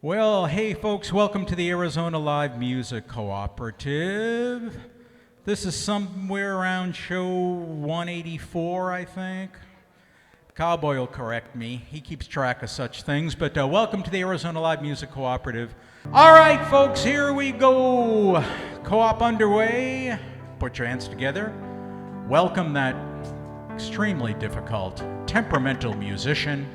Well, hey folks, welcome to the Arizona Live Music Cooperative. This is somewhere around show 184, I think. Cowboy will correct me. He keeps track of such things, but welcome to the Arizona Live Music Cooperative. All right, folks, here we go. Co-op underway. Put your hands together. Welcome that extremely difficult, temperamental musician,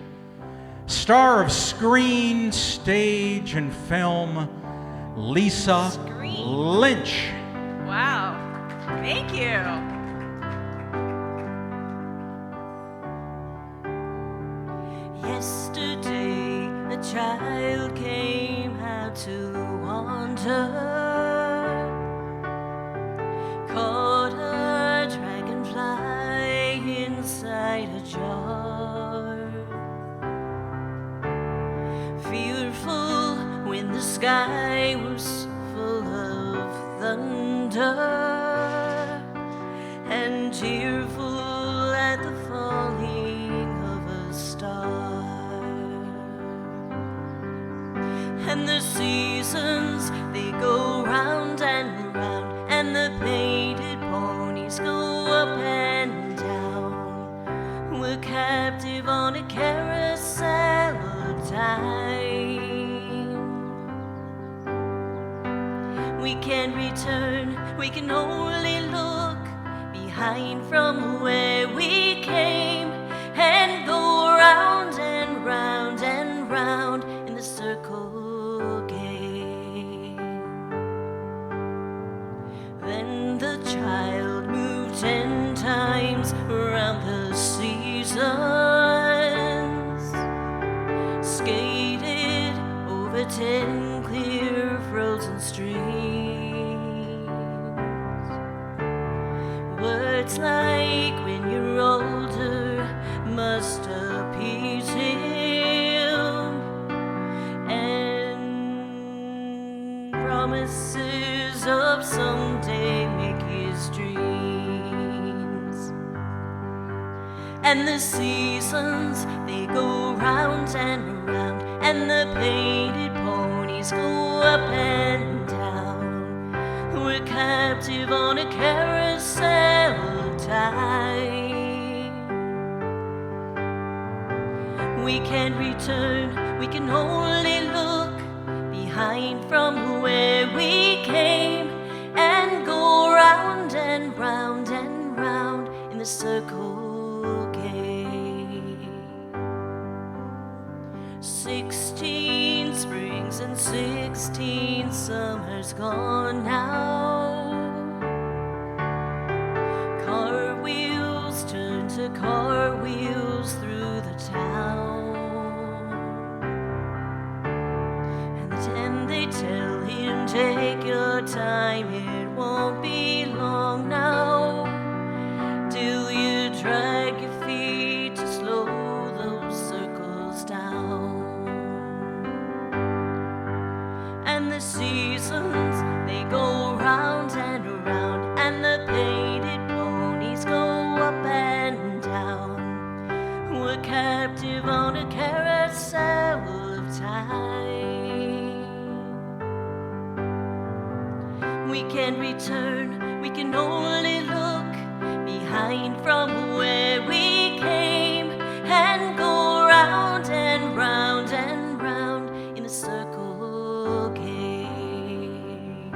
star of screen, stage, and film, Lisa Lynch. Wow, thank you. Yesterday, a child came out to wander, caught a dragonfly inside a jar. Fearful when the sky was full of thunder, and tearful at the falling of a star. And the seasons, they go round and round, and the painted ponies go up and down. We're captive on a carousel of time. We can't return, we can only look behind from where we came, and go round and round and round in the circle game. Then the child moved 10 times around the seasons, skated over 10 clear frozen streams. Words like "when you're older" must appease him, and promises of someday make his dreams. And the seasons, they go round and round, and the painted ponies go up and down. We're captive on a carousel of time. We can't return, we can only look behind from where we came, and go round and round and round in the circle game. 16 springs and 16 summers gone now. Car wheels turn to car wheels through the town, and they tell him, take your time, it won't be long now, till you drag your feet to slow those circles down. And the seasons, they go round and round, and the painted ponies go up and down. We're captive on a carousel of time. We can't return, we can only look behind from where we came, and go round and round and round in the circle game.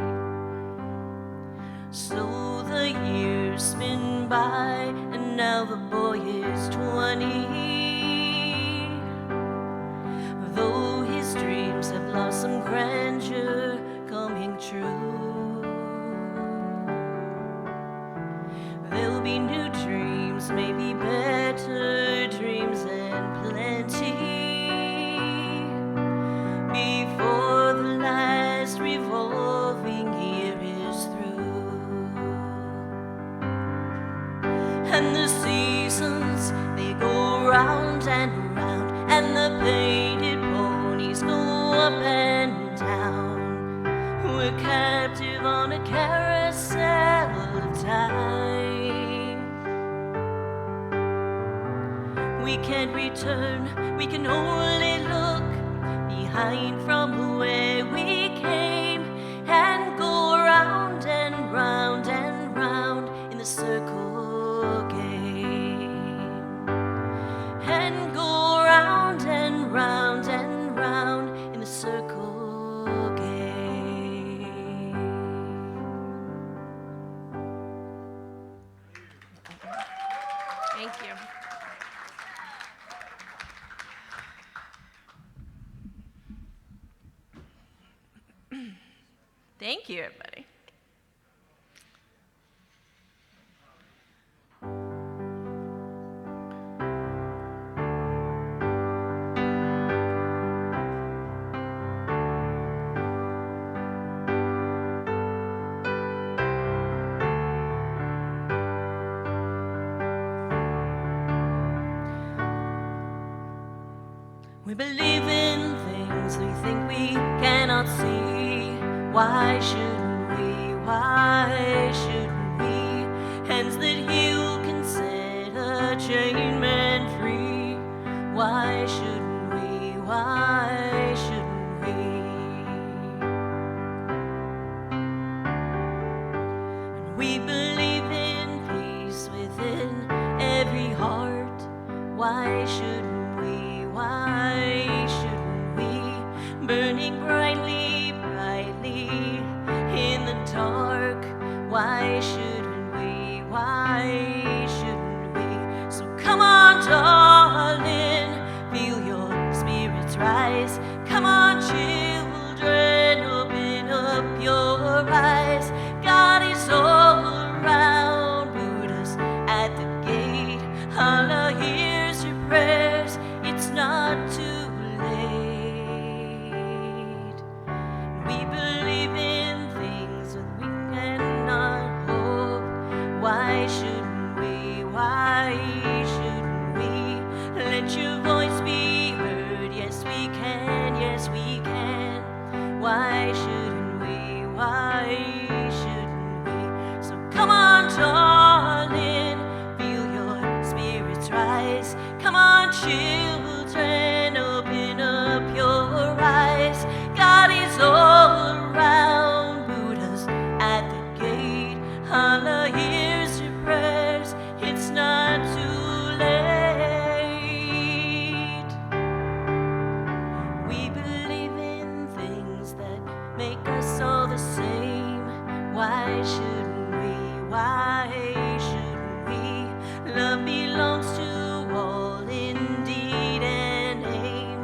So the years spin by, and now the boy is 20. Though his dreams have lost some grandeur coming true, there'll be new dreams, maybe better dreams and plenty, before the last revolving year is through. And the seasons, they go round and round, and the painted ponies go up and down. We're captive on a carousel of time. We can't return, we can only look behind behind from where we came and go round and round and round in the circle game. And go round and round and round in the circle game. Thank you. Thank you, everybody. We believe in things we think we cannot see. Why shouldn't we? Why shouldn't we? Hands that heal can set a chained man free. Why shouldn't we? Why shouldn't we? And we believe in peace within every heart. Why shouldn't we? Why shouldn't we? Burning brightly, brightly in the dark. Why shouldn't we? Why shouldn't we? So come on, darling, feel your spirits rise. Come on, children, open up your eyes. God is all around, Buddha's at the gate. Allah hears your prayers, it's not too late. We believe in things that we cannot hope. Why shouldn't we? Why shouldn't we? Let your voice be heard. Yes, we can. Yes, we can. Why shouldn't we? Why shouldn't we? So come on, darling, feel your spirits rise. Come on, children, open up your eyes. God is all around, Buddha's at the gate. Allah hears your prayers, it's not too late. We believe in things that make us all the same. Why shouldn't we? Why shouldn't we? Love belongs to all in deed and aim.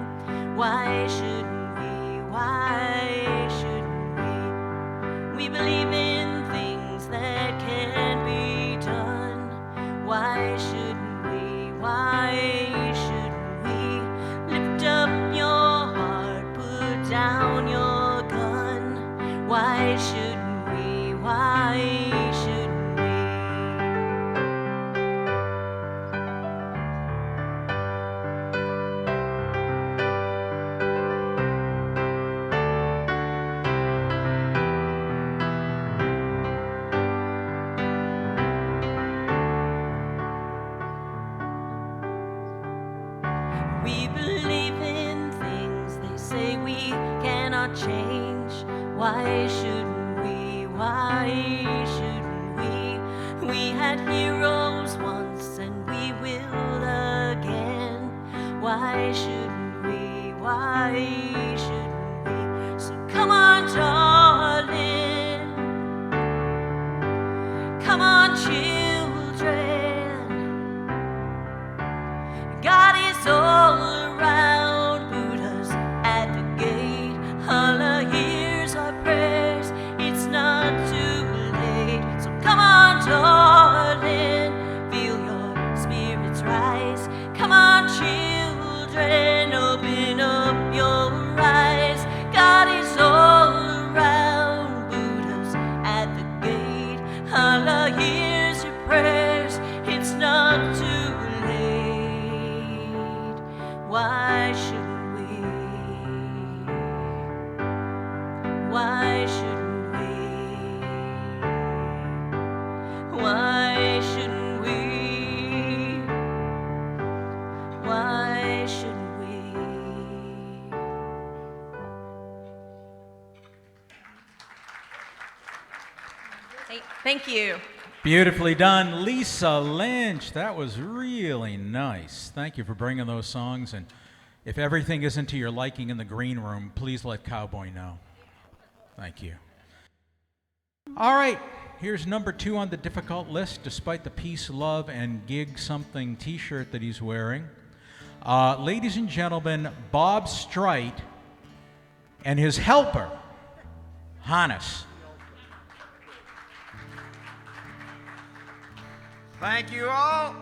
Why shouldn't we? Why shouldn't we? We believe in things that can be done. Why shouldn't we? Why shouldn't we? Lift up your heart, put down your gun. Why shouldn't we? Why shouldn't we? We believe in things they say we cannot change. Why shouldn't we? Why shouldn't we? We had heroes once and we will again. Why shouldn't we? Why shouldn't we? So come on, darling. Come on, children. God is all around, Buddha's at the gate. Allah hears our prayers, it's not too late. So come on, darling, feel your spirits rise. Come on, children, open up your eyes. God is all around, Buddha's at the gate. Allah hears your prayers, it's not too late. Why shouldn't we? Why shouldn't we? Why shouldn't we? Why shouldn't we? Thank you. Beautifully done, Lisa Lynch. That was really nice. Thank you for bringing those songs. And if everything isn't to your liking in the green room, please let Cowboy know. Thank you. All right, here's number 2 on the difficult list, despite the Peace, Love, and Gig Something t-shirt that he's wearing. Ladies and gentlemen, Bob Streit and his helper, Hannes. Thank you all.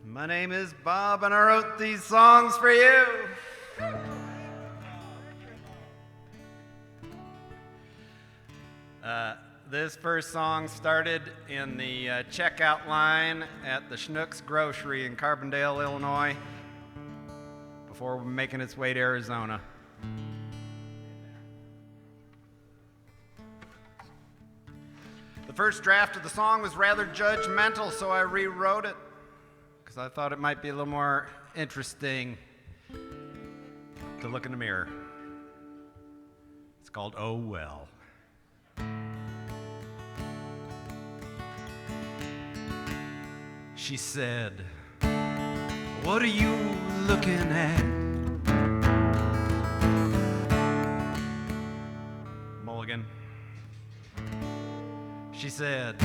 My name is Bob, and I wrote these songs for you. This first song started in the checkout line at the Schnucks Grocery in Carbondale, Illinois, before making its way to Arizona. The first draft of the song was rather judgmental, so I rewrote it because I thought it might be a little more interesting to look in the mirror. It's called Oh Well. She said, "What are you looking at?" Mulligan. She said,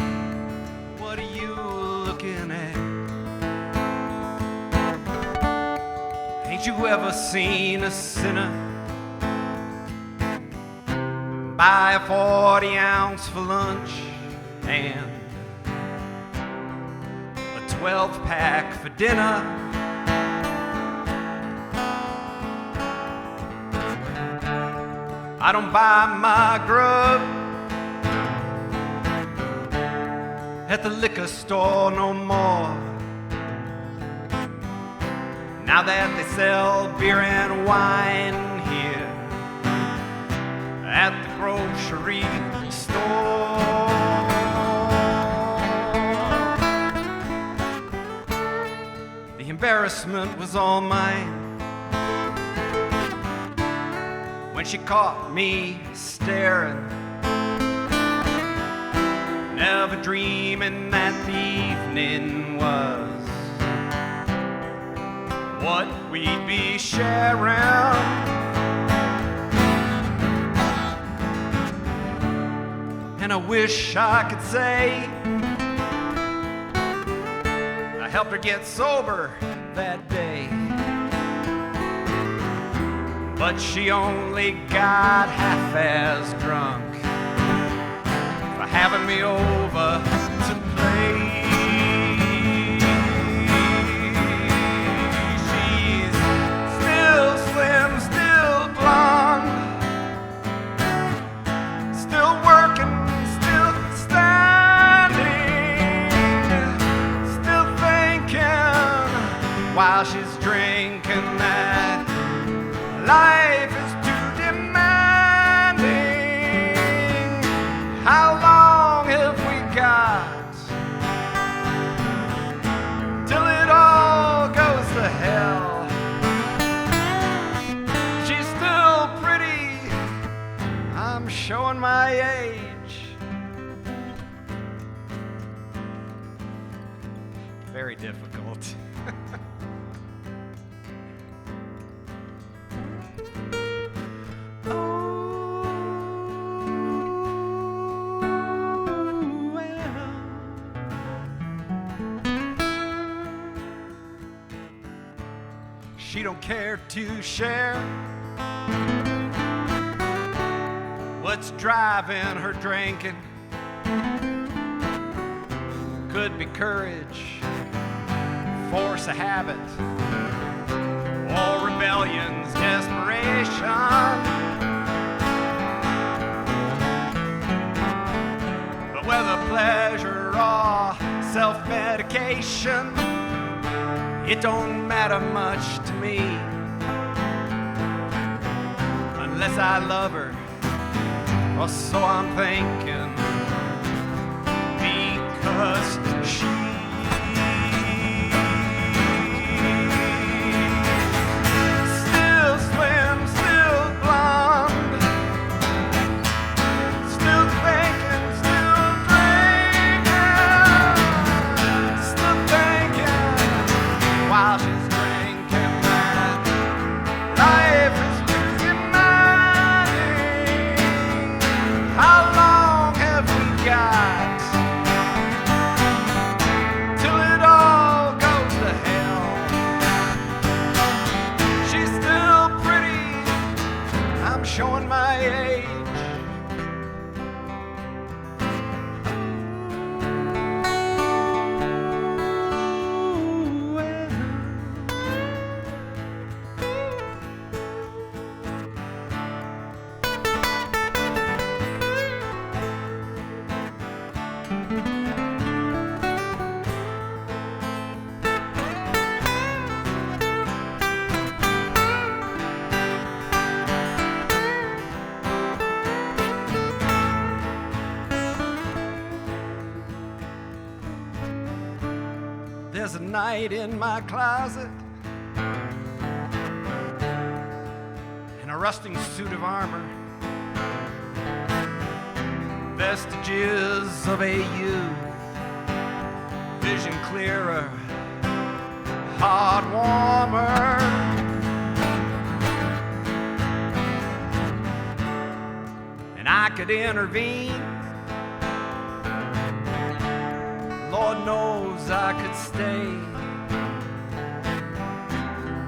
"What are you looking at? Ain't you ever seen a sinner buy a 40 ounce for lunch and a 12 pack for dinner? I don't buy my grub at the liquor store no more, now that they sell beer and wine here at the grocery store. The embarrassment was all mine when she caught me staring, never dreaming that the evening was what we'd be sharing. And I wish I could say I helped her get sober that day, but she only got half as drunk for having me over to play. She's still slim, still blonde, still working, still standing, still thinking while she's drinking that life is too demanding. How long have we got till it all goes to hell? She's still pretty, I'm showing my age. Very difficult. She don't care to share what's driving her drinking. Could be courage, force of habit, or rebellion's desperation. But whether pleasure or self-medication, it don't matter much to me, unless I love her, or so I'm thinking, because she still slim, still blonde, still thinking, still showing my age. There's a night in my closet in a rusting suit of armor, vestiges of a youth, vision clearer, heart warmer. And I could intervene. Lord knows I could stay,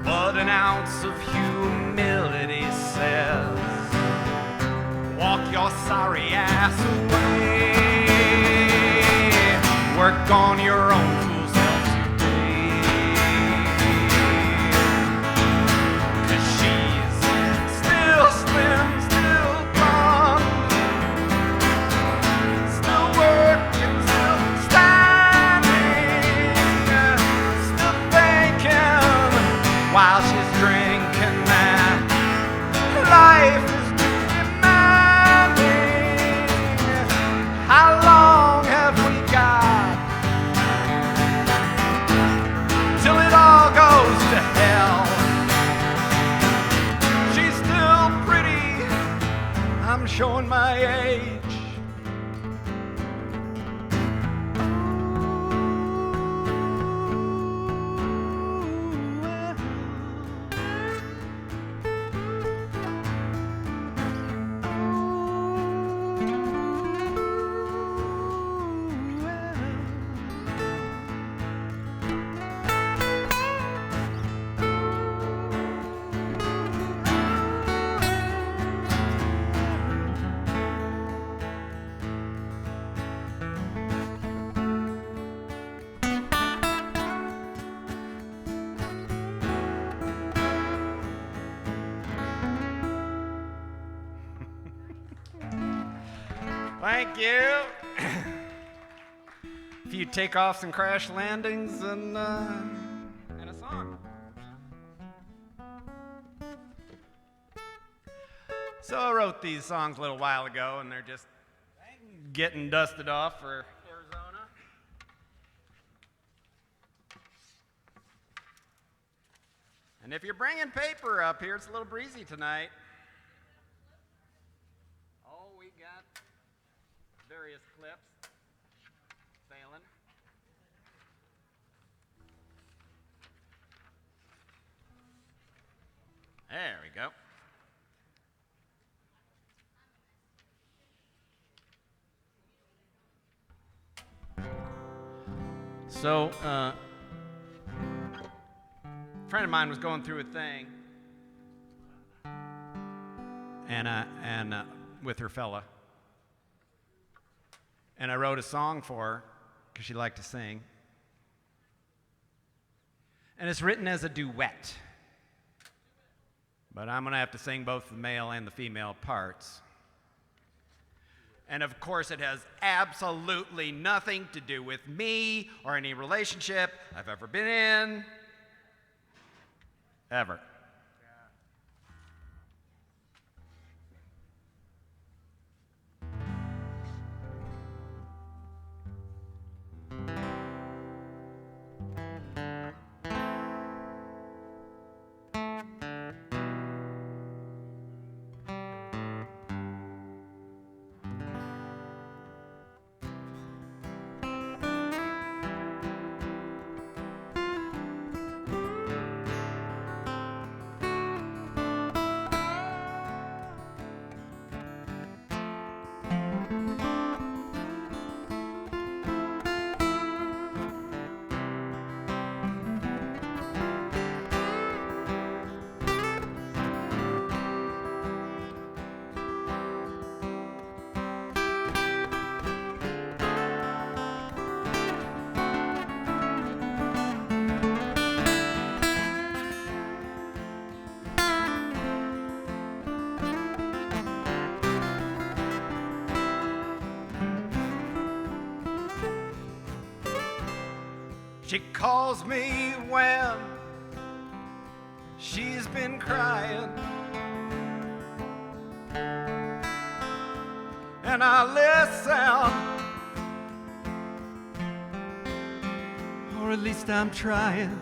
but an ounce of humility says, walk your sorry ass away. Work on your own fool self today, 'cause she's still slim, still blonde, still working, still standing, still thinking while she's drinking that life is too demanding. How long have we got till it all goes to hell? She's still pretty, I'm showing my age. Thank you. A few takeoffs and crash landings and a song. So I wrote these songs a little while ago, and they're just getting dusted off for Arizona. And if you're bringing paper up here, it's a little breezy tonight. Oh, we got various clips sailing. There we go. So, a friend of mine was going through a thing, and with her fella. And I wrote a song for her because she liked to sing. And it's written as a duet. But I'm going to have to sing both the male and the female parts. And of course, it has absolutely nothing to do with me or any relationship I've ever been in. Ever. She calls me when she's been crying, and I listen, or at least I'm trying.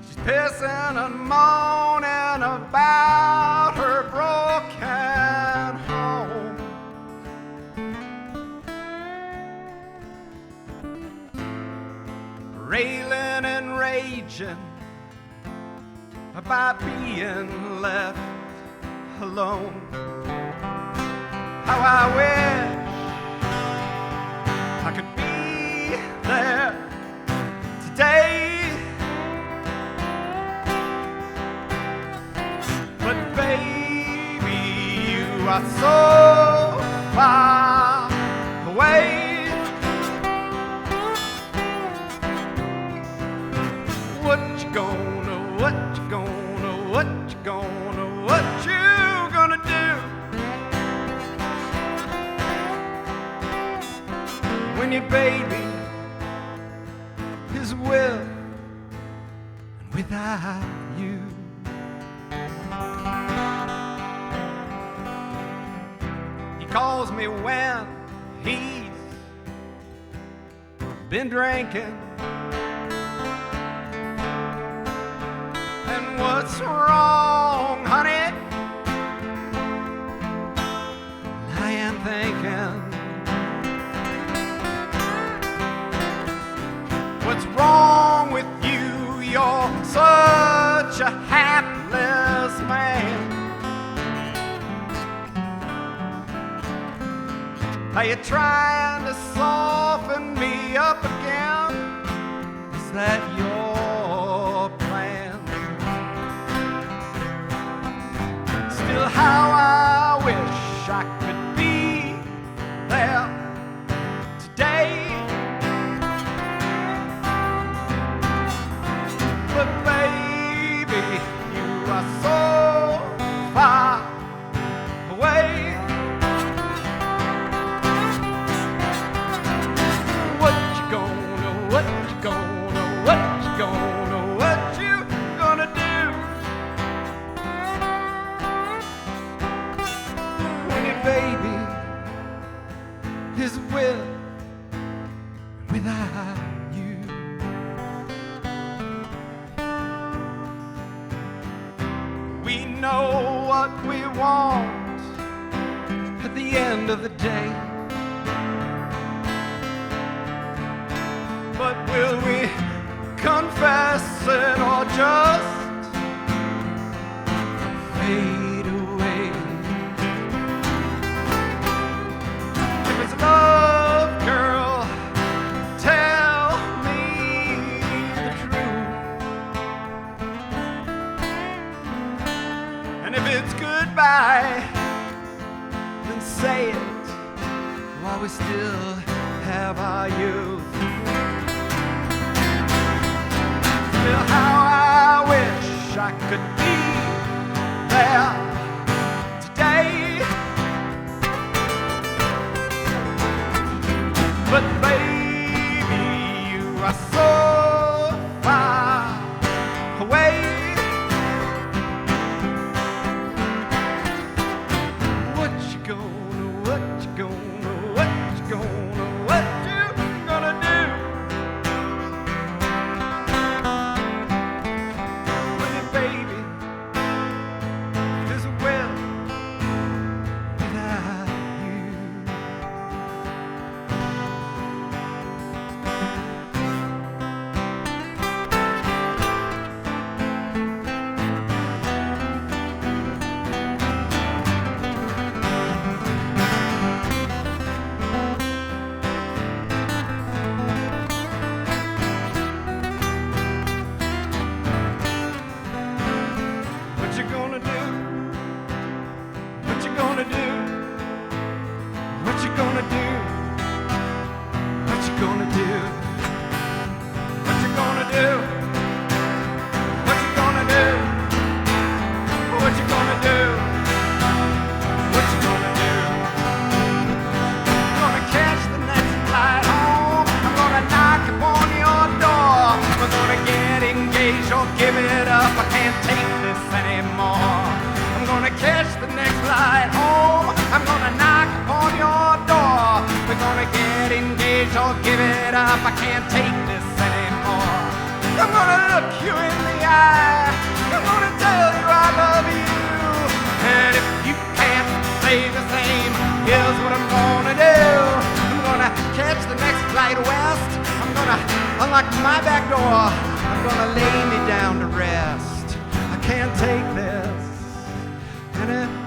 She's pissing and moaning about her broken home. Railing and raging about being left alone. How I wish I could be there today, but baby, you are so far away. What you gonna do when your baby is with and without you? He calls me when he's been drinking. What's wrong, honey? I am thinking, what's wrong with you? You're such a hapless man. Are you trying to soften me up again? Is that your plan? How I wish I could be there today, but baby, you are so far away. What you gonna do when your baby is with and without you? We know what we want at the end of the day, but will we confess it or just fade away? If it's love, girl, tell me the truth. And if it's goodbye, then say it while we still have our youth. Still, how I wish I could be there today, but baby, you are so far away. What you gonna do when your baby is with without you? if I can't take this anymore. I'm gonna look you in the eye. I'm gonna tell you I love you. And if you can't say the same, here's what I'm gonna do. I'm gonna catch the next flight west. I'm gonna unlock my back door. I'm gonna lay me down to rest. I can't take this anymore.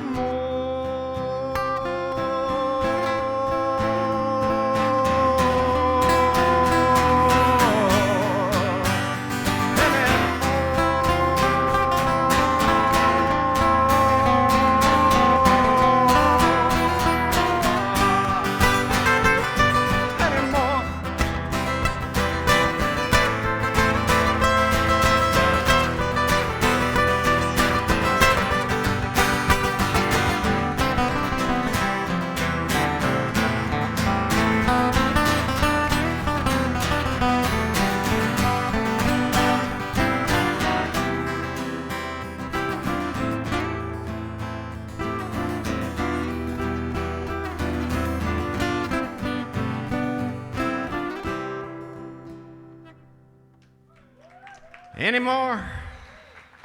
Anymore?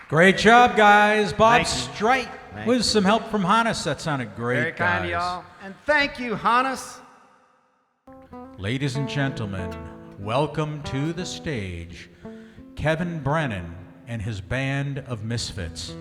Great job, guys. Bob Thank you. Streit Thank with some help from Hannes. That sounded great, Very kind of guys. y'all. And thank you, Hannes. Ladies and gentlemen, welcome to the stage, Kevin Brennan and his band of misfits.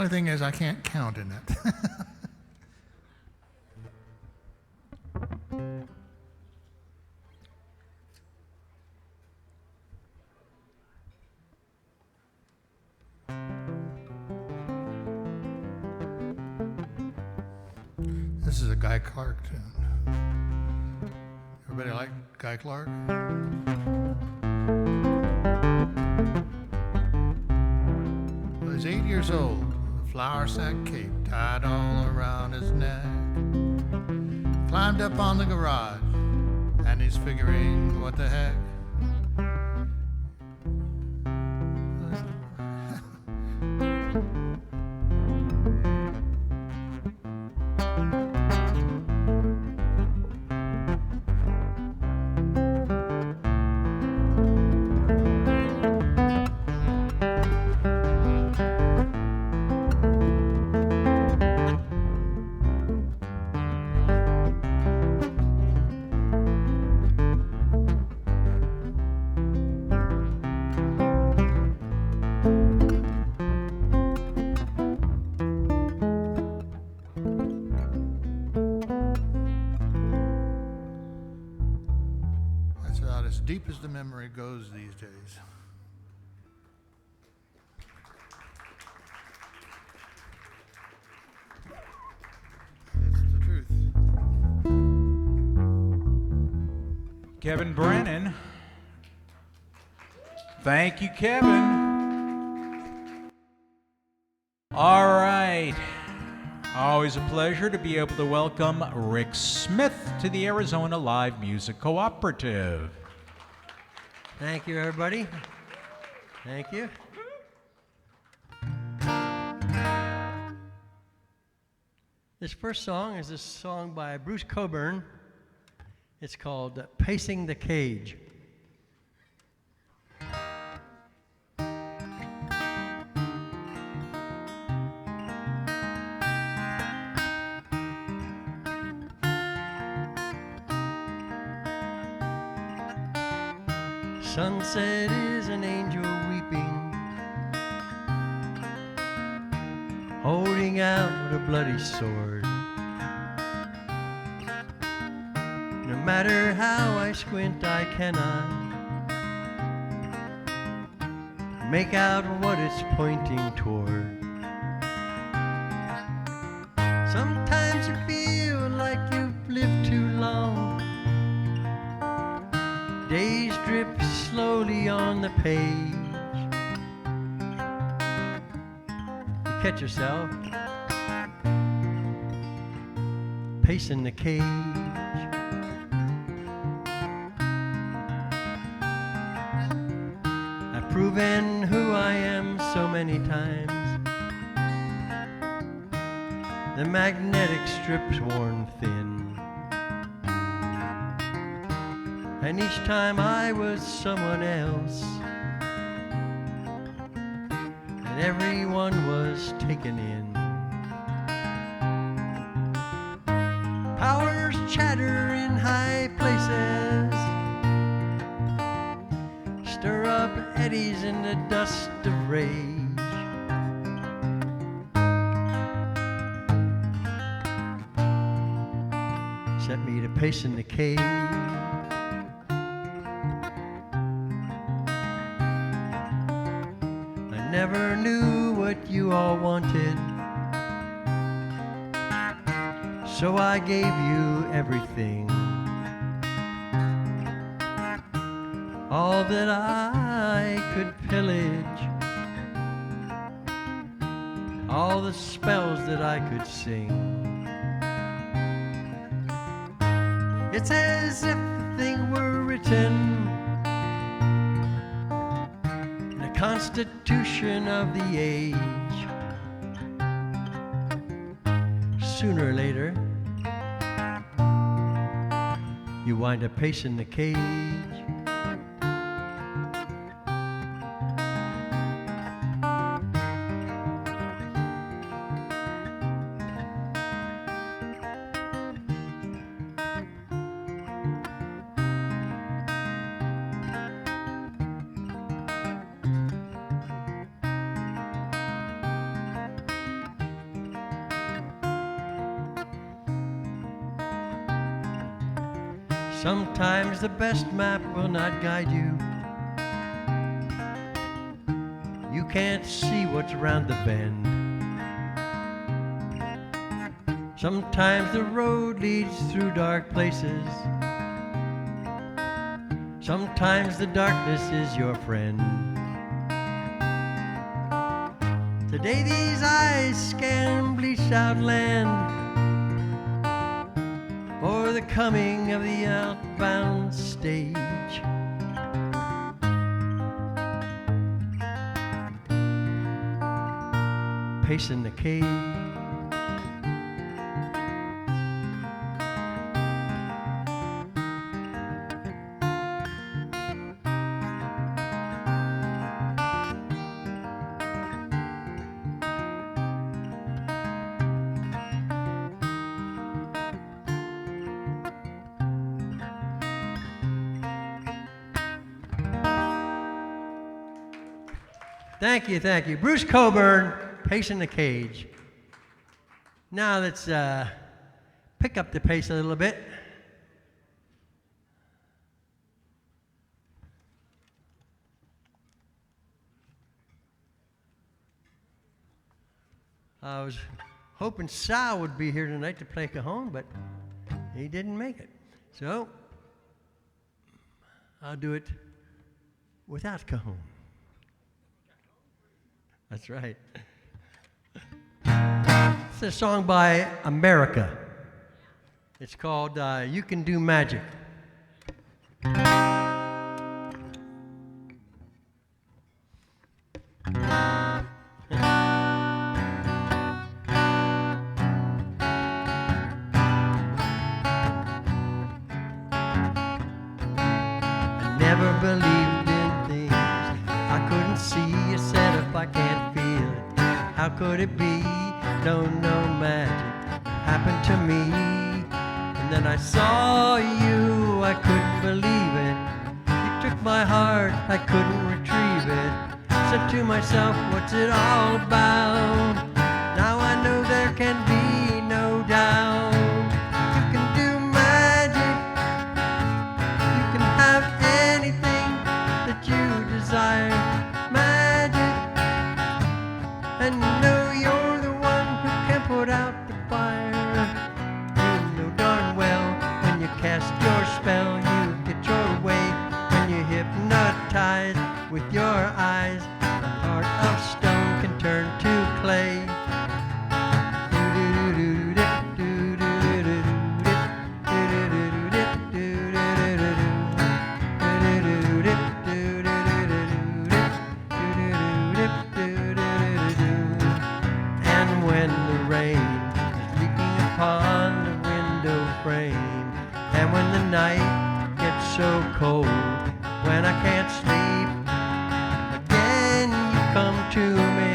Only thing is I can't count in it. This is a Guy Clark tune. Everybody like Guy Clark? Well, he's 8 years old, with a flour sack cape tied all around his neck. Climbed up on the garage, and he's figuring, what the heck? Deep as the memory goes these days. It's the truth. Kevin Brennan. Thank you, Kevin. All right. Always a pleasure to be able to welcome Rick Smith to the Arizona Live Music Cooperative. Thank you, everybody. Thank you. This first song is a song by Bruce Coburn. It's called Pacing the Cage. Sunset is an angel weeping, holding out a bloody sword. No matter how I squint, I cannot make out what it's pointing toward. Sometimes you feel like you've lived too long. Days drip slowly on the page. You catch yourself pacing the cage. I've proven who I am so many times. The magnetic strip's worn thin. And each time I was someone else, and everyone was taken in. Powers chatter in high places, stir up eddies in the dust of rage. Set me to pacing the cage. Never knew what you all wanted, so I gave you everything. All that I could pillage, all the spells that I could sing. It's as if the thing were written, constitution of the age. Sooner or later, you wind up pacing the cage. Sometimes the best map will not guide you. You can't see what's around the bend. Sometimes the road leads through dark places. Sometimes the darkness is your friend. Today these eyes scan bleached out land for the coming of the outbound stage. Pacing the cage. Thank you, thank you. Bruce Coburn, Pacing the Cage. Now let's pick up the pace a little bit. I was hoping Sal would be here tonight to play cajon, but he didn't make it. So I'll do it without cajon. That's right. It's a song by America. It's called You Can Do Magic. I never believed in things I couldn't see. A setup I can't feel it. How could it be? No magic happened to me. And then I saw you, I couldn't believe it. You took my heart, I couldn't retrieve it. Said to myself, what's it all about? Now I know there can be no doubt. You can do magic. You can have anything that you desire. Magic. And you know you're the one who can put out the fire. You know darn well when you cast your spell, you get your way. When you hypnotize with your eyes, the heart of stone can turn to clay. And when the rain is leaking upon the window frame, and when the night gets so cold, when I can't sleep, again you come to me.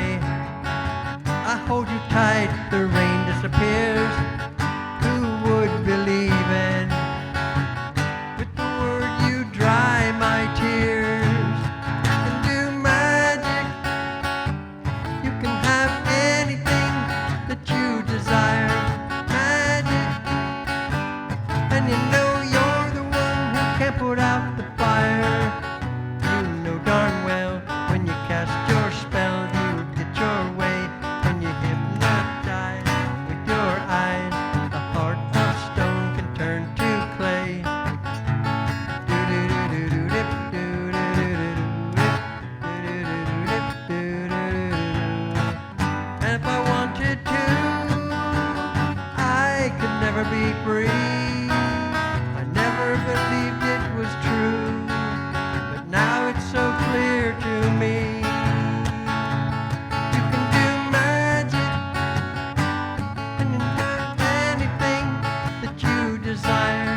I hold you tight, the rain disappears. Who would believe it? With the word you dry my tears. You can do magic. You can have anything that you desire. Magic. And you know you're the one who can put out the fire. You know darn well when you cast your spell, you get your way. When you hypnotize with your eyes, a heart of stone can turn to clay. And if I wanted to, I could never be free. I never believed it was true, but now it's so clear to me. You can do magic, and you can do anything that you desire.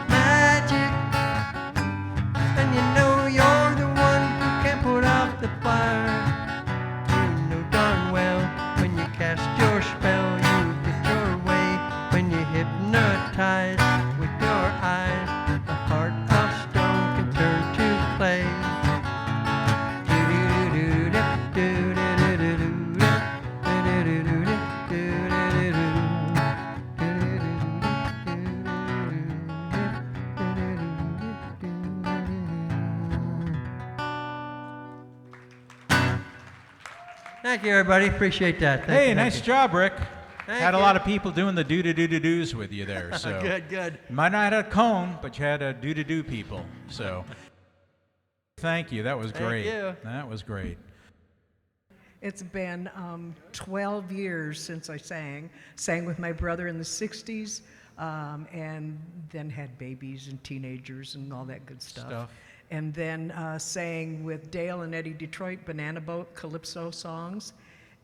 Magic, and you know you're the one who can put out the fire. You know darn well when you cast your spell, you get your way. When you hypnotize with your eyes, the heart Thank you, everybody. Appreciate that. Thank Hey, you, nice thank job, Rick. Thank Had a you. lot of people doing the do-do-do-do-do's with you there. So you. Good, good. You might not have a cone, but you had a do-do-do people. So thank you. That was Thank great. you. That was great. It's been 12 years since I sang with my brother in the 60s, and then had babies and teenagers and all that good stuff. And then sang with Dale and Eddie Detroit, Banana Boat, Calypso songs,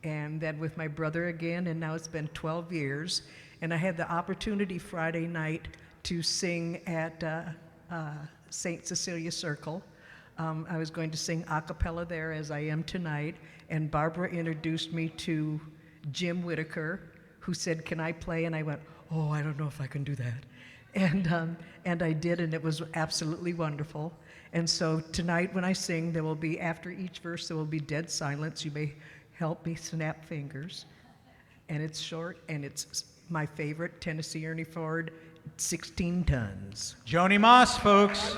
and then with my brother again, and now it's been 12 years. And I had the opportunity Friday night to sing at St. Cecilia Circle. I was going to sing a cappella there, as I am tonight, and Barbara introduced me to Jim Whitaker, who said, "Can I play?" And I went, "Oh, I don't know if I can do that." And I did, and it was absolutely wonderful. And so tonight when I sing, there will be, after each verse, there will be dead silence. You may help me snap fingers. And it's short, and it's my favorite, Tennessee Ernie Ford, 16 tons. Joanie Moss, folks.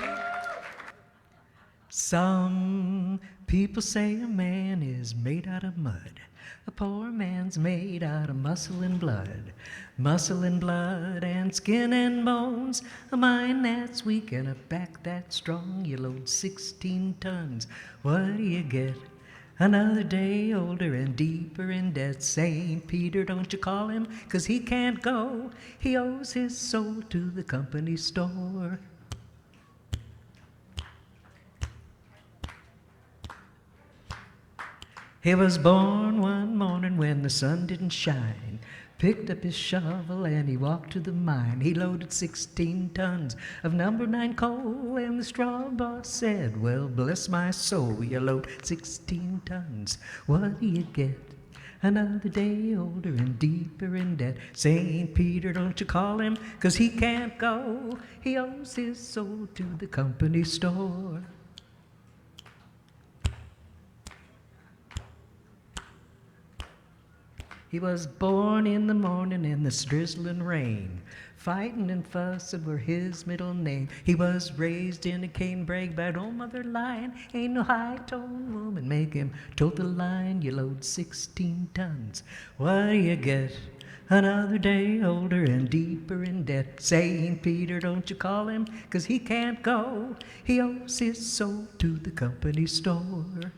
Some people say a man is made out of mud. A poor man's made out of muscle and blood. Muscle and blood and skin and bones. A mind that's weak and a back that's strong. You load 16 tons. What do you get? Another day older and deeper in debt. St. Peter, don't you call him, 'cause he can't go. He owes his soul to the company store. He was born one morning when the sun didn't shine. Picked up his shovel and he walked to the mine. He loaded 16 tons of number 9 coal, and the straw boss said, "Well, bless my soul, you load 16 tons. What do you get? Another day older and deeper in debt. St. Peter, don't you call him, 'cause he can't go. He owes his soul to the company store." He was born in the morning in the drizzling rain. Fighting and fussing were his middle name. He was raised in a canebrake by an old mother lion. Ain't no high-toned woman make him tote the line. You load 16 tons. What do you get? Another day older and deeper in debt. St. Peter, don't you call him, 'cause he can't go. He owes his soul to the company store.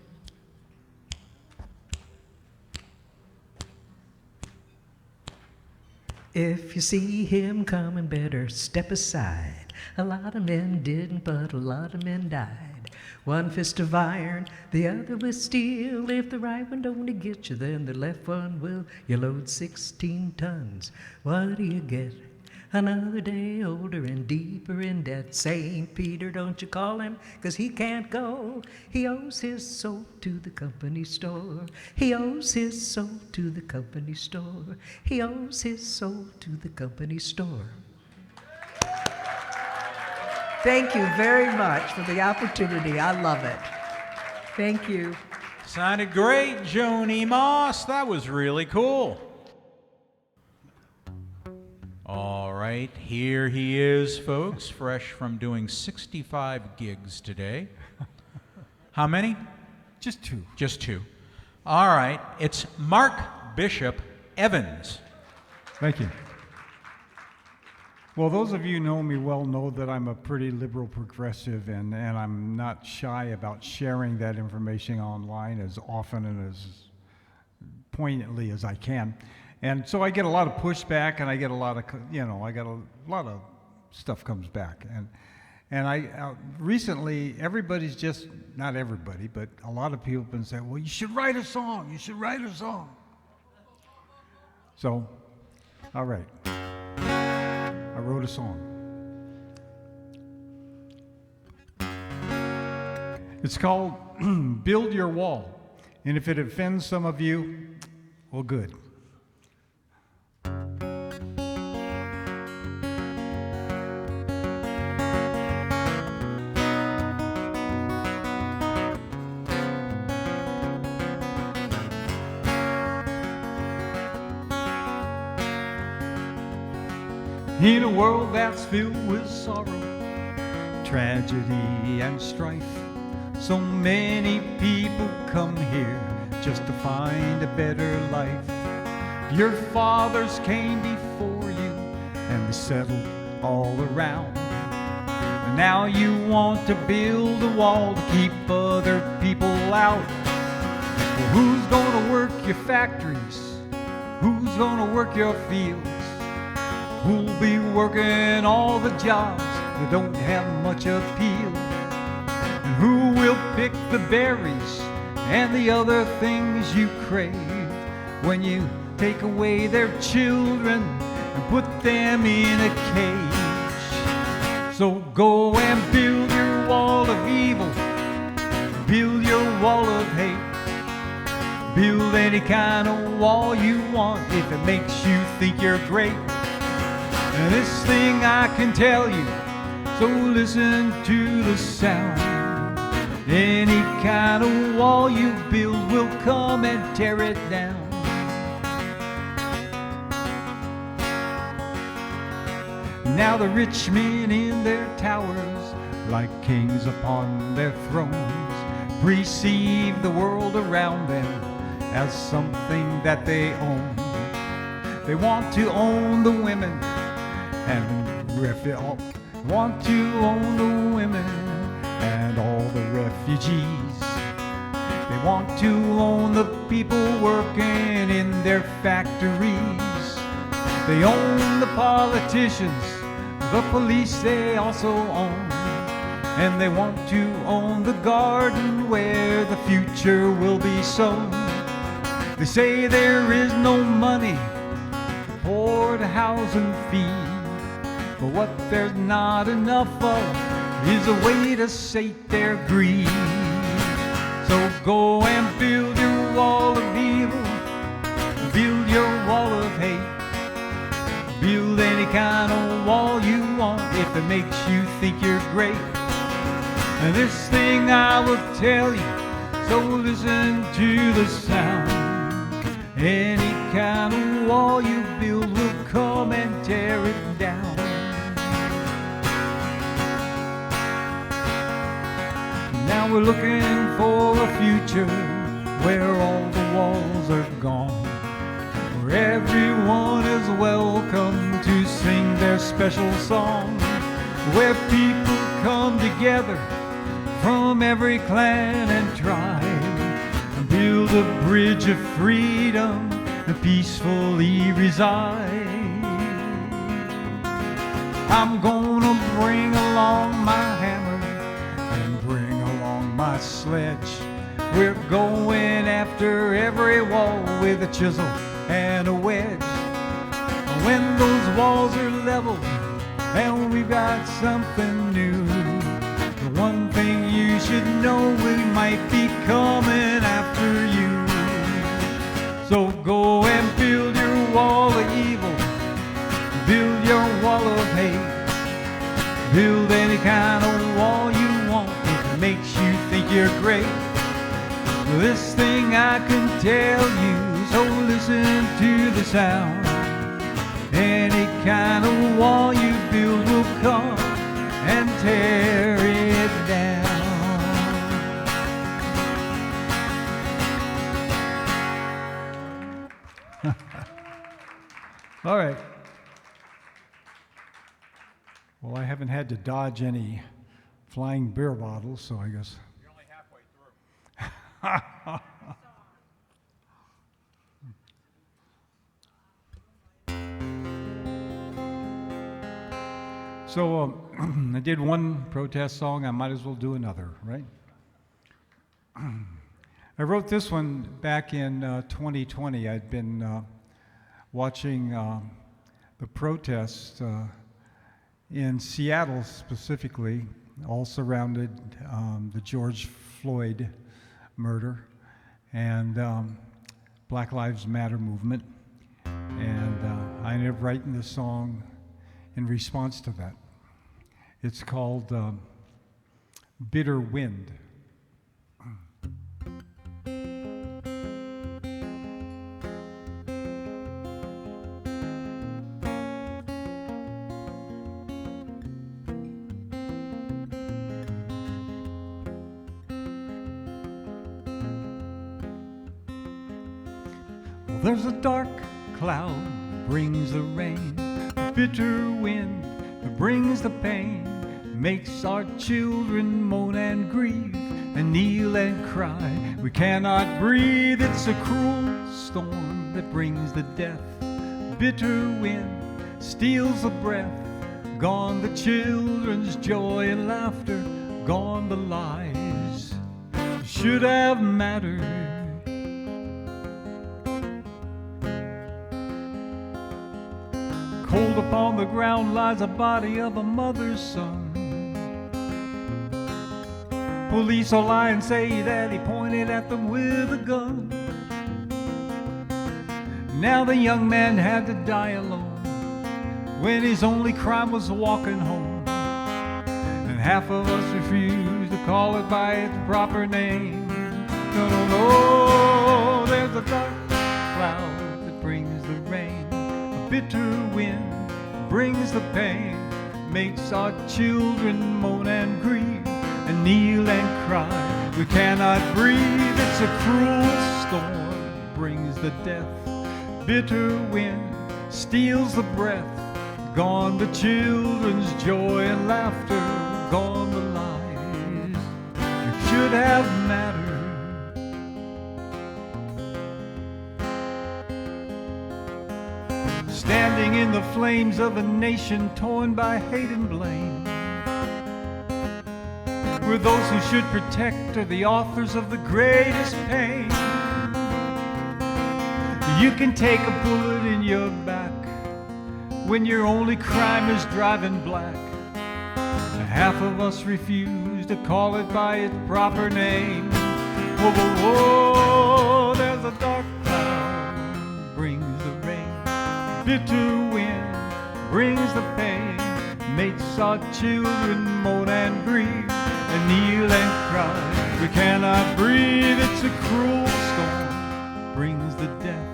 If you see him coming, better step aside. A lot of men didn't, but a lot of men died. One fist of iron, the other with steel. If the right one don't get you, then the left one will. You load 16 tons. What do you get? Another day older and deeper in debt. St. Peter, don't you call him, 'cause he can't go. He owes his soul to the company store. He owes his soul to the company store. He owes his soul to the company store. Thank you very much for the opportunity. I love it. Thank you. Sounded great, Joanie Moss. That was really cool. All right, here he is, folks, fresh from doing 65 gigs today. How many? Just 2. Just 2. All right, it's Mark Bishop Evans. Thank you. Well, those of you who know me well know that I'm a pretty liberal progressive, and I'm not shy about sharing that information online as often and as poignantly as I can. And so I get a lot of pushback, and I get a lot of, I got a lot of stuff comes back. And I recently, everybody's just, not everybody, but a lot of people have been saying, well, you should write a song. You should write a song. So, all right. I wrote a song. It's called Build Your Wall. And if it offends some of you, well, good. In a world that's filled with sorrow, tragedy and strife, so many people come here just to find a better life. Your fathers came before you and they settled all around. And now you want to build a wall to keep other people out. Well, who's gonna work your factories? Who's gonna work your fields? Who'll be working all the jobs that don't have much appeal? And who will pick the berries and the other things you crave when you take away their children and put them in a cage? So go and build your wall of evil, build your wall of hate. Build any kind of wall you want if it makes you think you're great. And this thing I can tell you, so listen to the sound. Any kind of wall you build will come and tear it down. Now the rich men in their towers, like kings upon their thrones, perceive the world around them as something that they own. They want to own the women and want to own the women and all the refugees. They want to own the people working in their factories. They own the politicians, the police they also own. And they want to own the garden where the future will be sown. They say there is no money for poor to house and feed, but what there's not enough of is a way to sate their greed. So go and build your wall of evil, build your wall of hate. Build any kind of wall you want if it makes you think you're great. And this thing I will tell you, so listen to the sound. Any kind of wall you build will come and tear it down. Now we're looking for a future where all the walls are gone, where everyone is welcome to sing their special song, where people come together from every clan and tribe and build a bridge of freedom and peacefully reside. I'm gonna bring along my hammer and bring along my sledge. We're going after every wall with a chisel and a wedge. When those walls are leveled and we've got something new, the one thing you should know, we might be coming after you. So go and build your wall of evil, build your wall of hate. Build any kind of wall you want if it makes you think you're great. This thing I can tell you, so listen to the sound. Any kind of wall you build will come and tear it down. All right. Well, I haven't had to dodge any flying beer bottles, so I guess. You're only halfway through. So I did one protest song, I might as well do another, right? I wrote this one back in 2020. I'd been watching the protests in Seattle specifically, all surrounded the George Floyd murder and Black Lives Matter movement. And I ended up writing this song in response to that. It's called Bitter Wind. There's a dark cloud that brings the rain, a bitter wind that brings the pain, makes our children moan and grieve and kneel and cry. We cannot breathe. It's a cruel storm that brings the death. Bitter wind steals the breath. Gone the children's joy and laughter, gone the lies should have mattered. Cold upon the ground lies the body of a mother's son. Police will lie and say that he pointed at them with a gun. Now the young man had to die alone when his only crime was walking home. And half of us refuse to call it by its proper name. No, no, no, there's a dark cloud that brings the rain, a bitter wind brings the pain, makes our children moan and grieve and kneel and cry. We cannot breathe. It's a cruel storm, brings the death. Bitter wind steals the breath. Gone the children's joy and laughter, gone the lies that should have mattered. Standing in the flames of a nation torn by hate and blame, where those who should protect are the authors of the greatest pain. You can take a bullet in your back when your only crime is driving black. Half of us refuse to call it by its proper name. Whoa, whoa, whoa, there's a dark cloud, brings the rain. Bitter wind brings the pain, makes our children moan and grieve and kneel and cry. We cannot breathe. It's a cruel storm, brings the death.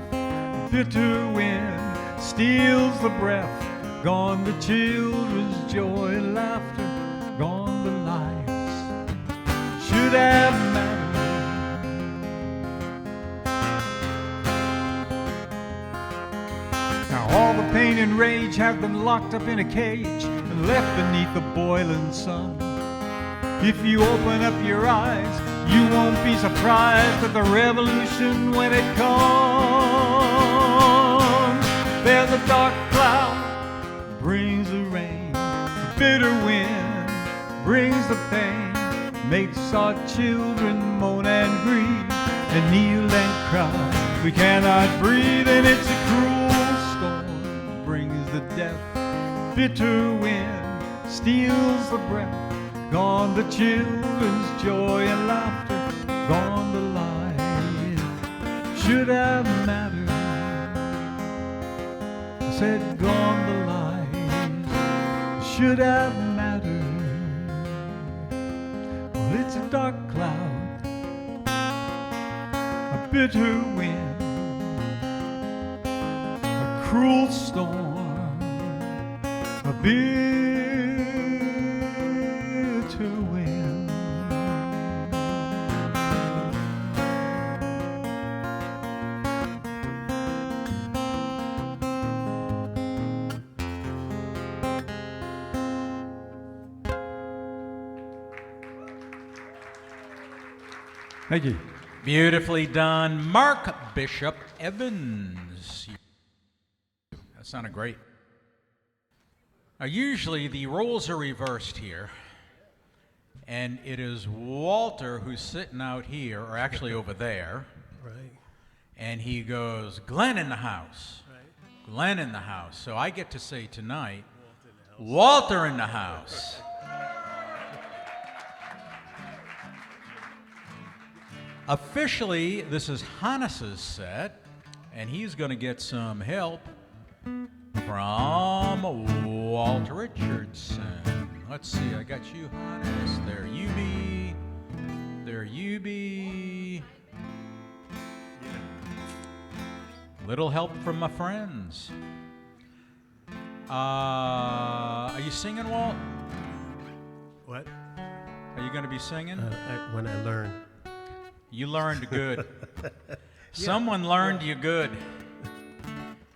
Bitter wind steals the breath. Gone the children's joy and laughter, gone the lives should have mattered. Now all the pain and rage have been locked up in a cage and left beneath the boiling sun. If you open up your eyes, you won't be surprised at the revolution when it comes. There's a dark cloud, brings the rain, a bitter wind brings the pain, makes our children moan and grieve and kneel and cry. We cannot breathe, and it's a cruel storm, brings the death. Bitter wind steals the breath. Gone the children's joy and laughter, gone the lies should have mattered. I said gone the lies should have mattered. Well, it's a dark cloud, a bitter wind, a cruel storm, a bitter wind. Thank you. Beautifully done, Mark Bishop Evans. That sounded great. Now, usually the roles are reversed here, and it is Walter who's sitting out here, or actually over there. Right. And he goes, Glen in the house. Right. Glen in the house. So I get to say tonight, Walter in the house. Officially, this is Hannes's set, and he's going to get some help from Walt Richardson. Let's see, I got you, Hannes. There you be. There you be. Little help from my friends. Are you singing, Walt? What? Are you going to be singing? When I learn. You learned good. Someone learned you good.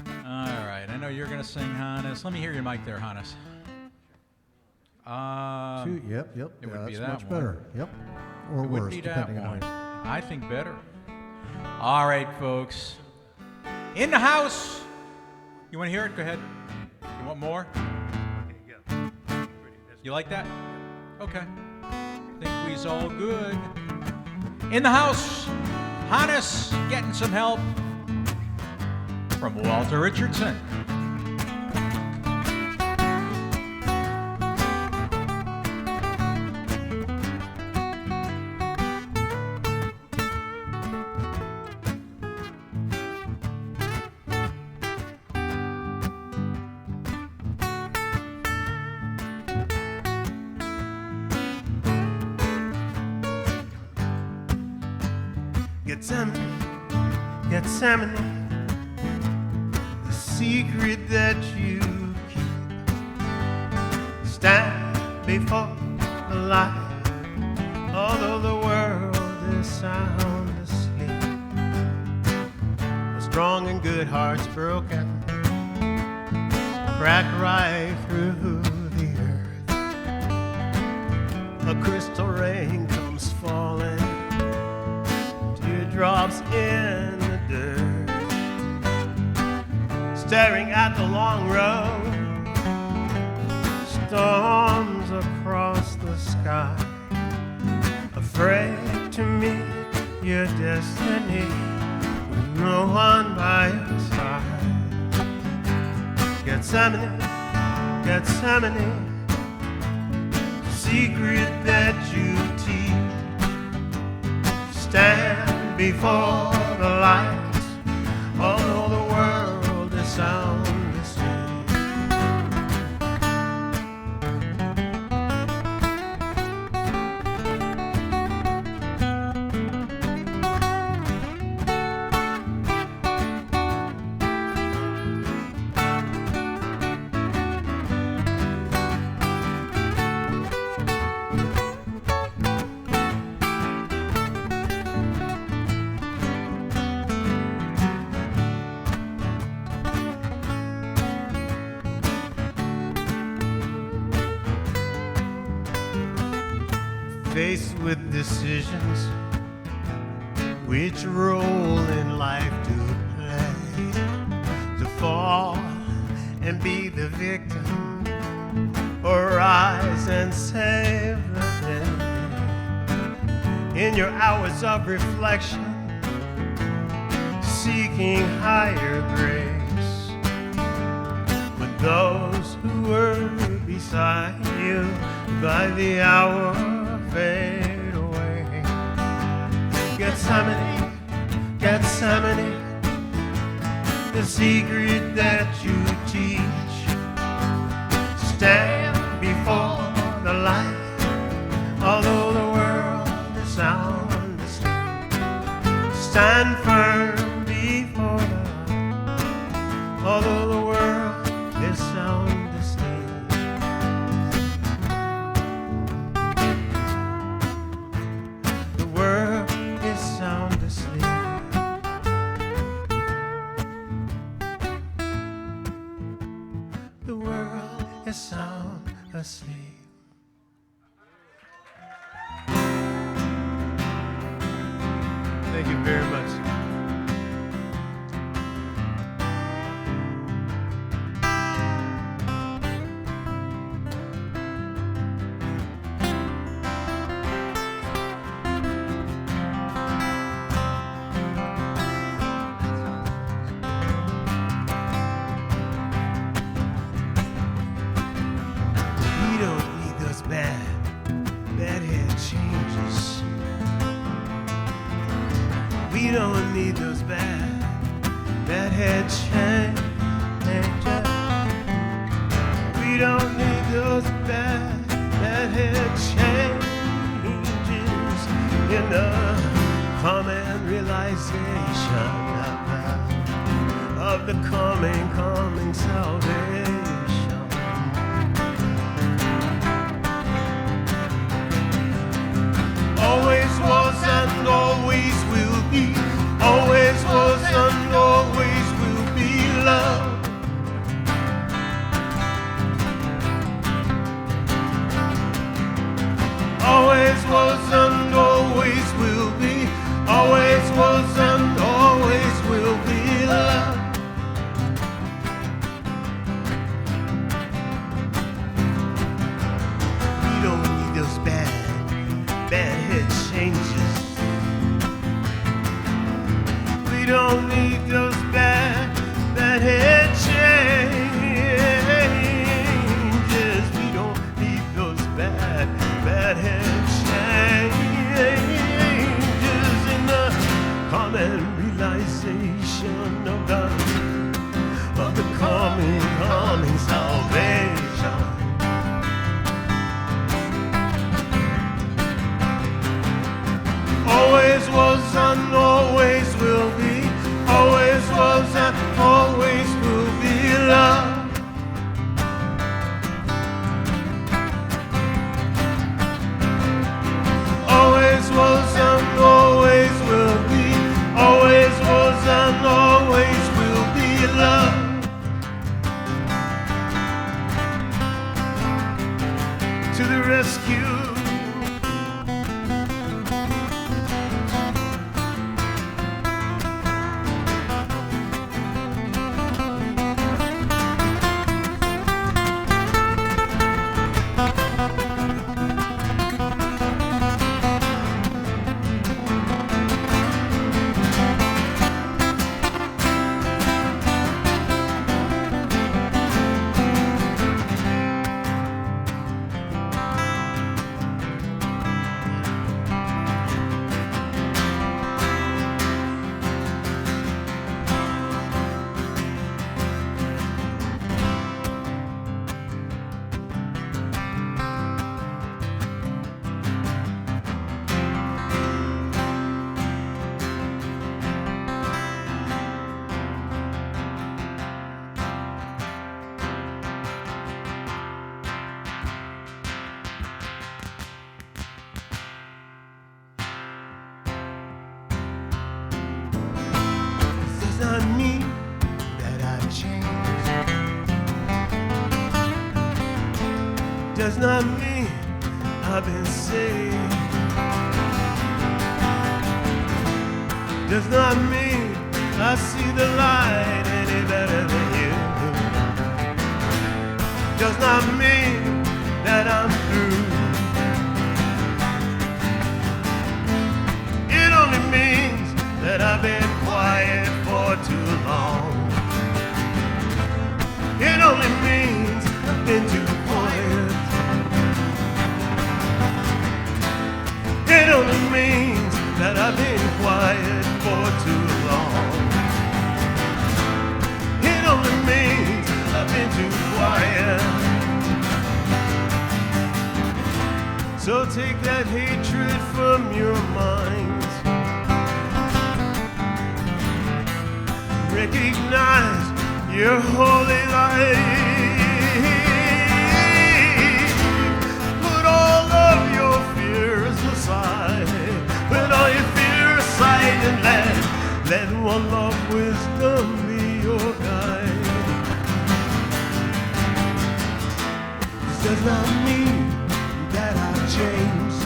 All right, I know you're going to sing, Hannes. Let me hear your mic there, Hannes. Yep. It would be That's that much one. better. Yep. Or It would worse, be that depending on one. how. I think better. All right, folks. In the house. You want to hear it? Go ahead. You want more? You like that? Okay. Think we's all good. In the house, Hannes getting some help from Walter Richardson. Gethsemane, the secret that you keep. Stand before the light, although the world is sound asleep. A strong and good heart's broken, crack right through the earth. A crystal rain comes falling, teardrops in the dirt, staring at the long road, storms across the sky, afraid to meet your destiny with no one by your side. Gethsemane, Gethsemane, secret that you teach. Stand before the light, although the world is sound asleep. Faced with decisions, which role in life to play? To fall and be the victim, or rise and save the day? In your hours of reflection, seeking higher grace, when those who were beside you by the hour fade away. Gethsemane, Gethsemane, the secret that you teach. Stand before the light, although the world is sound asleep. Stand firm before the light, although the world is sound asleep. Sound asleep. Thank you very much. Bad head changes. We don't need those bad head changes. We don't need those bad head changes. In the common realization of the coming salvation. Always was and always will be, always changes. We don't need those bad head changes. We don't need those bad head changes. In the common realization of the coming salvation. Always was and always will be. Always was and always will be love. Always was and always will be. Always was and always will be love. To the rescue. Does not mean that I've changed. Does not mean I've been saved. Does not mean I see the light any better than you. Does not mean that I'm through. It only means that I've been quiet for too long. It only means I've been too quiet. It only means that I've been quiet for too long. It only means I've been too quiet. So take that hatred from your minds. Recognize your holy light. Put all of your fears aside. Put all your fears aside and let one love wisdom be your guide. This does not mean that I've changed.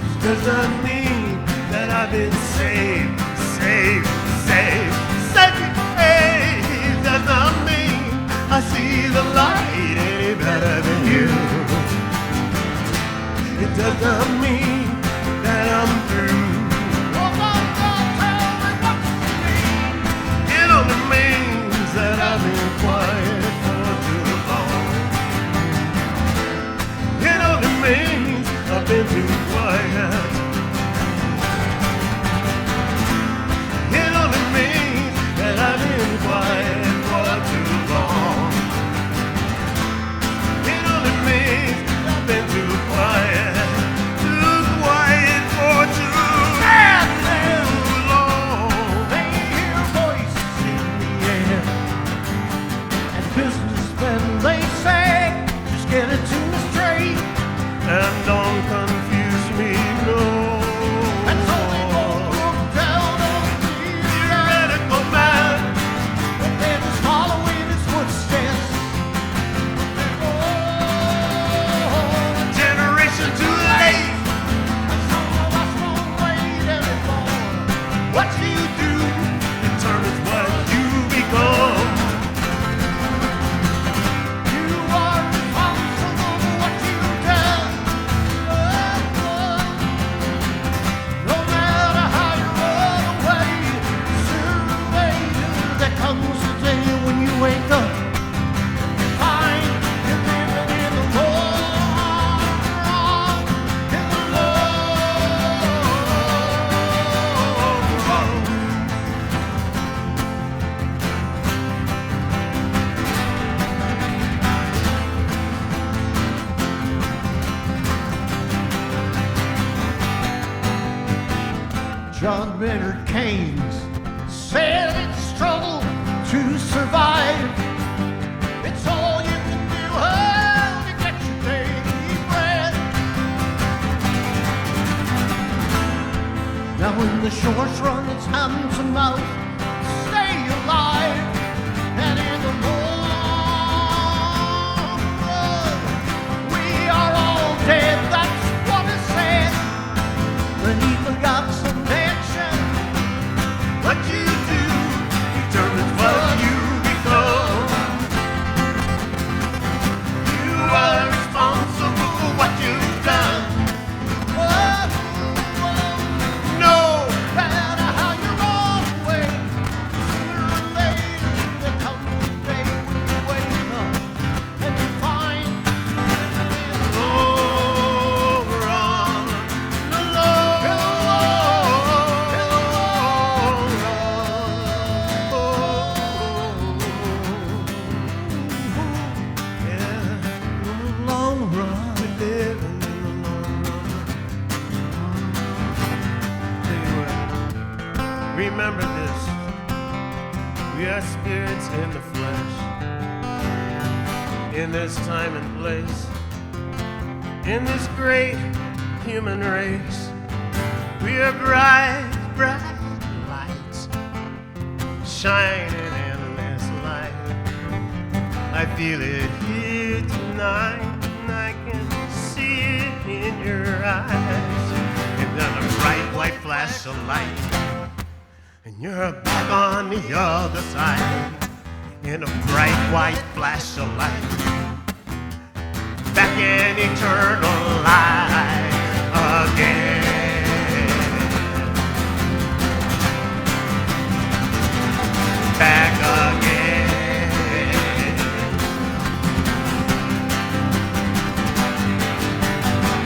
This does not mean that I've been saved. Does not mean I see the light any better than you. It does not mean that I'm through. It only means that I've been quiet for too long. It only means I've been too quiet. It only means that I've been quiet for too long. It only means I've been too quiet, too John Maynard Keynes said it's struggle to survive. It's all you can do to get your daily bread. Now when the shorts run, it's hand to mouth, stay alive. And in the long run, we are all dead, that's what is said. When evil got some mention, what you do determines what you become. You are responsible for what you've done. No matter how you run away, sooner or later there comes a day when you wake up and you find the long run, the long run, we live in the long run. Tell you what, remember this, we are spirits in the flesh, in this time and place, in this great human race. We are bright, bright lights, shining in this light. I feel it here tonight, and I can see it in your eyes. And then a bright white flash of light, and you're back on the other side. In a bright white flash of light, back in eternal life again. Back again.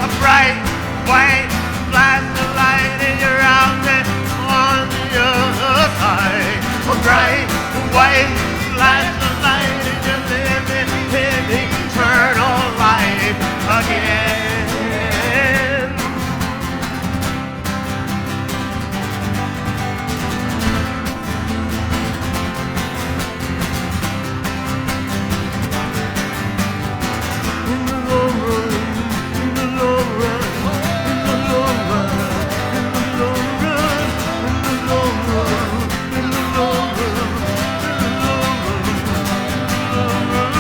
A bright white flash of light, and you're out there on the other side. A bright white flash of light, and you're living in eternal life again. In the long run, in the long run, in the long run, in the long run, in the long run, in the long run, in the long run,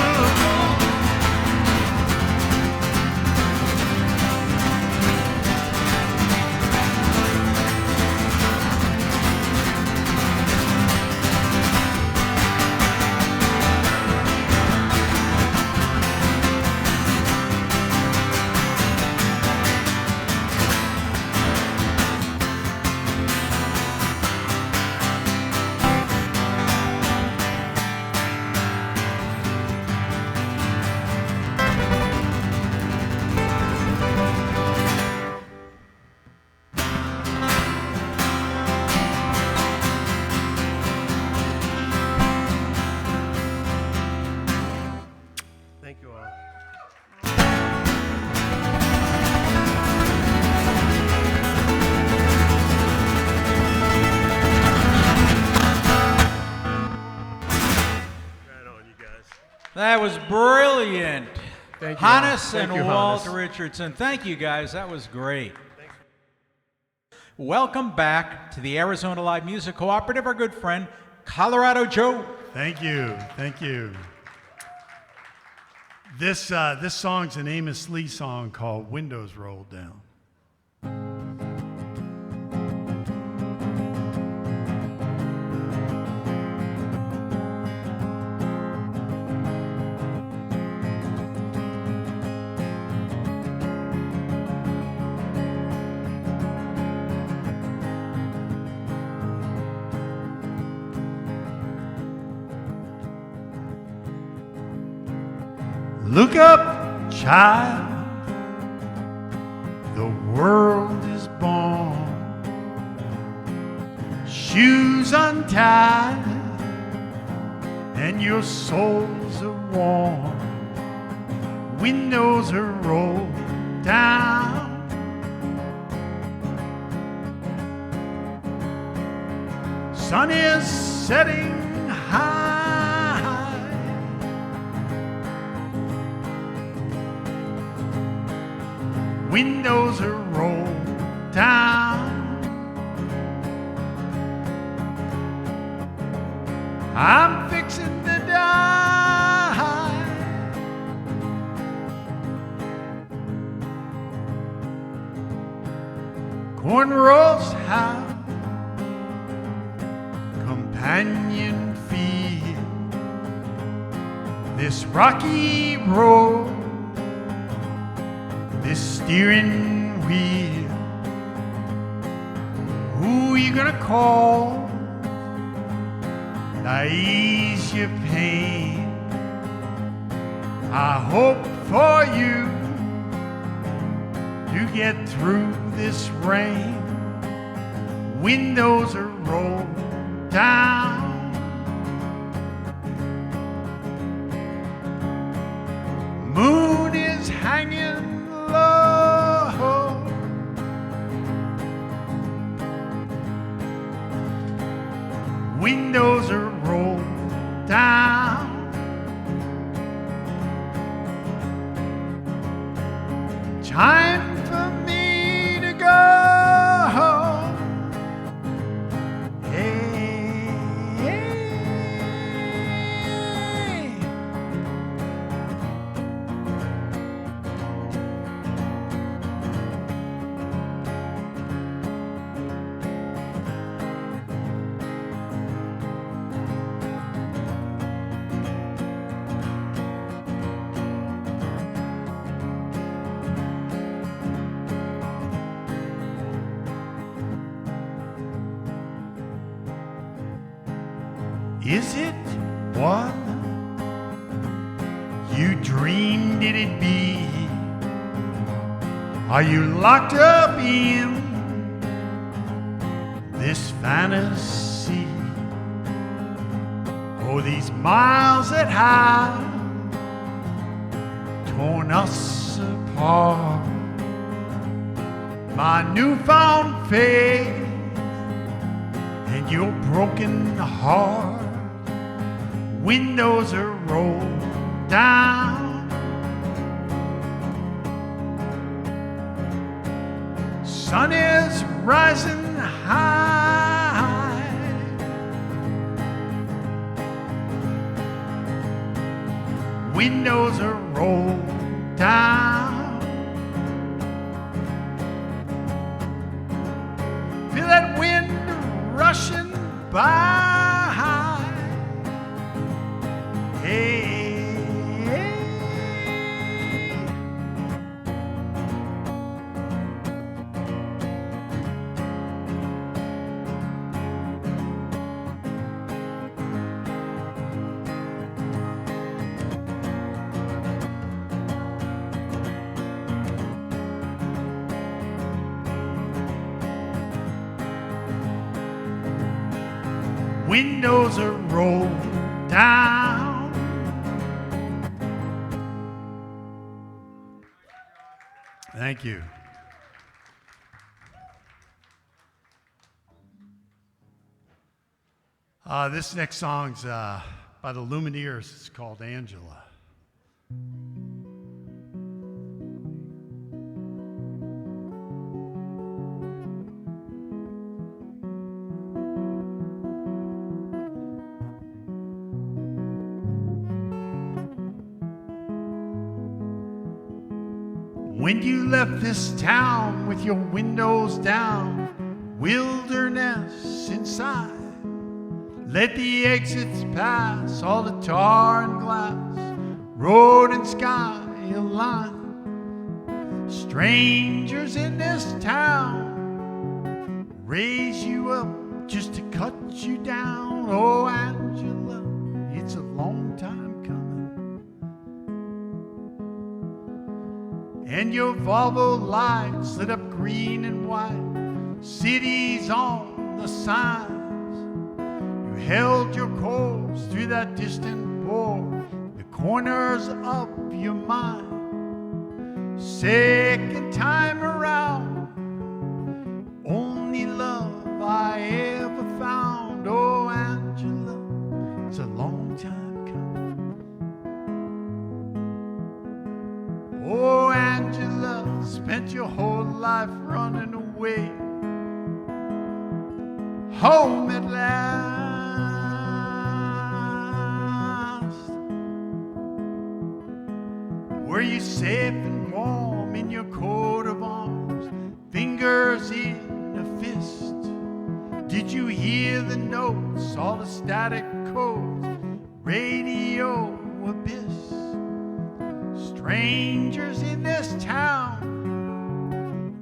Thank you all. Right on, you guys. That was brilliant. Thank you. Hannes Thank and you, Walt Hannes. Richardson. Thank you, guys. That was great. Welcome back to the Arizona Live Music Cooperative, our good friend, Colorado Joe. Thank you. Thank you. This song's an Amos Lee song called Windows Rolled Down. Look up, child, the world is born. Shoes untied and your soles are warm. Windows are rolled down. sun is setting high. Windows are rolled down. I'm fixing to die. Cornrows have companion feel. This rocky road, this steering wheel. Who you gonna call to ease your pain? I hope for you to get through this rain. Windows are rolled down. Moon is hanging low. Windows are rolled down. Time for me to go. Hey, hey. Is it what you dreamed it'd be? Are you locked up in this fantasy? Oh, these miles that have torn us apart. My newfound faith and your broken heart. Windows are rolled down. Sun is rising high. Windows are rolled down. Feel that wind rushing by. Hey, hey. Windows are rolled down. Thank you. This next song's by the Lumineers. It's called Angela. When you left this town with your windows down, wilderness inside, let the exits pass, all the tar and glass, road and sky align. Strangers in this town raise you up just to cut you down. Oh, Angela, it's a long time coming. And your Volvo lights lit up green and white, cities on the signs. You held your course through that distant bore, the corners of your mind. Second time around, only love I ever found. Oh, spent your whole life running away. Home at last. Were you safe and warm in your coat of arms, fingers in a fist? Did you hear the notes, all the static codes, radio abyss? Strangers in this town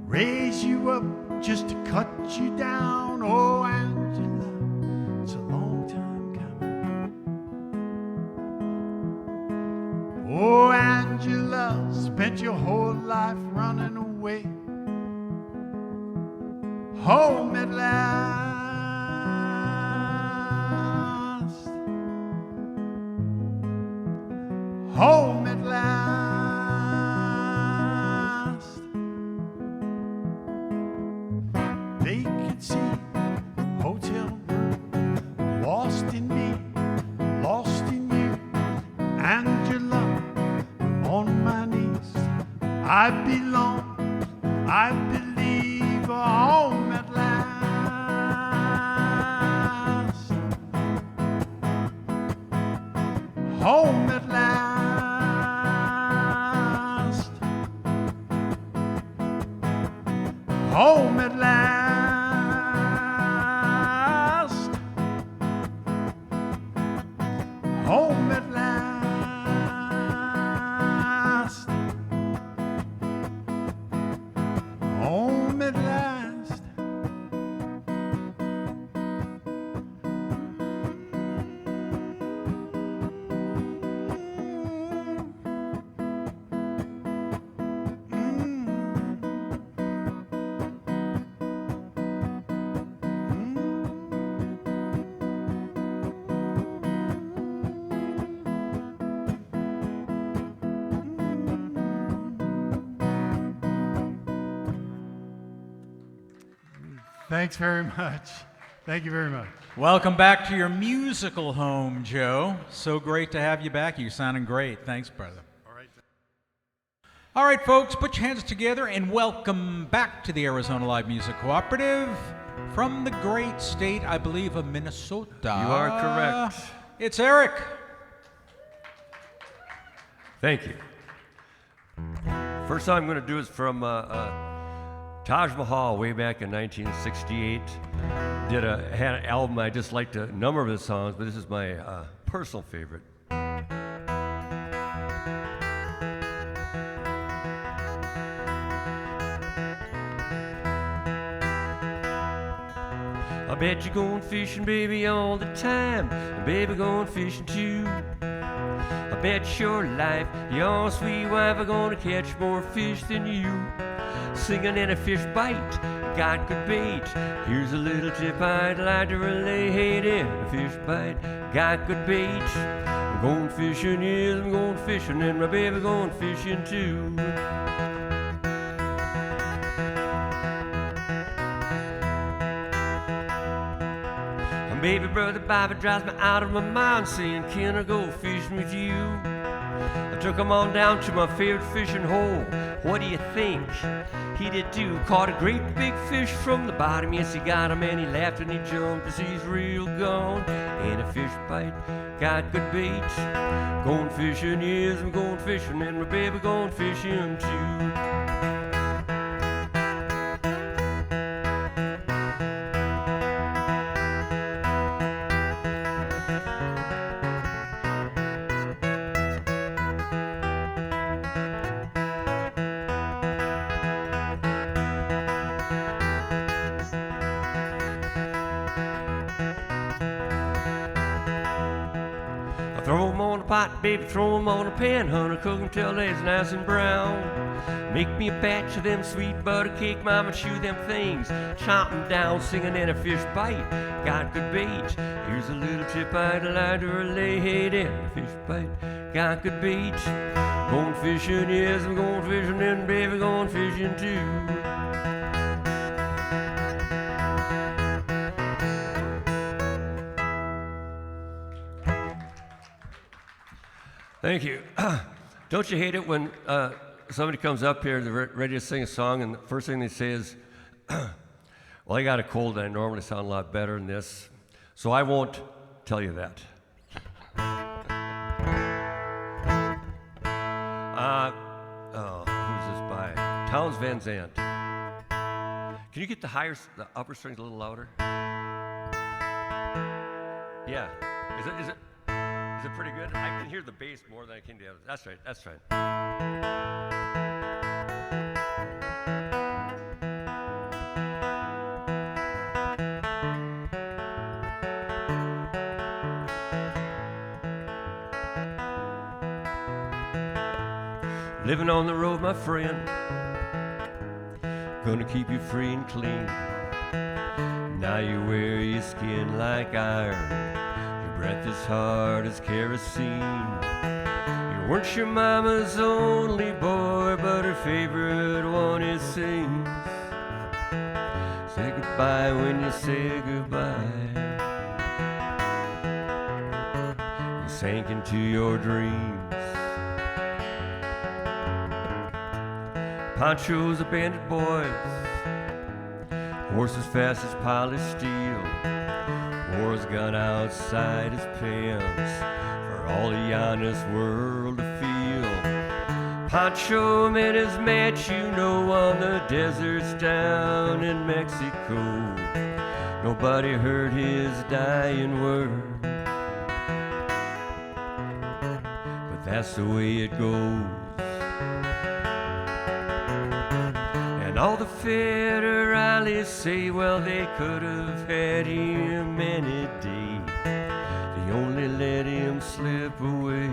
raise you up just to cut you down. Oh, Angela, it's a long time coming. Oh, Angela, spent your whole life running away. Home at last. Home at last. Vacancy, hotel room, lost in me, lost in you. Angela, on my knees, I belong, I believe, home at last. Home at last. Home at last. Home at last. Home at last. Thanks very much. Thank you very much. Welcome back to your musical home, Joe. So great to have you back. You're sounding great. Thanks, brother. All right, folks, put your hands together and welcome back to the Arizona Live Music Cooperative from the great state, I believe, of Minnesota. You are correct. It's Eric. Thank you. First song I'm going to do is from Taj Mahal way back in 1968. Had an album, I just liked a number of his songs, but this is my personal favorite. I bet you're going fishing, baby, all the time, and baby going fishing too. I bet your life, your sweet wife are gonna catch more fish than you. Singing in a fish bite, got good bait. Here's a little tip I'd like to relay. Hey, in a fish bite, got good bait. I'm going fishing, yes, I'm going fishing, and my baby going fishing too. Baby brother Bobby drives me out of my mind, saying, can I go fishing with you? I took him on down to my favorite fishing hole. What do you think he did do? Caught a great big fish from the bottom. Yes, he got him, and he laughed and he jumped as he's real gone. And a fish bite, got good bait. Going fishing, yes, I'm going fishing, and my baby going fishing too. Throw 'em on a pot, baby, throw 'em on a pan, honey, cook 'em till they's nice and brown. Make me a batch of them sweet butter cake, mama, chew them things, chop 'em down, singing in a fish bite. Got good bait, here's a little tip I'd like to relay. Hey, there, a fish bite, got good bait. Going fishing, yes, I'm going fishing, and baby, going fishing too. Thank you. Don't you hate it when somebody comes up here, they're ready to sing a song, and the first thing they say is, well, I got a cold and I normally sound a lot better than this, so I won't tell you that. Who's this by? Townes Van Zandt. Can you get the upper strings a little louder? Yeah. Is it pretty good? I can hear the bass more than I can the other. That's right. That's right. Living on the road, my friend, gonna keep you free and clean. Now you wear your skin like iron, your breath is hard as kerosene. You weren't your mama's only boy, but her favorite one it seems. Say goodbye when you say goodbye. You sank into your dreams. Ponchos of bandit boys, horses fast as polished steel. War's gone outside his pens for all the honest world to feel. Poncho met his match, you know, on the deserts down in Mexico. Nobody heard his dying word, but that's the way it goes. And all the federales say, well, they could have had him any day. They only let him slip away.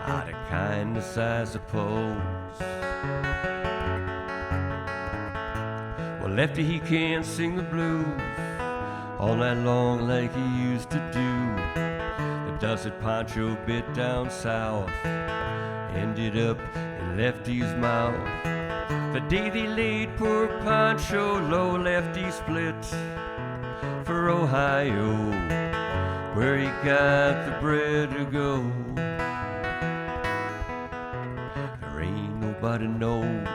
Out of kindness, I suppose. Well, Lefty, he can't sing the blues all night long like he used to do. The dust that Poncho bit down south ended up in Lefty's mouth. The day they laid poor Poncho low, Lefty split for Ohio, where he got the bread to go. There ain't nobody knows.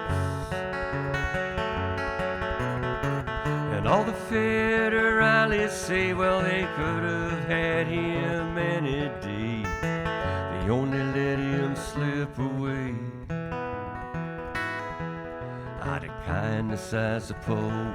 And all the federales say, well, they could have had him any day. They only let him slip away. Out of kindness, I suppose.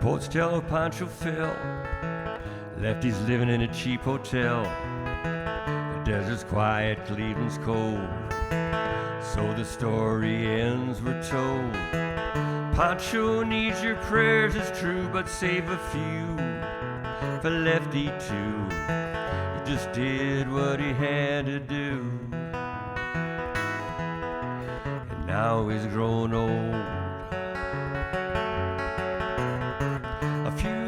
Poets tell how Poncho fell. Lefty's living in a cheap hotel. The desert's quiet, Cleveland's cold. So the story ends, we're told. Poncho needs your prayers, it's true, but save a few for Lefty too. He just did what he had to do. And now he's grown old.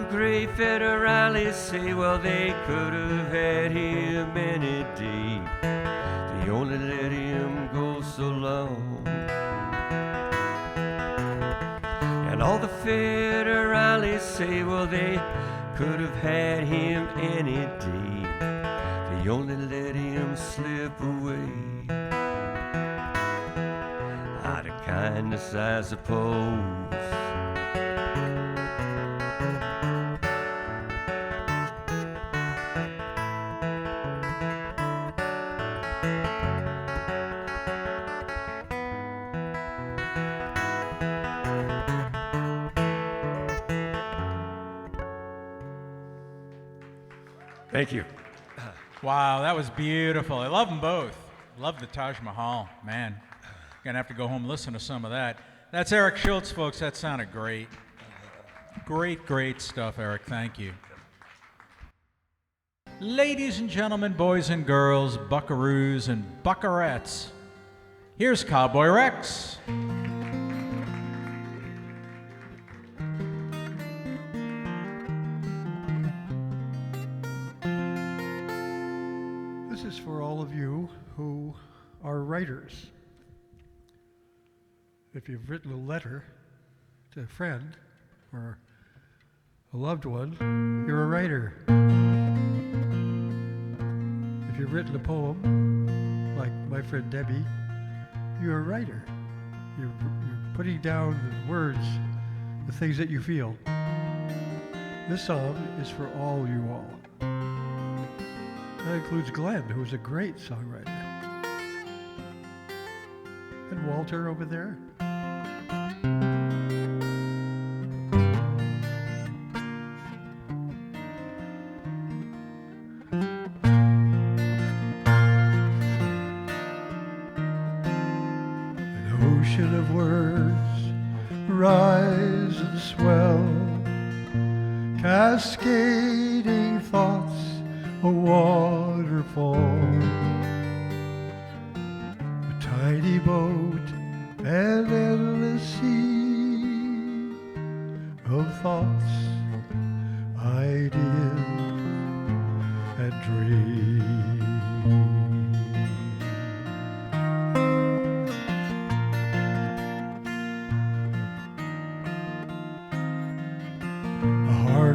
Gray federales say, well, they could have had him any day. They only let him go so long. And all the federales say, well, they could have had him any day. They only let him slip away. Out of kindness, I suppose. Thank you. Wow, that was beautiful. I love them both. Love the Taj Mahal. Man, gonna have to go home and listen to some of that. That's Eric Schultz, folks. That sounded great. Great, great stuff, Eric. Thank you. Ladies and gentlemen, boys and girls, buckaroos and buckarettes, here's Cowboy Rex. This is for all of you who are writers. If you've written a letter to a friend or a loved one, you're a writer. If you've written a poem, like my friend Debbie, you're a writer. You're putting down the words, the things that you feel. This song is for all you all. That includes Glen, who's a great songwriter. And Walter over there. Of words rise and swell, cascading thoughts, a waterfall, a tiny boat, an endless sea of thoughts, ideas, and dreams.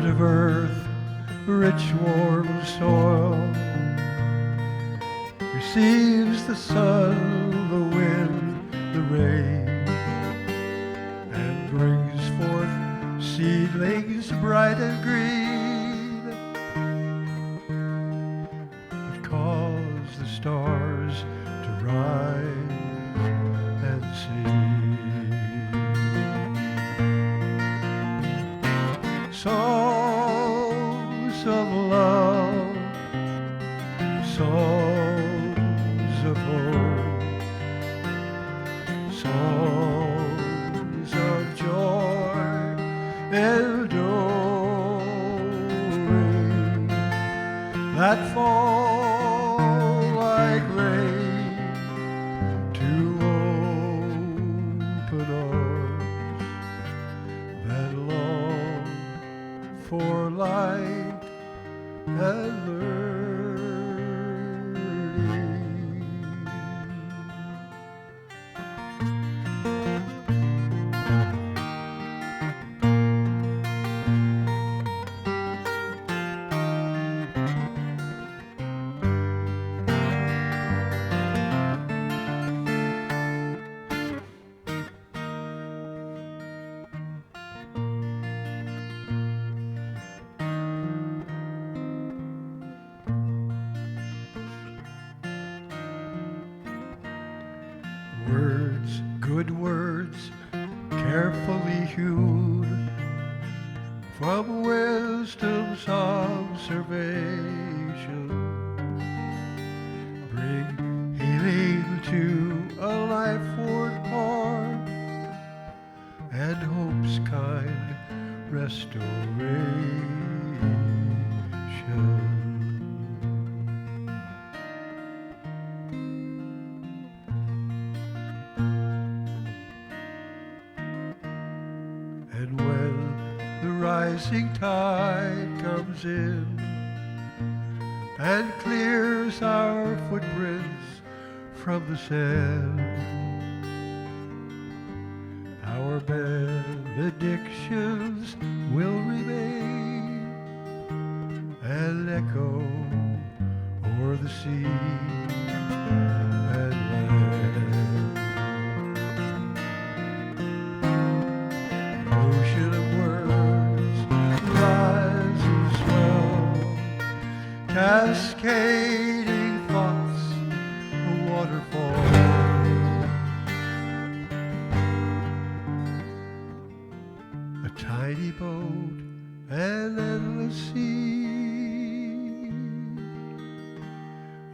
Of earth, rich warm soil, receives the sun, the wind, the rain, and brings forth seedlings bright and green, that cause the stars to rise and sing. Songs of love, songs of hope, songs of joy enduring, that fall like rain to open arms, that long for light and learning. Words, good words, carefully hewed from wisdom's observation, bring healing to a life-worn heart and hope's kind restoration. And when the rising tide comes in and clears our footprints from the sand, our benedictions will remain and echo o'er the sea and land. Ocean of words rise and swell, cascading thoughts, a waterfall. A tiny boat, an endless sea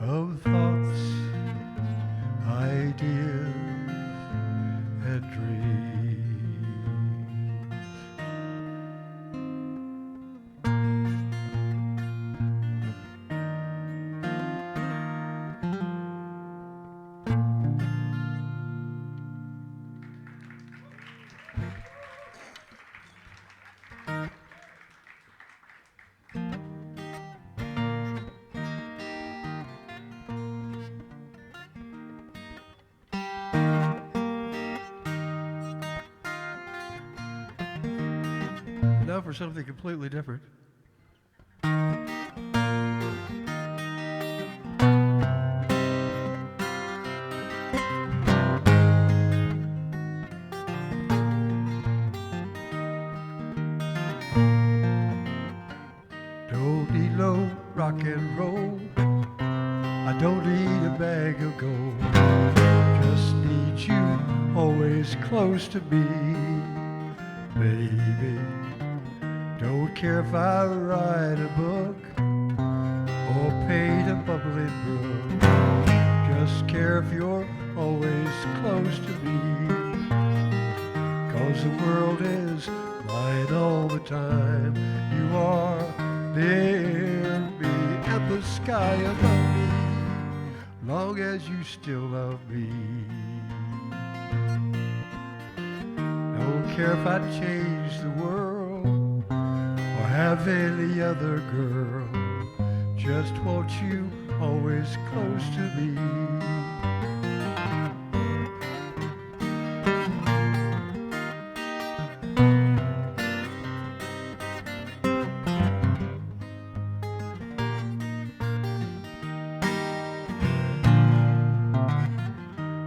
of thoughts, ideas, and dreams. for something completely different. Don't need no rock and roll. I don't need a bag of gold. Just need you always close to me, baby. Don't care if I write a book or paint a bubbling brook. Just care if you're always close to me. 'Cause the world is mine all the time. You are near me and the sky above me, long as you still love me. Don't care if I change the world or have any other girl. Just want you always close to me.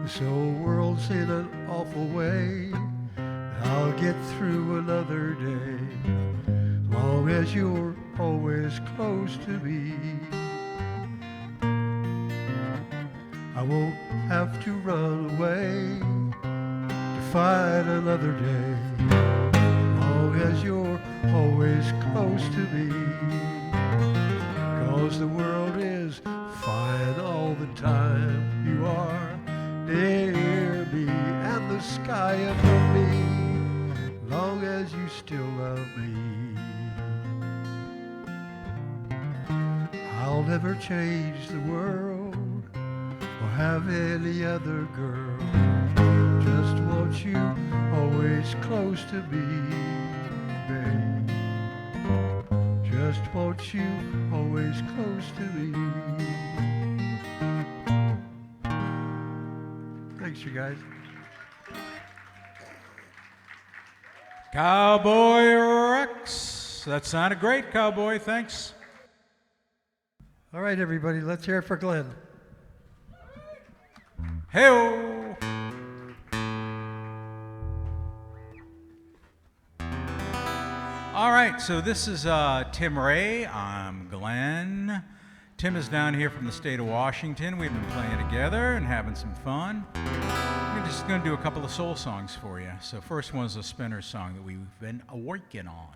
This old world's in an awful way. I'll get through another day, long as you're always close to me. I won't have to run away to find another day, long as you're always close to me. 'Cause the world is fine all the time. You are near me and the sky above me, long as you still love me. I'll never change the world or have any other girl. Just want you always close to me, babe. Just want you always close to me. Thanks, you guys. Cowboy Rex. That sounded great, Cowboy. Thanks. All right, everybody, let's hear it for Glen. Hey-o. All right, so this is Tim Ray. I'm Glen. Tim is down here from the state of Washington. We've been playing together and having some fun. We're just going to do a couple of soul songs for you. So first one's a Spinner song that we've been working on.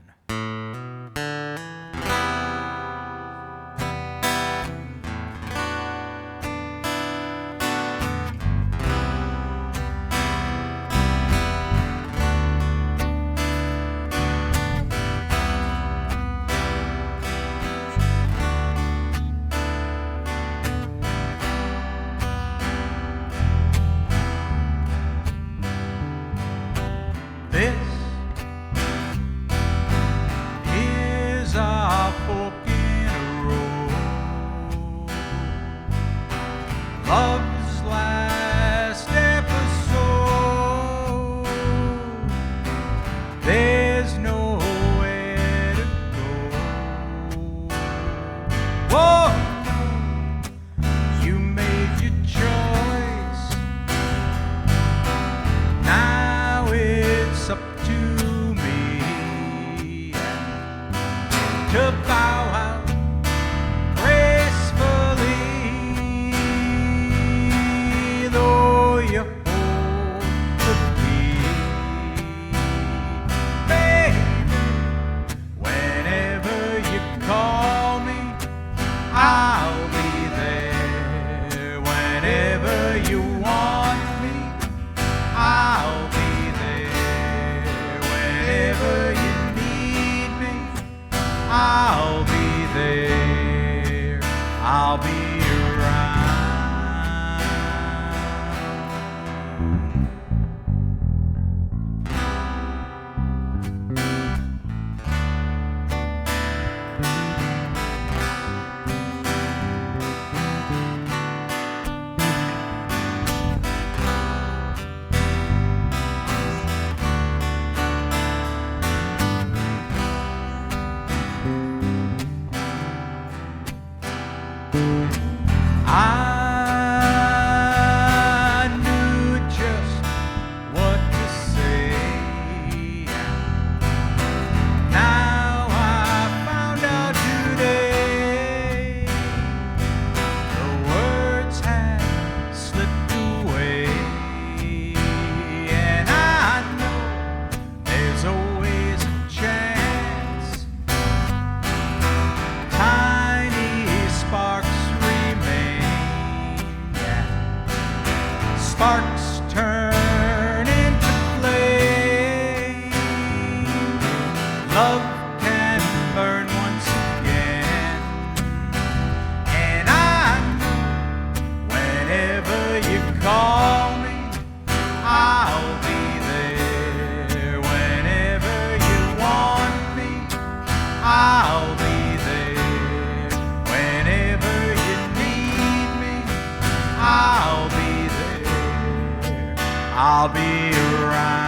I'll be there. I'll be around.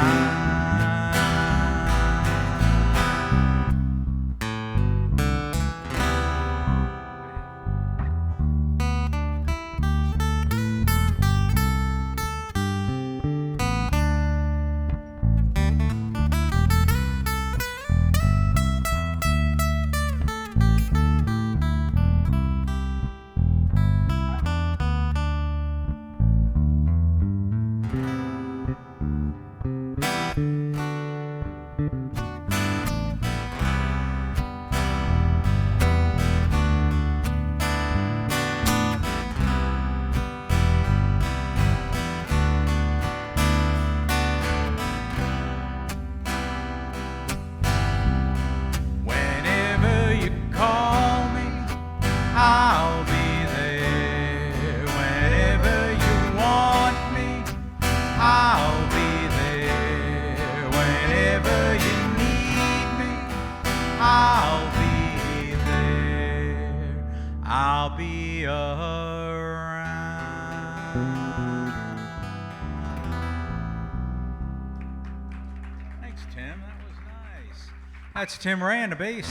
That's Tim Ray on the bass.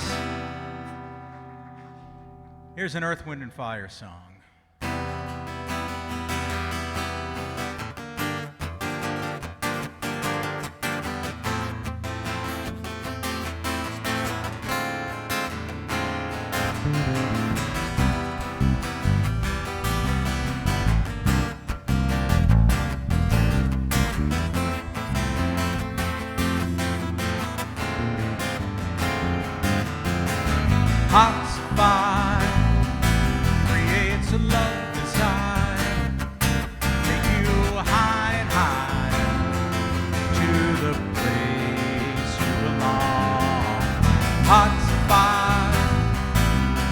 Here's an Earth, Wind, and Fire song. Hearts fire creates a love desire, take you high and higher to the place you belong. Hearts fire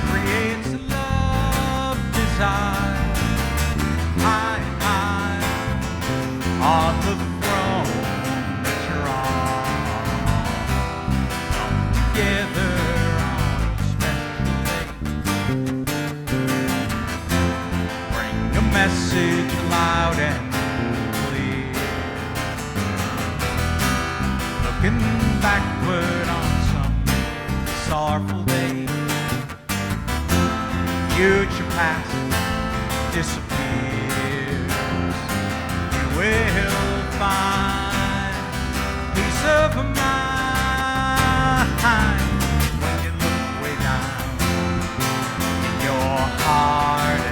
creates a love desire, high and high on the throne that you're on. Come together. Message loud and clear, looking backward on some sorrowful day. Future past disappears. You will find peace of mind when you look way down in your heart.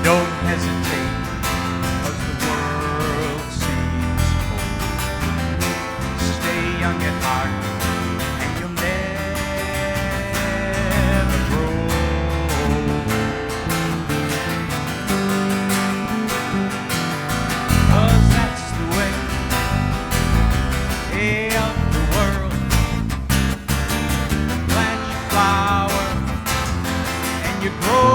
Don't hesitate, 'cause the world seems cold. Stay young at heart, and you'll never grow. 'Cause that's the way of the world. Plant your flower, and you grow.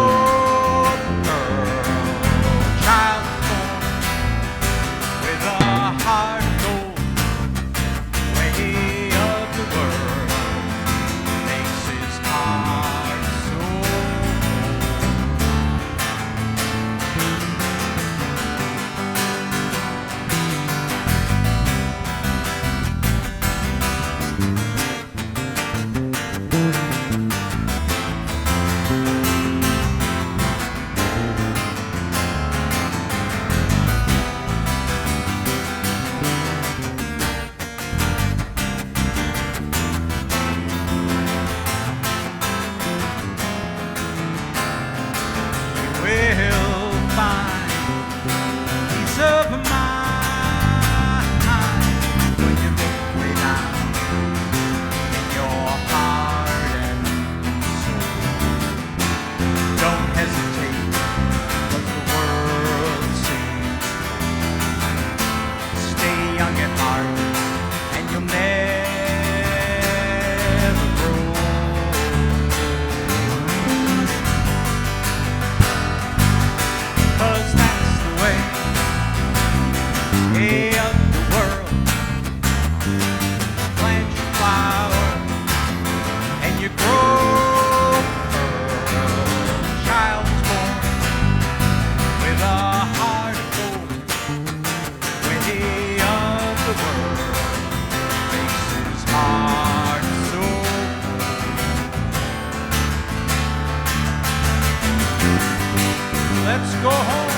let's go home.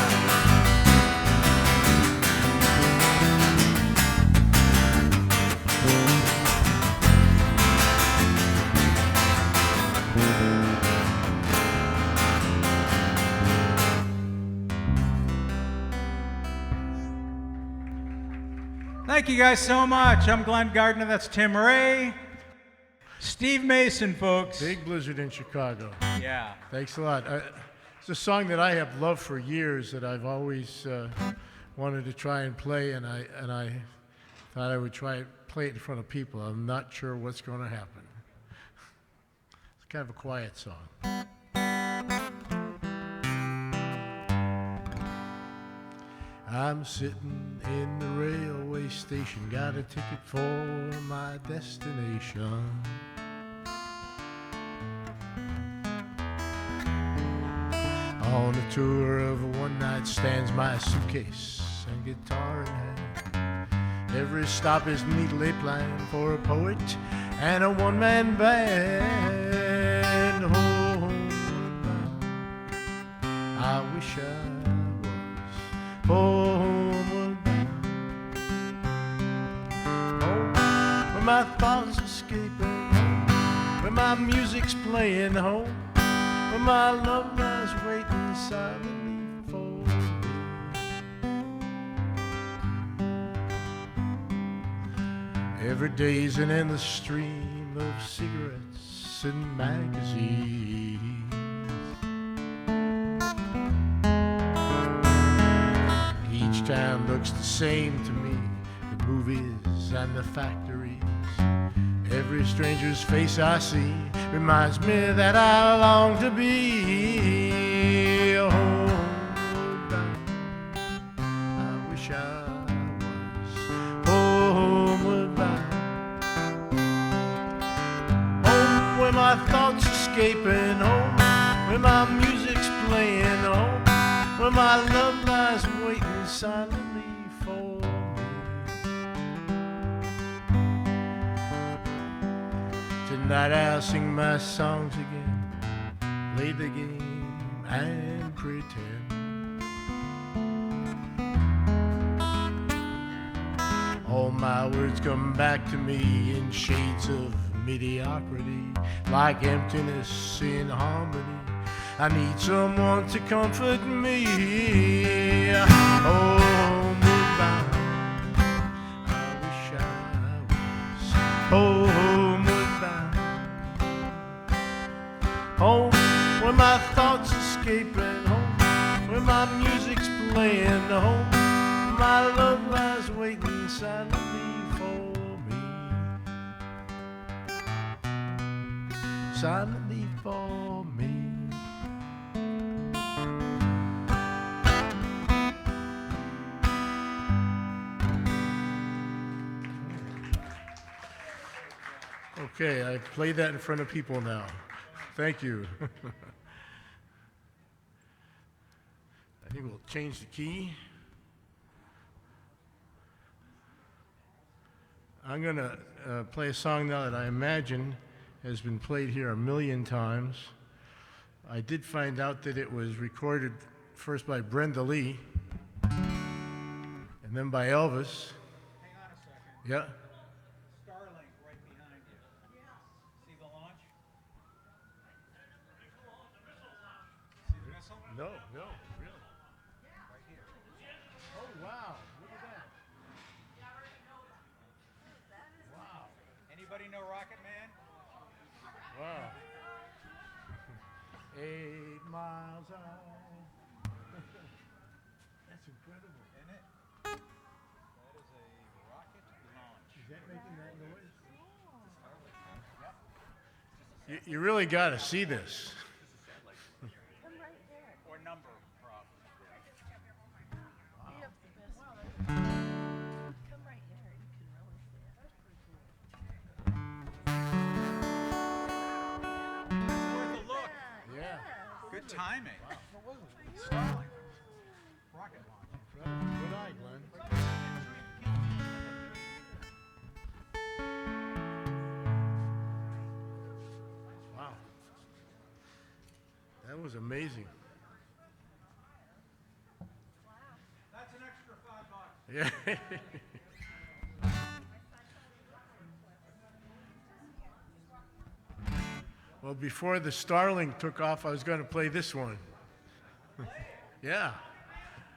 Thank you guys so much. I'm Glen Gardner. That's Tim Ray. Steve Mason, folks. Big blizzard in Chicago. Yeah. Thanks a lot. It's a song that I have loved for years that I've always wanted to try and play, and I thought I would play it in front of people. I'm not sure what's going to happen. It's kind of a quiet song. I'm sitting in the railway station, got a ticket for my destination. On a tour of one night stands, my suitcase and guitar in hand. Every stop is neatly planned for a poet and a one-man band. Homeward bound, I wish I was homeward bound. Home, where my thoughts escaping, home, where my music's playing, home, where my love lies waiting silently for me. Every day's an endless stream of cigarettes and magazines. Each town looks the same to me, the movies and the factories. Every stranger's face I see reminds me that I long to be homeward bound. I wish I was homeward bound. Home where my thoughts escaping, home where my music's playing, home where my love lies waiting silently for me. Tonight I'll sing my songs again, play the game and pretend. All my words come back to me in shades of mediocrity, like emptiness in harmony. I need someone to comfort me. Homeward bound, I wish I was homeward bound. Home where my thoughts escaping, home where my music's playing, home my love lies waiting silently for me. Silently for me. Okay, I played that in front of people now. Thank you. I think we'll change the key. I'm going to play a song now that I imagine has been played here a million times. I did find out that it was recorded first by Brenda Lee and then by Elvis. Hang on a second. Yeah. Starlink right behind you. See the launch? See the missile? No, really. Right here. Oh, wow. Look at that. Wow. Anybody know Rocket Man? Wow. 8 miles high. That's incredible. Isn't it? That is a rocket launch. Is that making that noise? You really got to see this. Or number problem. Come right here. You can really see it. It's worth a look. Yeah. Good timing. What was it? Starlink. Rocket launch. Good eye, Glenn. Wow. That was amazing. Yeah. Well, before the Starling took off, I was going to play this one. Yeah.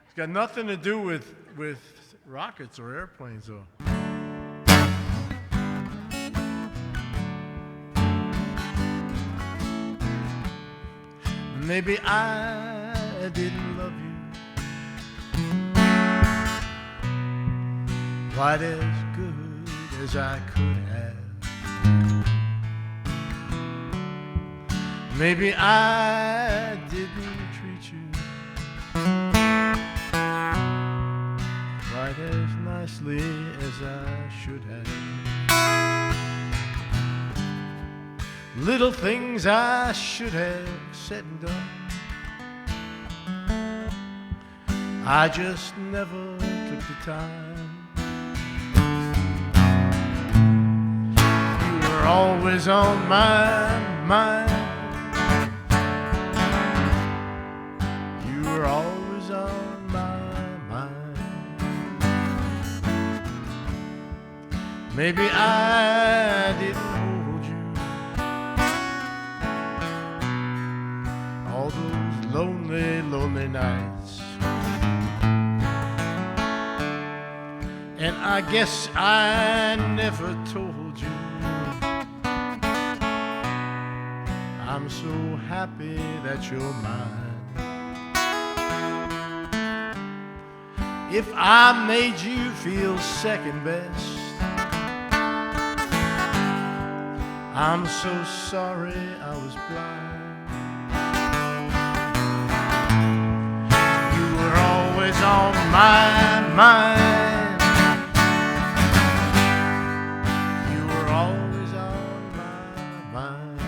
It's got nothing to do with rockets or airplanes, though. Maybe I didn't love you quite as good as I could have. Maybe I didn't treat you quite as nicely as I should have. Little things I should have said and done, I just never took the time. You were always on my mind. You were always on my mind. Maybe I didn't hold you all those lonely, lonely nights. And I guess I never told you I'm so happy that you're mine. If I made you feel second best, I'm so sorry I was blind. You were always on my mind. You were always on my mind.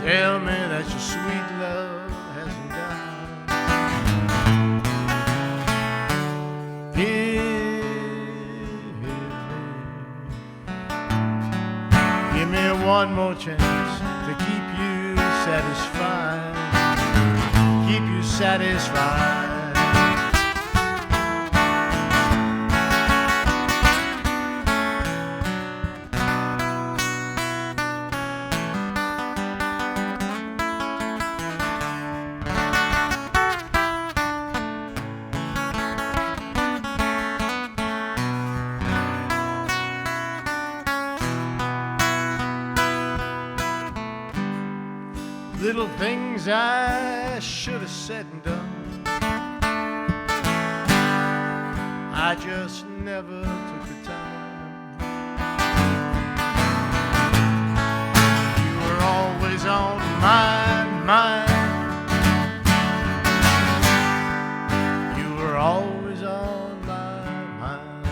Tell me that your sweet love hasn't died. Give me one more chance to keep you satisfied. Keep you satisfied. Little things I should have said and done, I just never took the time. You were always on my mind. You were always on my mind.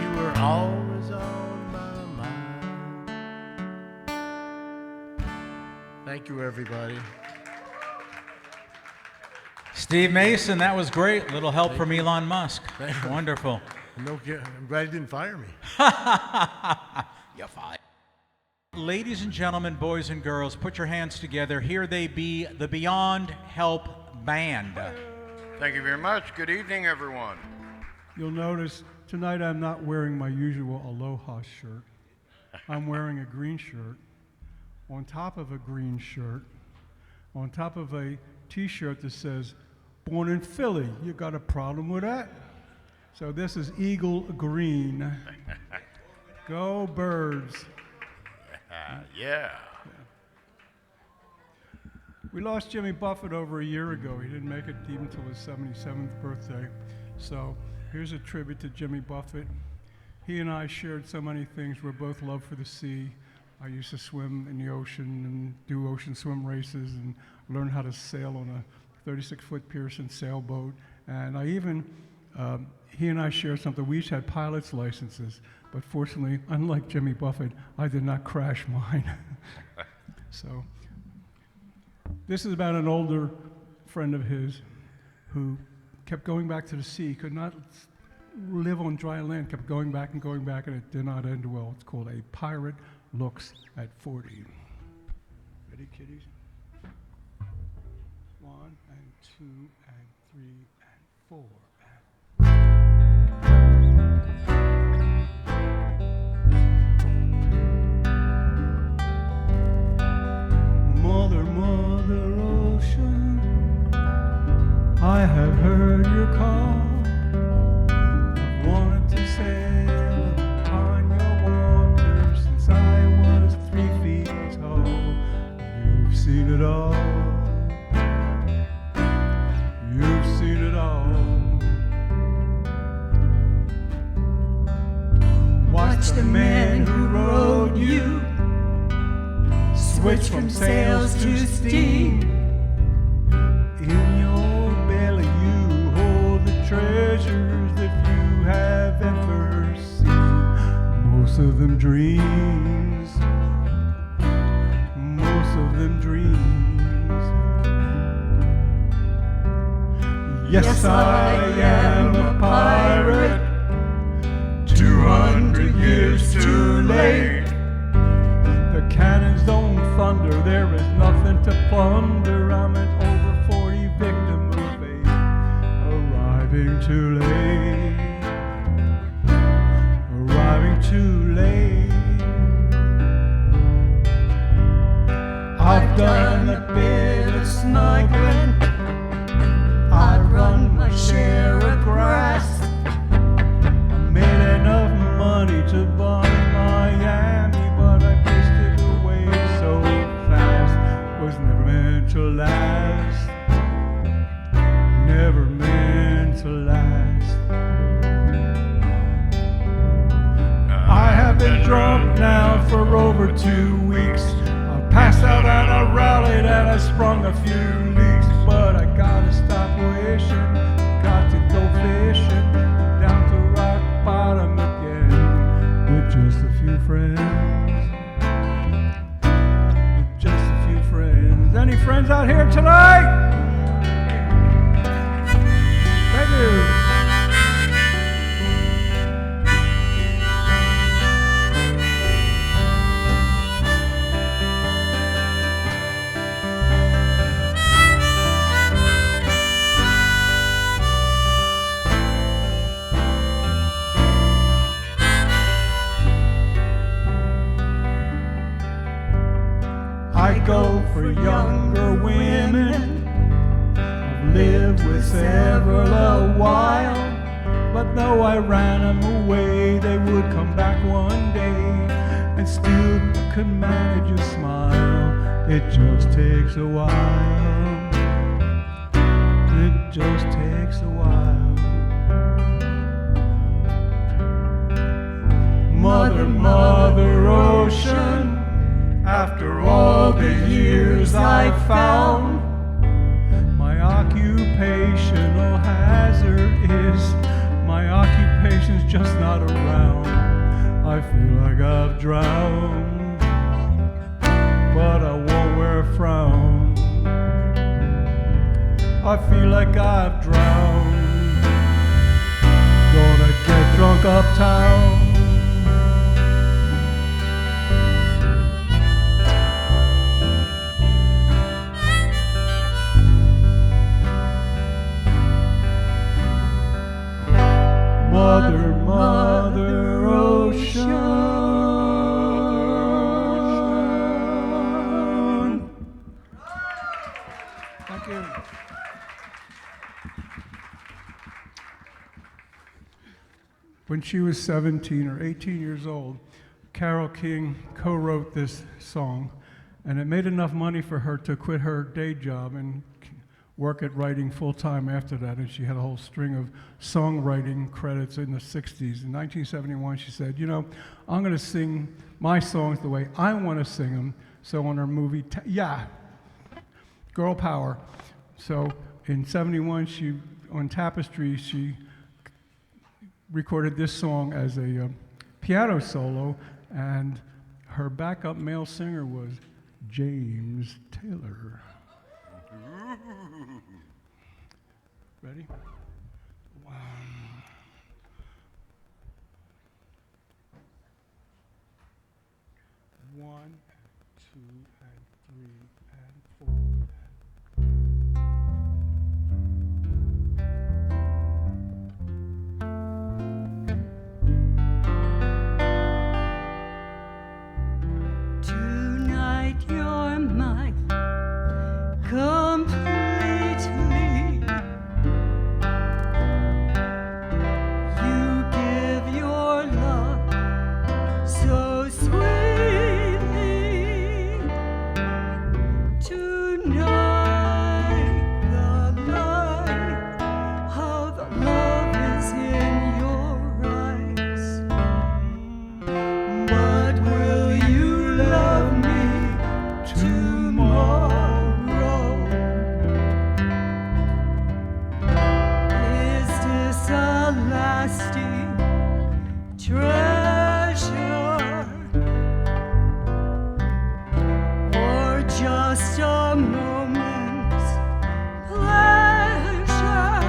You were always on my mind. Thank you, everybody. Steve Mason, that was great. Little help from Elon Musk. Wonderful. No, I'm glad he didn't fire me. You're fired. Ladies and gentlemen, boys and girls, put your hands together. Here they be, the Beyond Help Band. Thank you very much. Good evening, everyone. You'll notice tonight I'm not wearing my usual Aloha shirt. I'm wearing a green shirt, on top of a green shirt, on top of a t-shirt that says, "Born in Philly." You got a problem with that? So this is Eagle Green. Go Birds. Yeah. We lost Jimmy Buffett over a year ago. He didn't make it even till his 77th birthday. So here's a tribute to Jimmy Buffett. He and I shared so many things. We're both love for the sea. I used to swim in the ocean and do ocean swim races and learn how to sail on a 36-foot Pearson sailboat. And I even, he and I shared something. We each had pilot's licenses, but fortunately, unlike Jimmy Buffett, I did not crash mine. So this is about an older friend of his who kept going back to the sea, could not live on dry land, kept going back, and it did not end well. It's called A Pirate Looks at 40. Ready, kiddies? 1 and 2 and 3 and 4. Mother, Mother Ocean, I have heard your call. I've wanted to sail upon your waters since I was 3 feet tall. You've seen it all. You've seen it all. Watch the man who rode you switch from sails to steam. In your belly you hold the treasures that you have ever seen. Most of them dreams. Most of them dreams. Yes, I am a pirate. 200 years too late. The cannons don't thunder, there is nothing to plunder. I'm an over 40 victim of fate, arriving too late, arriving too late. I've done a bit of smuggling, I've run my share of grass. I made enough money to buy Miami, but I pissed it away so fast. Was never meant to last. Never meant to last. I have been drunk now for over 2 weeks. I passed out and I rallied and I sprung a few leaks. But I gotta stop wishing, got to go fishing, down to rock bottom again. With just a few friends. With just a few friends. Any friends out here tonight? Thank you. I go for younger women. I've lived with several a while, but though I ran them away, they would come back one day and still could manage a smile. It just takes a while. It just takes a while. Mother, Mother Ocean, after all the years I've found, my occupational hazard is my occupation's just not around. I feel like I've drowned, but I won't wear a frown. I feel like I've drowned, gonna get drunk uptown. Mother, Mother Ocean. Thank you. When she was 17 or 18 years old, Carole King co-wrote this song, and it made enough money for her to quit her day job and work at writing full-time after that, and she had a whole string of songwriting credits in the 60s. In 1971, she said, you know, I'm going to sing my songs the way I want to sing them. So on her movie, Girl Power. So in 71, on Tapestry, she recorded this song as a piano solo, and her backup male singer was James Taylor. Ready? 1, 1, 2, and 3, and 4. Tonight you're mine completely. You give your love so sweetly. Tonight the light of love is in your eyes. But will you love me tomorrow? Is this a lasting treasure or just a moment's pleasure?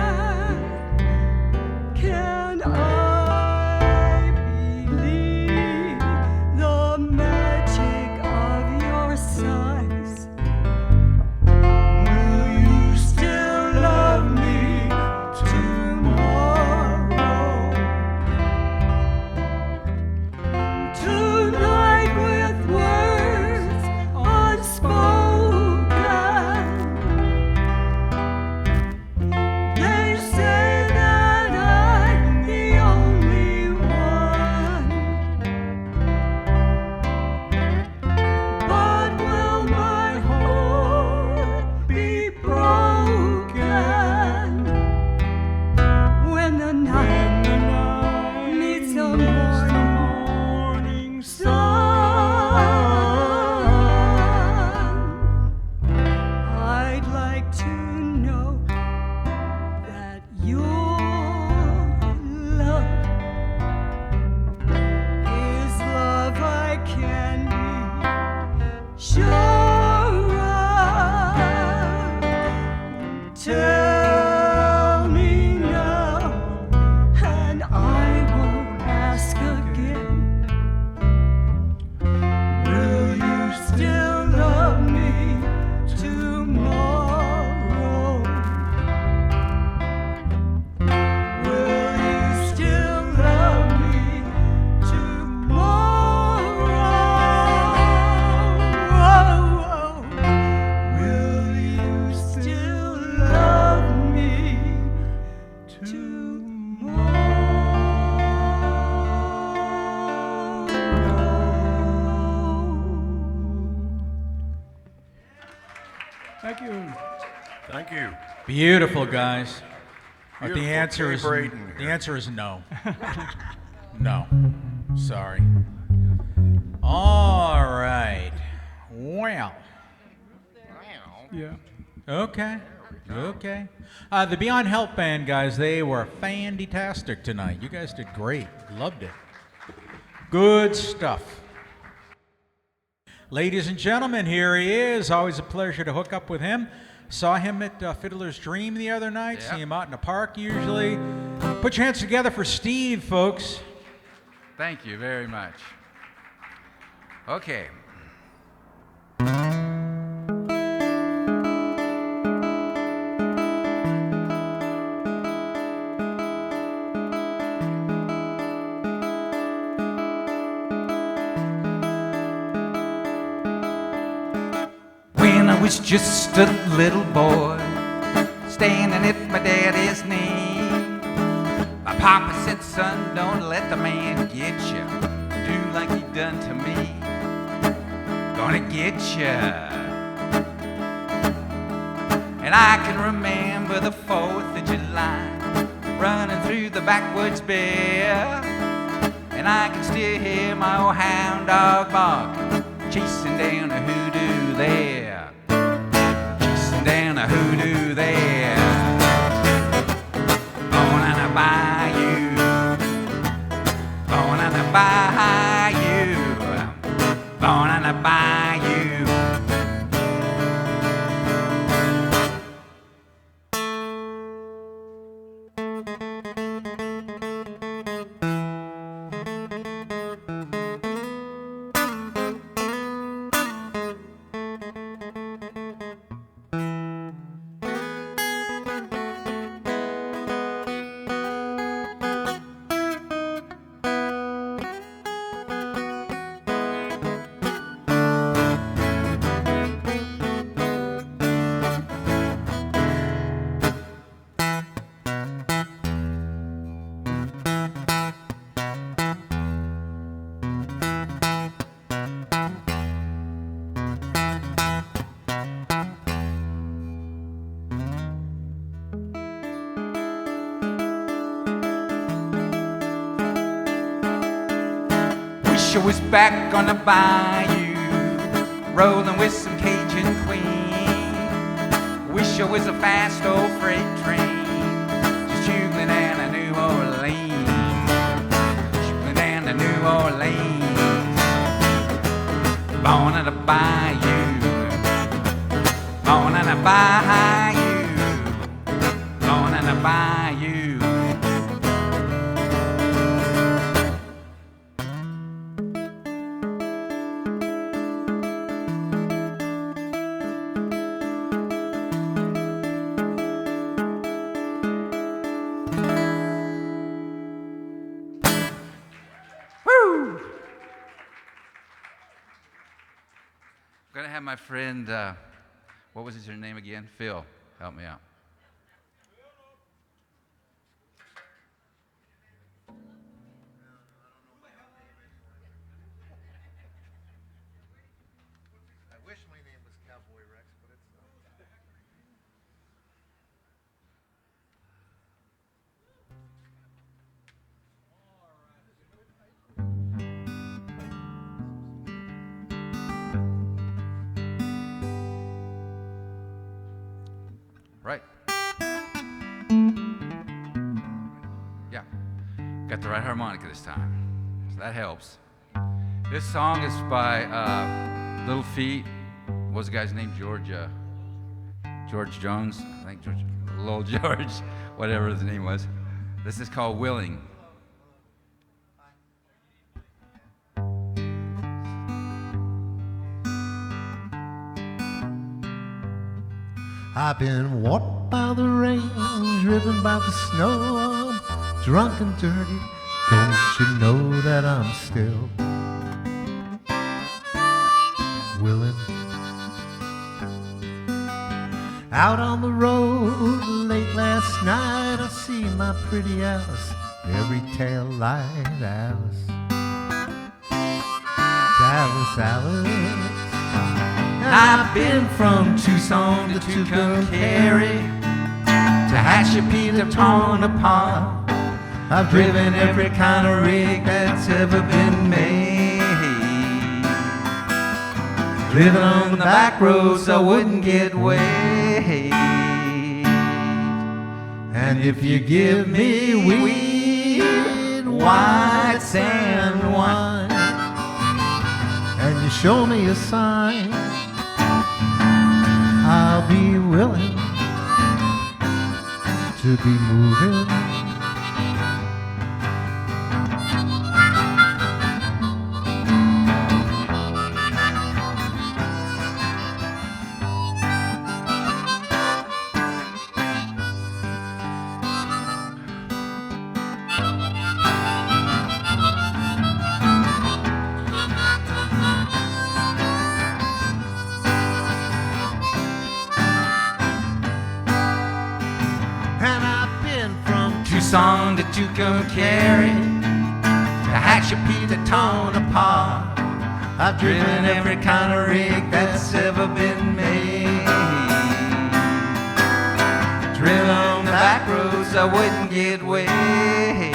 Can I believe the magic of your sighs? Will you still love me tomorrow? Tonight with words unspoken, they say that I'm the only one. But will my heart be broken when the night meets the morning sun? I'd like to know that your love is love I can be sure of. Tell me now, and I won't ask again. Will you still love me tomorrow? Will you still love me tomorrow? Will you still love me tomorrow? Thank you. Thank you. Beautiful, guys. But the Beautiful. answer Kay is Braden the here. answer is no. No. Sorry. All right. Well. Yeah. Okay. Okay. The Beyond Help Band guys, they were fantastic tonight. You guys did great. Loved it. Good stuff. Ladies and gentlemen, here he is. Always a pleasure to hook up with him. Saw him at Fiddler's Dream the other night. Yep. See him out in the park usually. Put your hands together for Steve, folks. Thank you very much. Okay. When I was just a little boy, standing at my daddy's knee, my papa said, son, don't let the man get you. Do like he done to me. Gonna get you. And I can remember the 4th of July, running through the backwoods bare. And I can still hear my old hound dog bark, chasing down a hoodoo there. Chasing down a hoodoo there. Born on a bayou. Born on a bayou. Born on a bayou. Wish I was back on the bayou, rolling with some Cajun queen. Wish I was a fast old freight train, just juggling down to New Orleans, juggling down to New Orleans. Born in the bayou, born in the bayou, born in the bayou. I'm gonna have my friend, what was his name again? Phil, help me out. I wish my name was Cowboy Rex, but it's not. Right. Yeah, got the right harmonica this time, so that helps. This song is by Little Feat. What was the guy's name? George Jones, I think. Little George, whatever his name was. This is called Willing. I've been walked by the rain, driven by the snow. I'm drunk and dirty. Don't you know that I'm still willing? Out on the road late last night, I see my pretty Alice, every tail light Alice. Alice. I've been from Tucson to Tucumcari, to Tehachapi to Tonopah. I've driven every kind of rig that's ever been made. Living on the back roads so I wouldn't get weighed. And if you give me weed, white sand wine, and you show me a sign, I'll be willing to be moving. Tucson to Tucumcari, Tehachapi to Tonopah. I've driven every kind of rig that's ever been made. Driven on the back roads I wouldn't get weighed.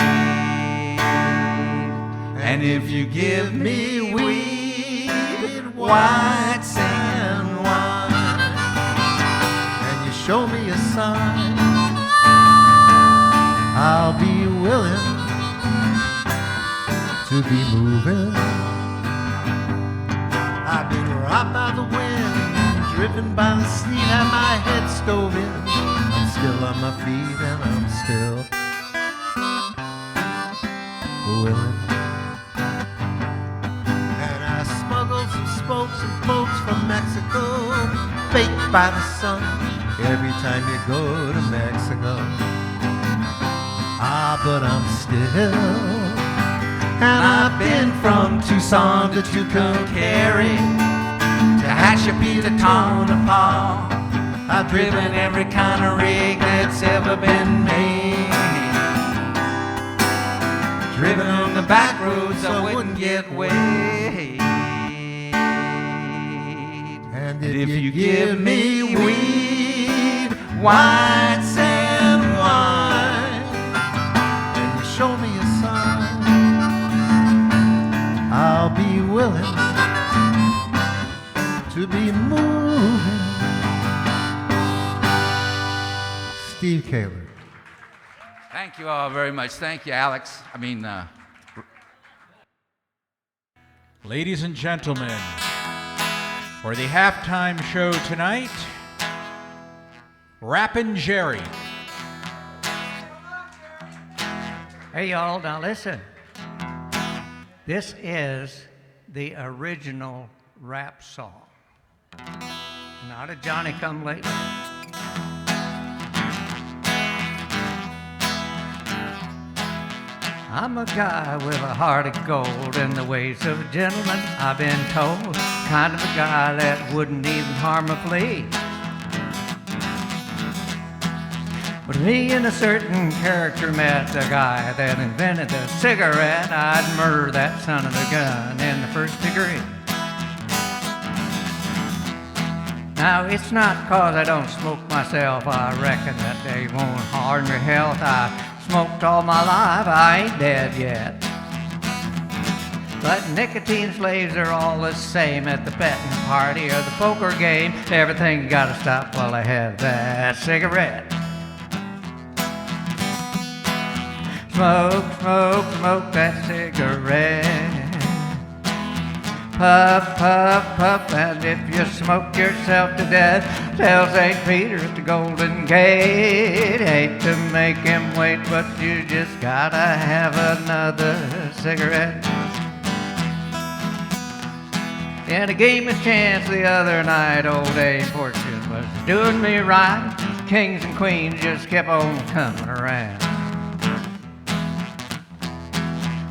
And if you give me weed, white sand wine, and you show me a sign, I'll be willing to be moving. I've been robbed by the wind, driven by the sleet, had my head stove in. I'm still on my feet and I'm still willing. And I smuggled some spokes and boats from Mexico, baked by the sun every time you go to Mexico. But I'm still, and I've been from Tucson to Tucumcari, to Tehachapi to Tonopah. I've driven every kind of rig that's ever been made. Driven on the back roads I wouldn't get weighed. And if you give me weed, white sand wine, show me a sign, I'll be Kehler. Thank you all very much. Thank you, Alex. Ladies and gentlemen, for the halftime show tonight, Rappin' Jerry. Hey, y'all, now listen. This is the original rap song, not a Johnny Come Lately. I'm a guy with a heart of gold and the ways of a gentleman, I've been told. Kind of a guy that wouldn't even harm a flea. But me and a certain character met the guy that invented the cigarette. I'd murder that son of a gun in the first degree. Now, it's not 'cause I don't smoke myself. I reckon that they won't harm your health. I smoked all my life, I ain't dead yet. But nicotine slaves are all the same at the betting party or the poker game. Everything gotta stop while I have that cigarette. Smoke, smoke, smoke that cigarette. Puff, puff, puff, and if you smoke yourself to death, tell St. Peter at the Golden Gate. Hate to make him wait, but you just gotta have another cigarette. In a game of chance the other night, old Dame Fortune was doing me right. Kings and queens just kept on coming around.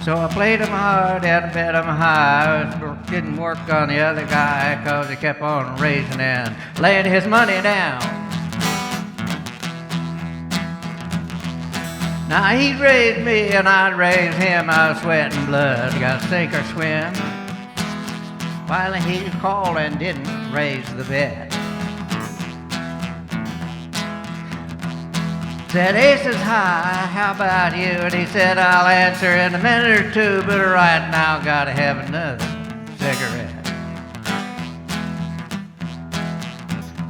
So I played him hard and bet him high. Didn't work on the other guy 'cause he kept on raising and laying his money down. Now he'd raise me and I'd raise him. I was sweating blood, got sink or swim. Finally he called and didn't raise the bet. Said, ace is high, how about you? And he said, I'll answer in a minute or two, but right now gotta have another cigarette.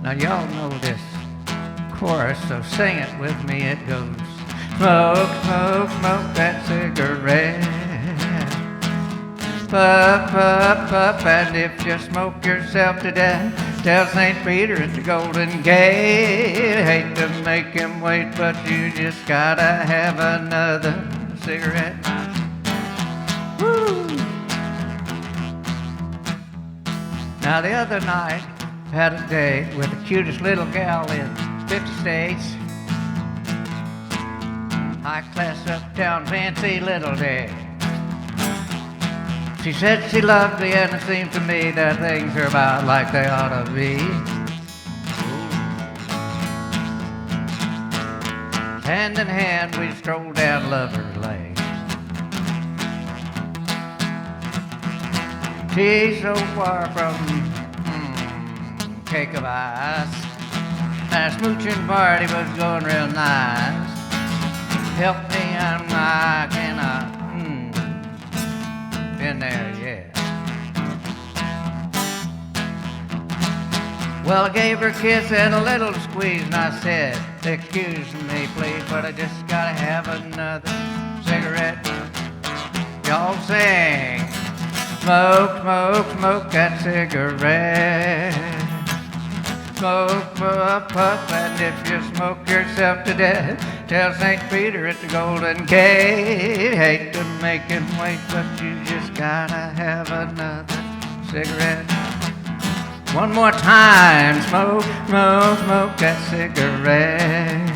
Now y'all know this chorus, so sing it with me. It goes, smoke, smoke, smoke that cigarette. Puff, puff, puff, and if you smoke yourself to death, tell St. Peter at the Golden Gate. Hate to make him wait, but you just gotta have another cigarette. Woo! Now the other night, had a date with the cutest little gal in 50 states. High class, uptown, fancy little day. She said she loved me, and it seemed to me that things are about like they ought to be. Hand in hand, we strolled down Lover's Lane. She's so far from cake of ice. That smooching party was going real nice. Help me, I cannot. In there, yeah. Well, I gave her a kiss and a little squeeze, and I said, excuse me, please, but I just gotta have another cigarette. Y'all sing, smoke, smoke, smoke that cigarette. Smoke, puff, puff, and if you smoke yourself to death, tell St. Peter at the Golden Gate. Hate to make him wait, but you just gotta have another cigarette. One more time, smoke, smoke, smoke that cigarette.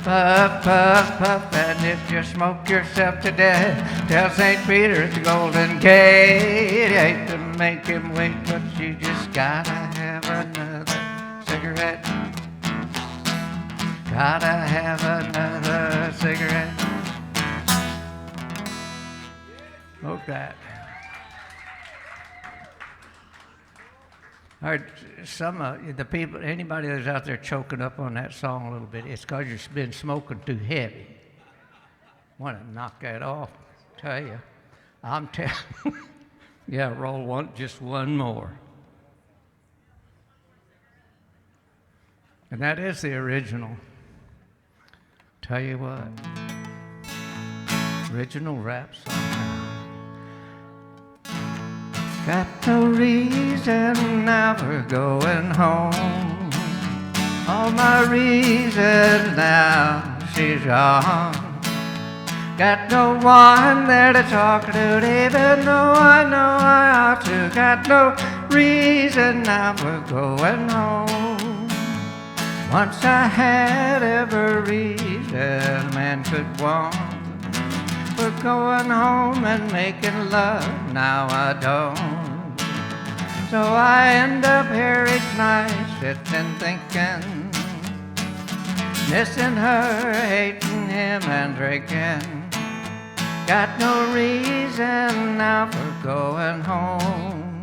Puff, puff, puff, and if you smoke yourself to death, tell St. Peter at the Golden Gate. Hate to make him wait, but you just gotta have another cigarette. Gotta have another cigarette. Smoke that. All right, some of the people, anybody that's out there choking up on that song a little bit, it's because you've been smoking too heavy. Want to knock that off, tell you. I'm telling you. Yeah, roll just one more. And that is the original Tell you what, original rap song. Got no reason now for going home. All my reasons now she's gone. Got no one there to talk to, even though I know I ought to. Got no reason now for going home. Once I had every reason a man could want for going home and making love, now I don't. So I end up here each night sitting thinking, missing her, hating him and drinking. Got no reason now for going home.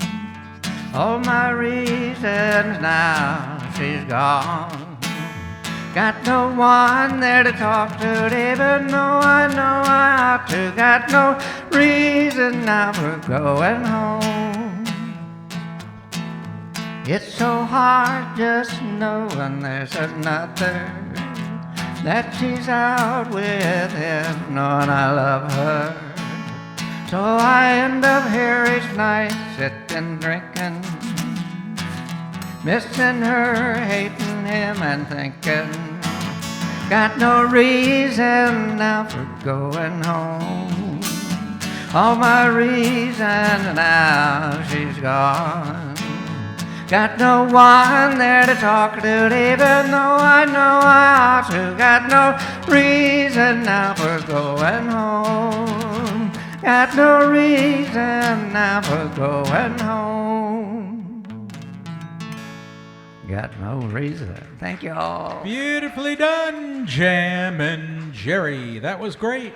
All my reasons now she's gone. Got no one there to talk to, even though I know I ought to. Got no reason now for going home. It's so hard just knowing there's another, that she's out with him, knowing I love her. So I end up here each night sitting drinking, missing her, hating him and thinking, got no reason now for going home. All my reasons now she's gone. Got no one there to talk to, even though I know I ought to. Got no reason now for going home. Got no reason now for going home. Got no reason. Thank you all. Beautifully done, Jammin' Jerry. That was great.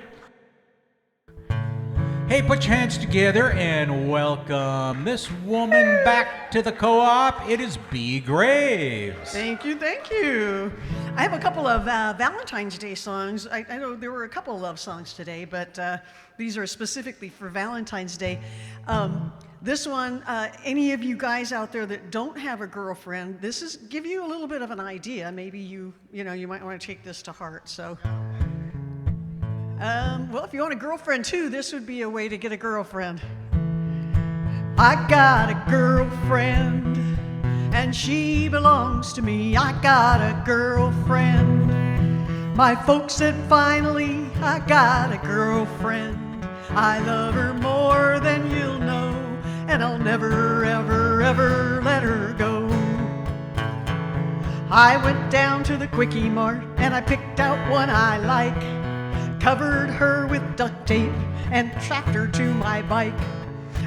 Hey, put your hands together and welcome this woman back to the co-op. It is B. Graves. Thank you, thank you. I have a couple of Valentine's Day songs. I know there were a couple of love songs today, but these are specifically for Valentine's Day. This one, any of you guys out there that don't have a girlfriend, this is give you a little bit of an idea. Maybe you might want to take this to heart. So. Well, if you want a girlfriend too, this would be a way to get a girlfriend. I got a girlfriend, and she belongs to me. I got a girlfriend. My folks said finally, I got a girlfriend. I love her more than you'll know, and I'll never, ever, ever let her go. I went down to the Quickie Mart, and I picked out one I like. Covered her with duct tape and strapped her to my bike.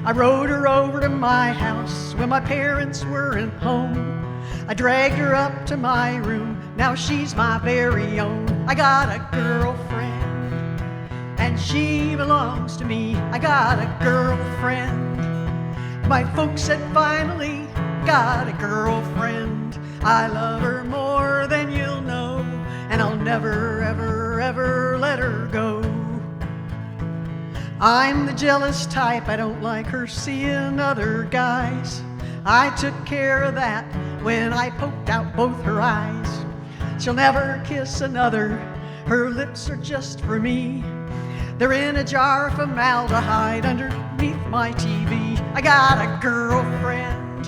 I rode her over to my house when my parents weren't home. I dragged her up to my room, now she's my very own. I got a girlfriend, and she belongs to me. I got a girlfriend. My folks said finally, got a girlfriend. I love her more than you'll know, and I'll never, ever, ever let her go. I'm the jealous type, I don't like her seeing other guys. I took care of that when I poked out both her eyes. She'll never kiss another, her lips are just for me. They're in a jar of formaldehyde underneath my TV. I got a girlfriend,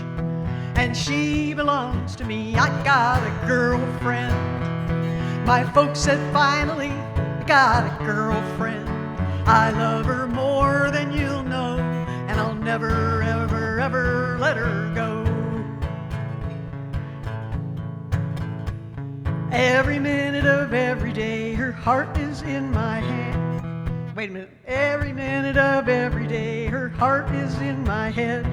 and she belongs to me. I got a girlfriend. My folks said finally, I got a girlfriend. I love her more than you'll know, and I'll never, ever, ever let her go. Every minute of every day, her heart is in my hand. Wait a minute. Every minute of every day, her heart is in my head.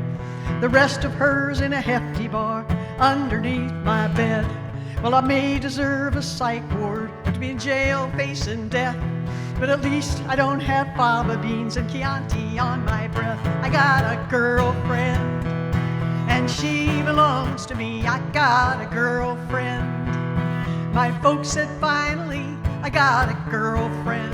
The rest of her's in a hefty bar underneath my bed. Well, I may deserve a psych ward, have to be in jail facing death, but at least I don't have fava beans and Chianti on my breath. I got a girlfriend, and she belongs to me. I got a girlfriend. My folks said finally, I got a girlfriend.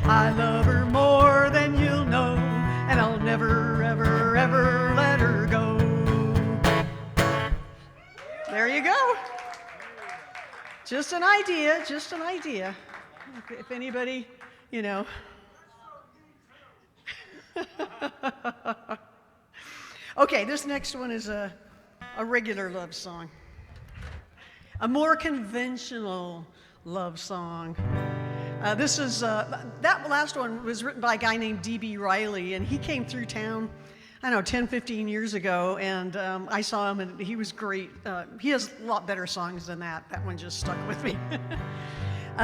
I love her more than you'll know, and I'll never, ever, ever let her go. There you go. Just an idea, just an idea. If anybody, you know. Okay, this next one is a regular love song. A more conventional love song. This is, that last one was written by a guy named D.B. Riley, and he came through town, I don't know, 10, 15 years ago, and I saw him, and he was great. He has a lot better songs than that. That one just stuck with me.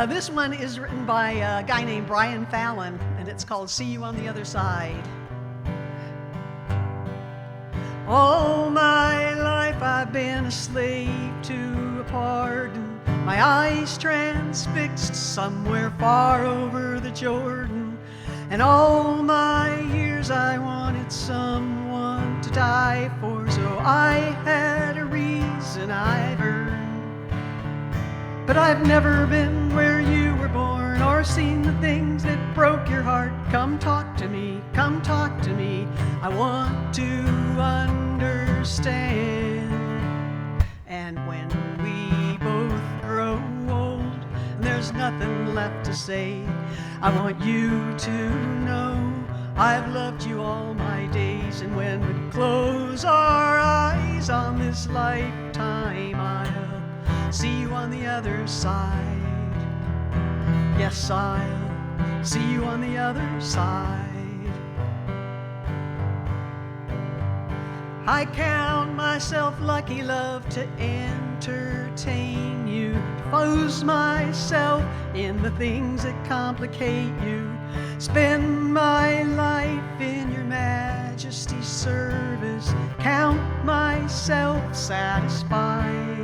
This one is written by a guy named Bryan Fallon, and it's called See You on the Other Side. All my life I've been a slave to a pardon, my eyes transfixed somewhere far over the Jordan. And all my years I wanted someone to die for, so I had a reason I've earned. But I've never been where you were born or seen the things that broke your heart. Come talk to me, come talk to me. I want to understand. And when we both grow old and there's nothing left to say, I want you to know I've loved you all my days. And when we close our eyes on this lifetime, I'll see you on the other side. Yes, I'll see you on the other side. I count myself lucky, love, to entertain you, to pose myself in the things that complicate you, spend my life in your majesty's service, count myself satisfied.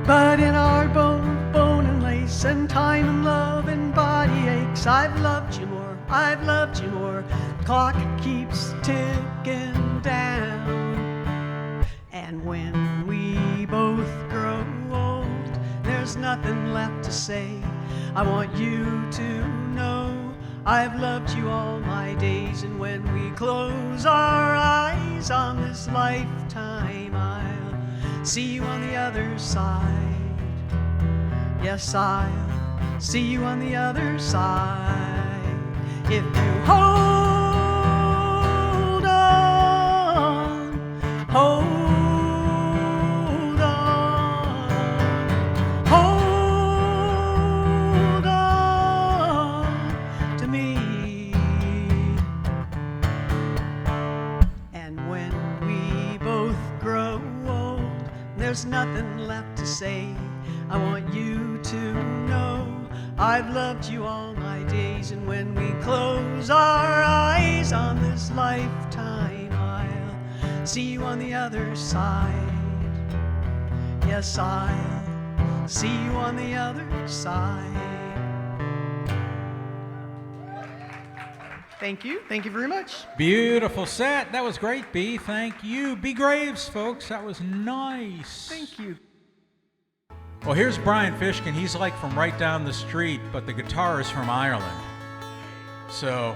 But in our bone and lace and time and love and body aches, I've loved you more, I've loved you more. The clock keeps ticking down. And when we both grow old, there's nothing left to say. I want you to know I've loved you all my days. And when we close our eyes on this lifetime, I'll see you on the other side. Yes, I'll see you on the other side. If you hold on, hold on, hold on to me. And when we both grow old, there's nothing left to say. I want you to know I've loved you all my days. And when we close our eyes on this lifetime, I'll see you on the other side. Yes, I'll see you on the other side. Thank you. Thank you very much. Beautiful set. That was great, B. Thank you. B. Graves, folks. That was nice. Thank you. Well, here's Brian Fishkind. He's like from right down the street, but the guitar is from Ireland. So,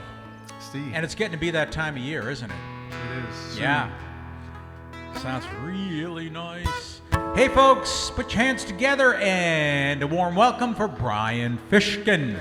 Steve. And it's getting to be that time of year, isn't it? It is. Yeah. Sounds really nice. Hey, folks, put your hands together and a warm welcome for Brian Fishkind.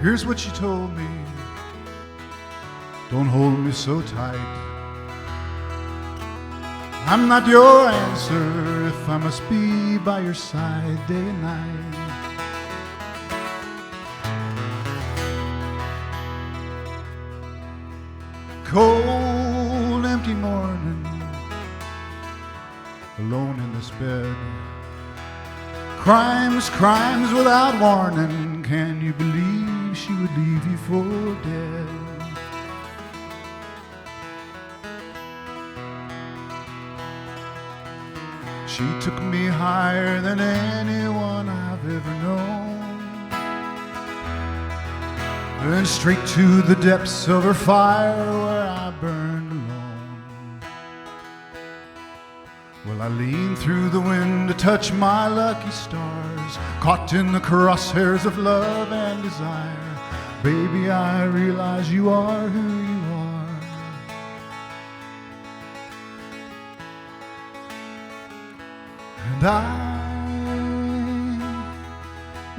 Here's what she told me. Don't hold me so tight. I'm not your answer if I must be by your side day and night. Cold, empty morning, alone in this bed. Crimes, crimes without warning. Can you believe she would leave you for dead? She took me higher than anyone I've ever known, and straight to the depths of her fire where I burned alone. Well, I leaned through the wind to touch my lucky stars, caught in the crosshairs of love and desire. Baby, I realize you are who you are. And I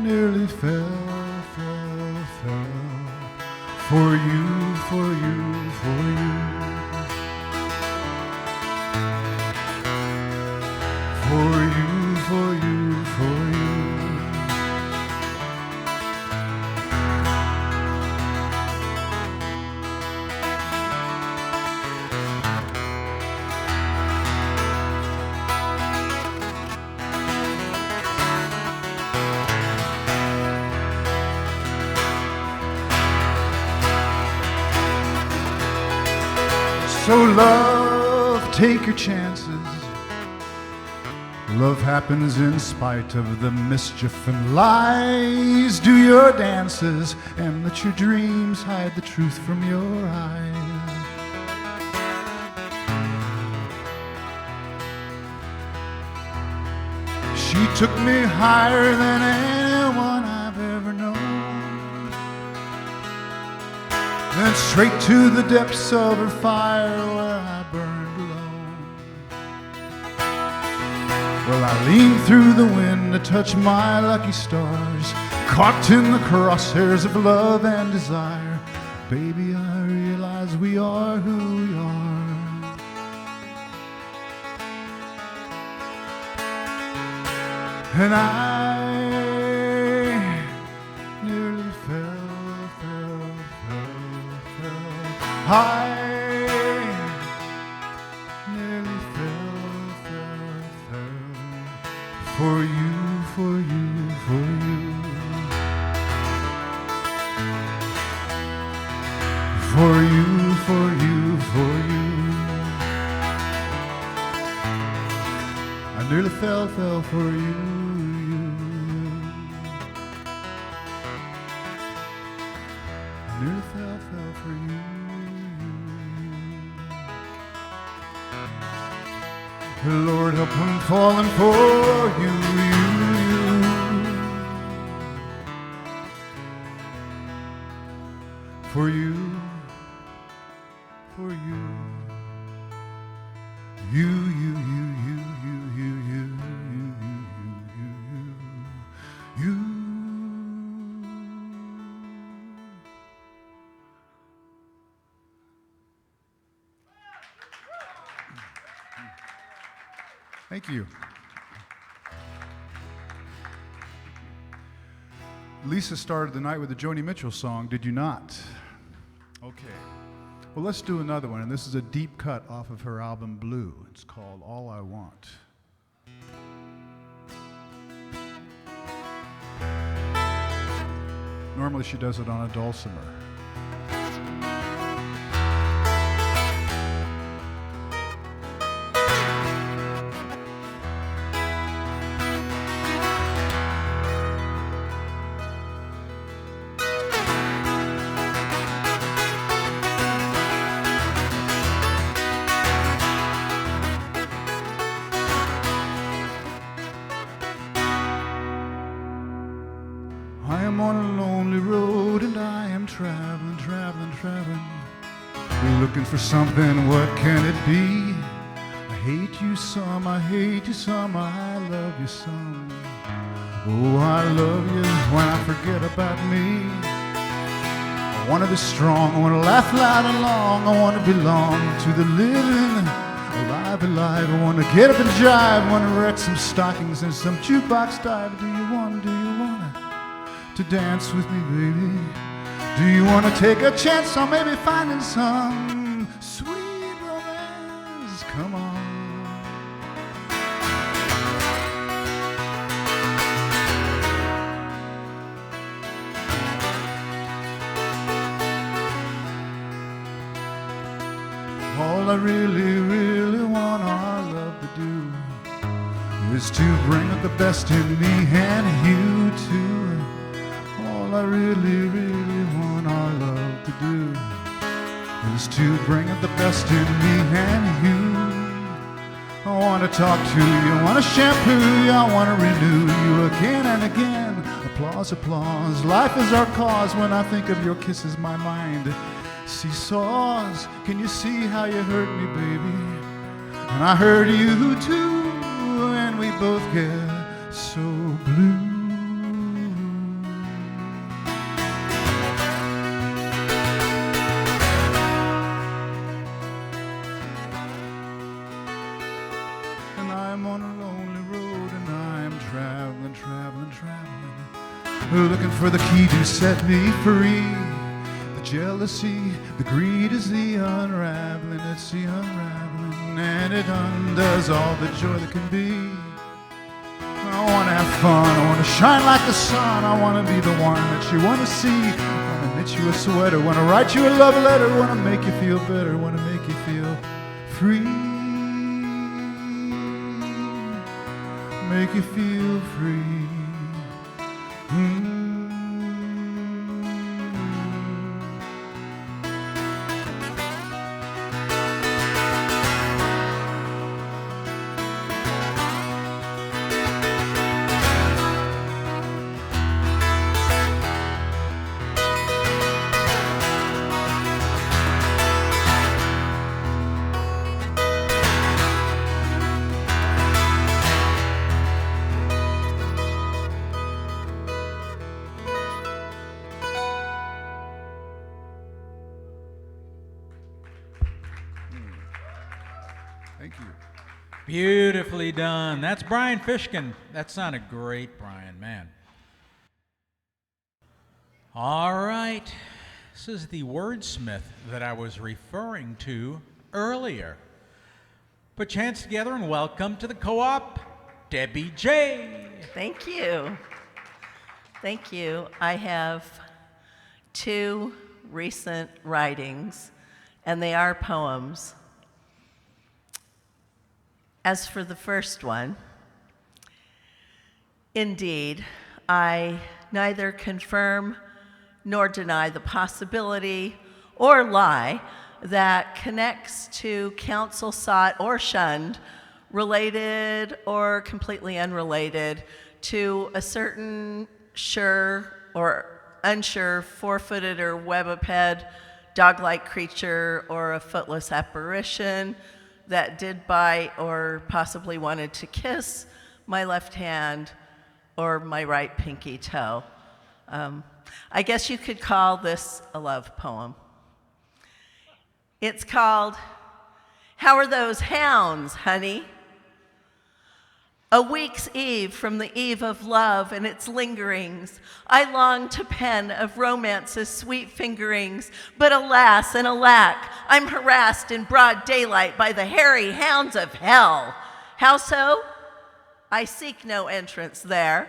nearly fell for you, for you, for you. For you, for you, for you. So love, take your chances. Love happens in spite of the mischief and lies. Do your dances and let your dreams hide the truth from your eyes. She took me higher than anyone I've ever known, and straight to the depths of her fire where I burned alone. Well, I leaned through the wind to touch my lucky stars, caught in the crosshairs of love and desire. Baby, I realize we are who we are. And I nearly fell. I nearly fell for you, for you, for you. For you, for you, for you. I nearly fell for you. I nearly fell for you. Lord, help him falling for you, for you, for you, you. Thank you. Lisa started the night with a Joni Mitchell song, did you not? Okay. Well, let's do another one, and this is a deep cut off of her album Blue. It's called All I Want. Normally she does it on a dulcimer. I am on a lonely road and I am traveling, looking for something, what can it be? I hate you some, I hate you some, I love you some. Oh, I love you when I forget about me. I want to be strong, I want to laugh loud and long, I want to belong to the living, alive, alive. I want to get up and jive, I want to wreck some stockings and some jukebox dive. Do you want to dance with me, baby? Do you want to take a chance on maybe finding some sweet romance? Come on. All I really, really want our love to do is to bring out the best in me and you too. All I really, really want our love to do is to bring out the best in me and you. I want to talk to you, I want to shampoo you, I want to renew you again and again. Applause, applause, life is our cause. When I think of your kisses, my mind seesaws. Can you see how you hurt me, baby? And I hurt you too, and we both get so blue. And I'm on a lonely road, and I'm traveling, traveling, traveling, looking for the key to set me free. Jealousy, the greed is the unraveling, it's the unraveling, and it undoes all the joy that can be. I want to have fun, I want to shine like the sun, I want to be the one that you want to see. I want to knit you a sweater, want to write you a love letter, want to make you feel better, want to make you feel free. Make you feel free. Thank you. Beautifully done. That's Bryan Fishkind. That sounded great, Bryan, man. All right. This is the wordsmith that I was referring to earlier. Put your hands together and welcome to the co-op, Debbie J. Thank you. Thank you. I have 2 recent writings, and they are poems. As for the first one, indeed, I neither confirm nor deny the possibility or lie that connects to counsel sought or shunned, related or completely unrelated to a certain sure or unsure four-footed or webiped dog-like creature or a footless apparition that did bite or possibly wanted to kiss my left hand or my right pinky toe. I guess you could call this a love poem. It's called, How Are Those Hounds, Honey? A week's eve from the eve of love and its lingerings, I long to pen of romance's sweet fingerings, but alas and alack, I'm harassed in broad daylight by the hairy hounds of hell. How so? I seek no entrance there,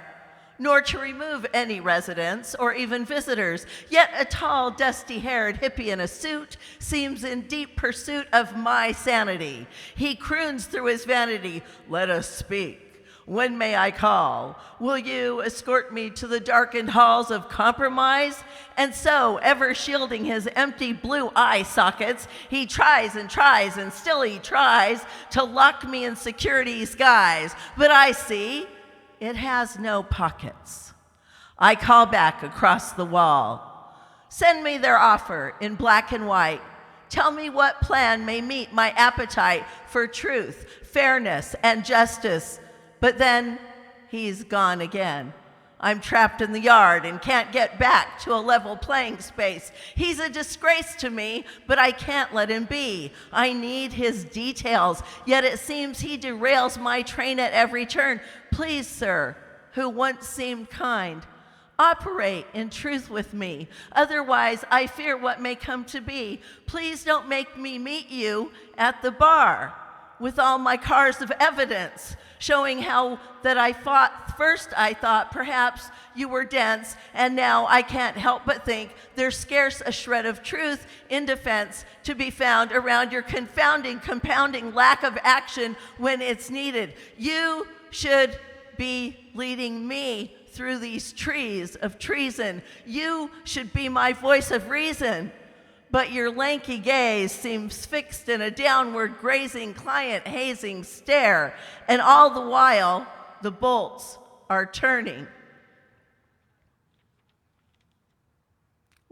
nor to remove any residents or even visitors, yet a tall, dusty-haired hippie in a suit seems in deep pursuit of my sanity. He croons through his vanity, "Let us speak. When may I call? Will you escort me to the darkened halls of compromise?" And so, ever shielding his empty blue eye sockets, he tries and tries and still he tries to lock me in security's guise. But I see it has no pockets. I call back across the wall. Send me their offer in black and white. Tell me what plan may meet my appetite for truth, fairness, and justice. But then he's gone again. I'm trapped in the yard and can't get back to a level playing space. He's a disgrace to me, but I can't let him be. I need his details, yet it seems he derails my train at every turn. Please, sir, who once seemed kind, operate in truth with me. Otherwise, I fear what may come to be. Please don't make me meet you at the bar with all my cars of evidence, showing how that I fought. First I thought perhaps you were dense, and now I can't help but think there's scarce a shred of truth in defense to be found around your compounding lack of action when it's needed. You should be leading me through these trees of treason. You should be my voice of reason. But your lanky gaze seems fixed in a downward grazing, client hazing stare, and all the while the bolts are turning,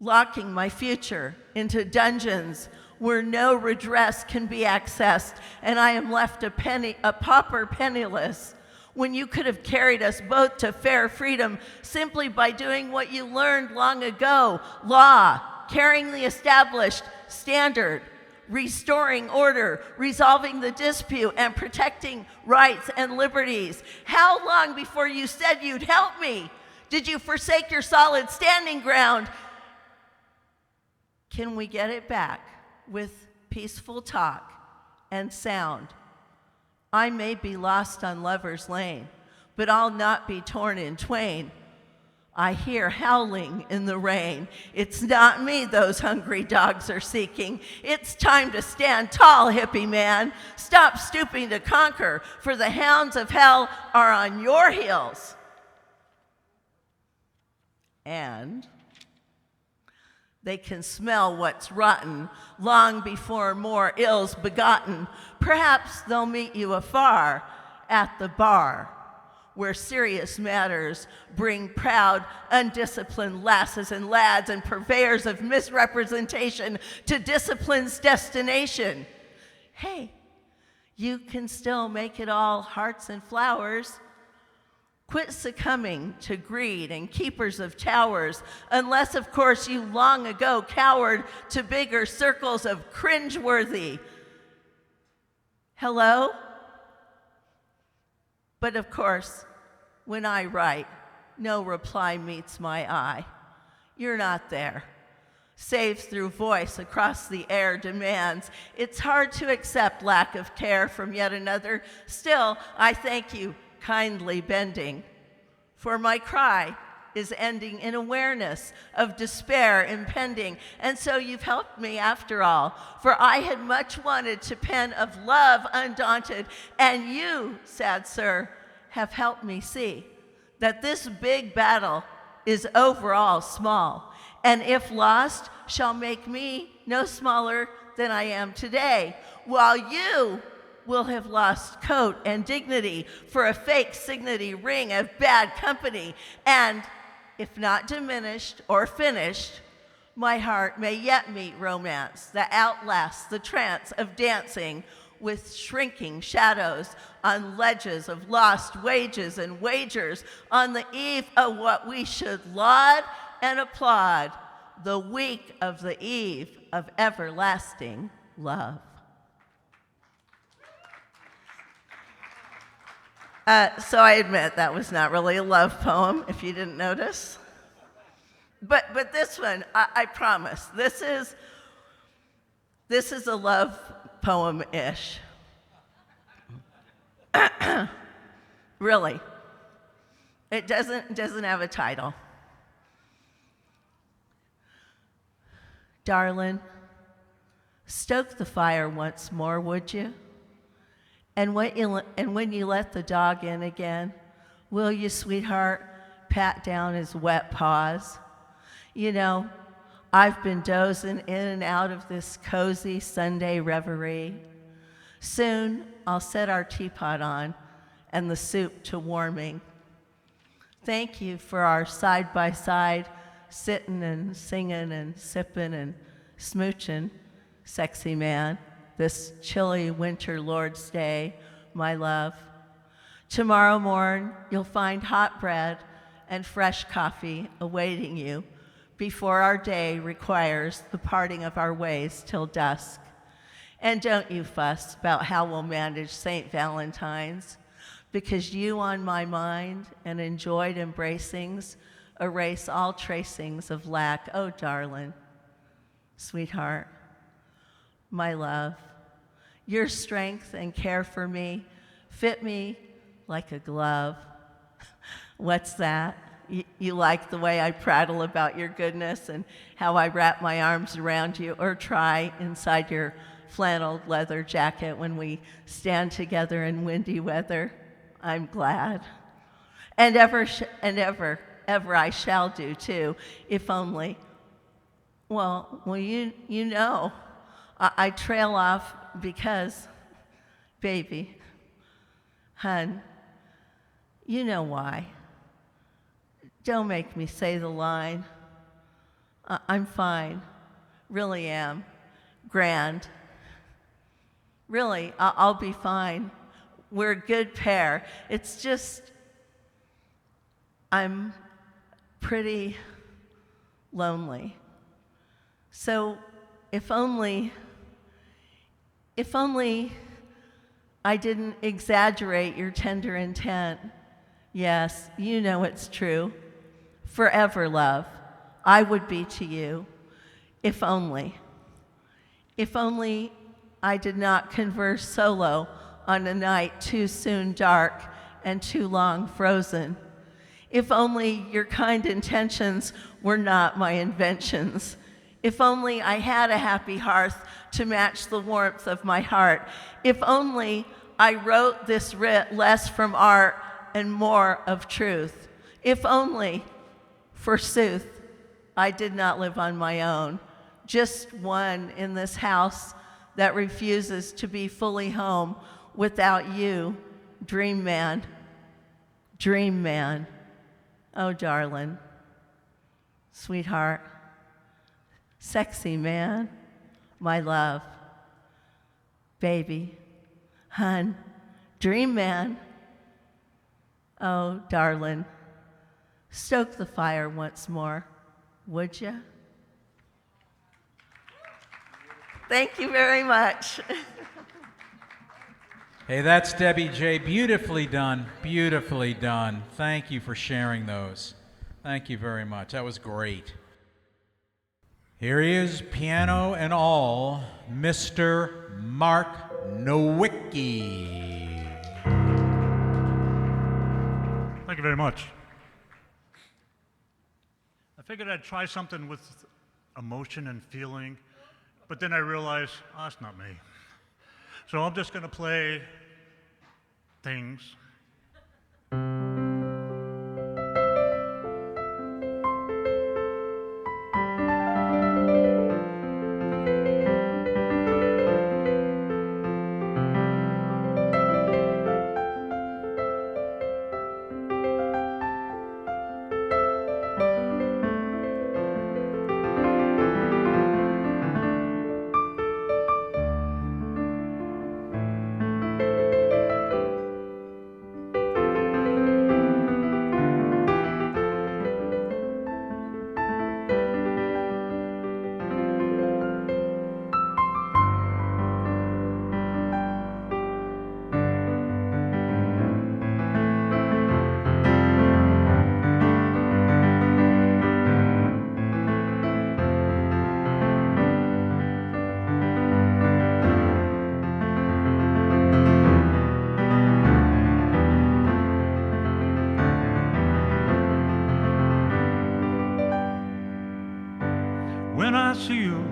locking my future into dungeons where no redress can be accessed, and I am left a pauper penniless, when you could have carried us both to fair freedom simply by doing what you learned long ago: law, carrying the established standard, restoring order, resolving the dispute, and protecting rights and liberties. How long before you said you'd help me did you forsake your solid standing ground? Can we get it back with peaceful talk and sound? I may be lost on Lover's Lane, but I'll not be torn in twain. I hear howling in the rain. It's not me those hungry dogs are seeking. It's time to stand tall, hippie man. Stop stooping to conquer, for the hounds of hell are on your heels. And they can smell what's rotten long before more ill's begotten. Perhaps they'll meet you afar at the bar, where serious matters bring proud, undisciplined lasses and lads and purveyors of misrepresentation to discipline's destination. Hey, you can still make it all hearts and flowers. Quit succumbing to greed and keepers of towers, unless, of course, you long ago cowered to bigger circles of cringeworthy. Hello? But of course, when I write, no reply meets my eye. You're not there. Saves through voice across the air demands. It's hard to accept lack of care from yet another. Still, I thank you, kindly bending, for my cry is ending in awareness of despair impending. And so you've helped me after all, for I had much wanted to pen of love undaunted, and you, sad sir, have helped me see that this big battle is overall small, and if lost, shall make me no smaller than I am today, while you will have lost coat and dignity for a fake signety ring of bad company, and if not diminished or finished, my heart may yet meet romance that outlasts the trance of dancing with shrinking shadows on ledges of lost wages and wagers on the eve of what we should laud and applaud, the week of the eve of everlasting love. So I admit that was not really a love poem, if you didn't notice. But this one, I promise, this is a love poem-ish. Really. It doesn't have a title. Darling, stoke the fire once more, would you? And when you let the dog in again, will you, sweetheart, pat down his wet paws? You know, I've been dozing in and out of this cozy Sunday reverie. Soon I'll set our teapot on and the soup to warming. Thank you for our side-by-side sitting and singing and sipping and smooching, sexy man, this chilly winter Lord's Day, my love. Tomorrow morn, you'll find hot bread and fresh coffee awaiting you before our day requires the parting of our ways till dusk. And don't you fuss about how we'll manage St. Valentine's, because you on my mind and enjoyed embracings erase all tracings of lack. Oh, darling, sweetheart, my love, your strength and care for me fit me like a glove. What's that? You like the way I prattle about your goodness and how I wrap my arms around you or try inside your flannel leather jacket when we stand together in windy weather? I'm glad. And ever I shall do too, if only. Well, you know, I trail off because, baby, hun, you know why. Don't make me say the line. I'm fine, really am, grand. Really, I'll be fine. We're a good pair. It's just, I'm pretty lonely. So if only I didn't exaggerate your tender intent. Yes, you know it's true. Forever, love, I would be to you. If only I did not converse solo on a night too soon dark and too long frozen. If only your kind intentions were not my inventions. If only I had a happy hearth to match the warmth of my heart. If only I wrote this writ less from art and more of truth. If only, forsooth, I did not live on my own, just one in this house that refuses to be fully home without you, dream man, dream man. Oh, darling, sweetheart, sexy man, my love, baby, hun, dream man. Oh, darling, stoke the fire once more, would you? Thank you very much. Hey, that's Debbie J. Beautifully done. Beautifully done. Thank you for sharing those. Thank you very much. That was great. Here he is, piano and all, Mr. Mark Nowicki. Thank you very much. I figured I'd try something with emotion and feeling, but then I realized, that's not me. So I'm just going to play things. When I see you,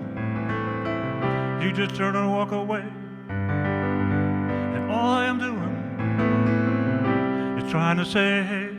you just turn and walk away. And all I am doing is trying to say, hey.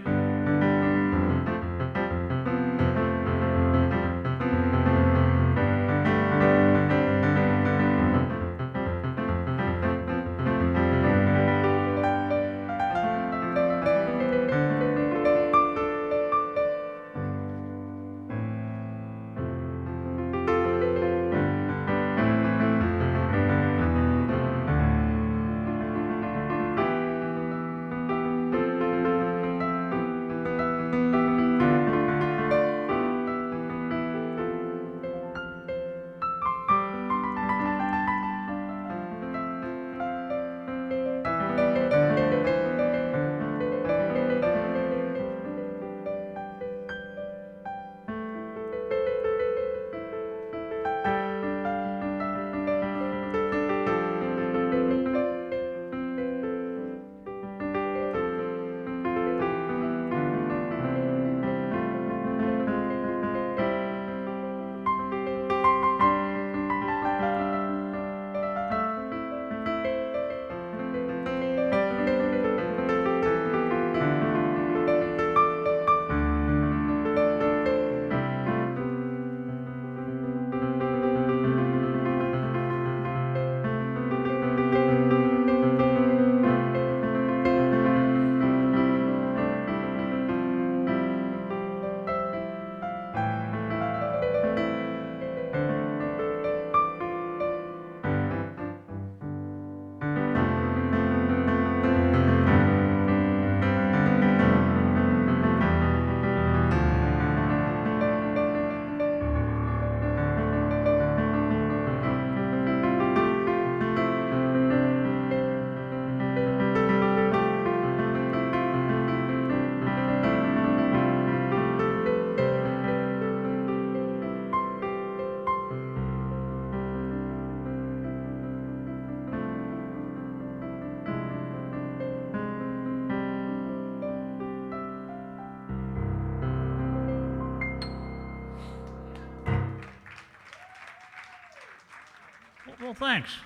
Well, thanks.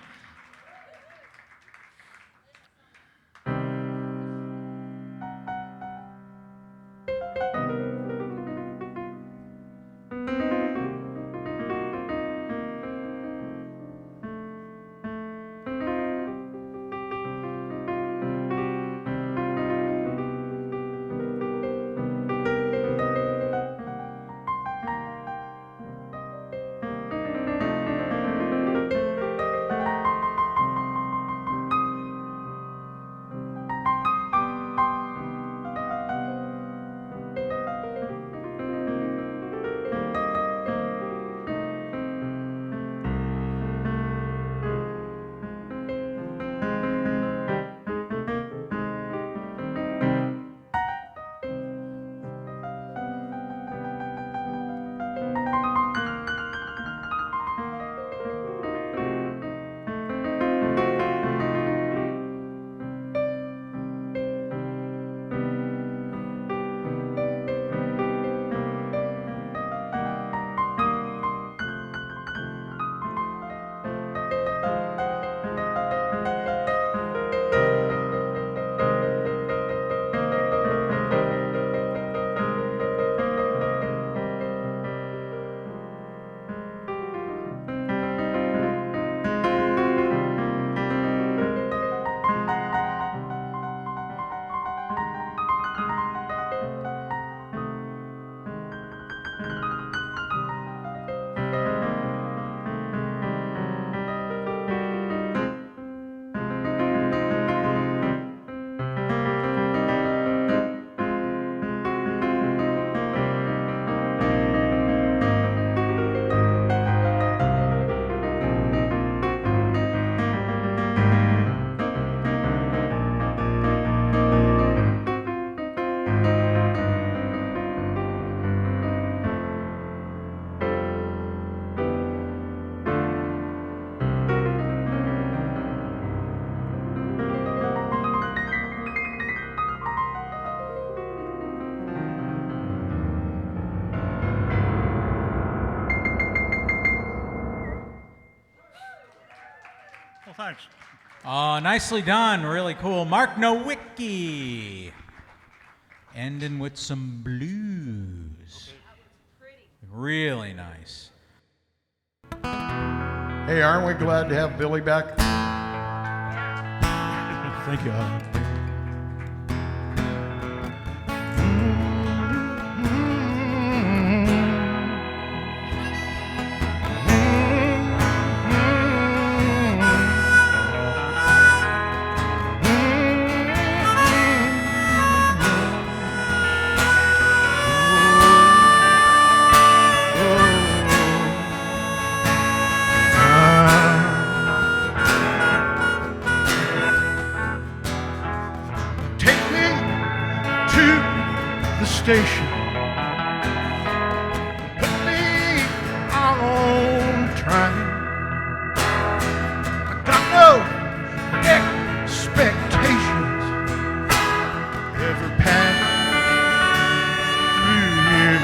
Well, thanks. Nicely done. Really cool. Mark Nowicki. Ending with some blues. Really nice. Hey, aren't we glad to have Billy back? Thank you, Alan. Station. Put me on train. I got no expectations ever passed through here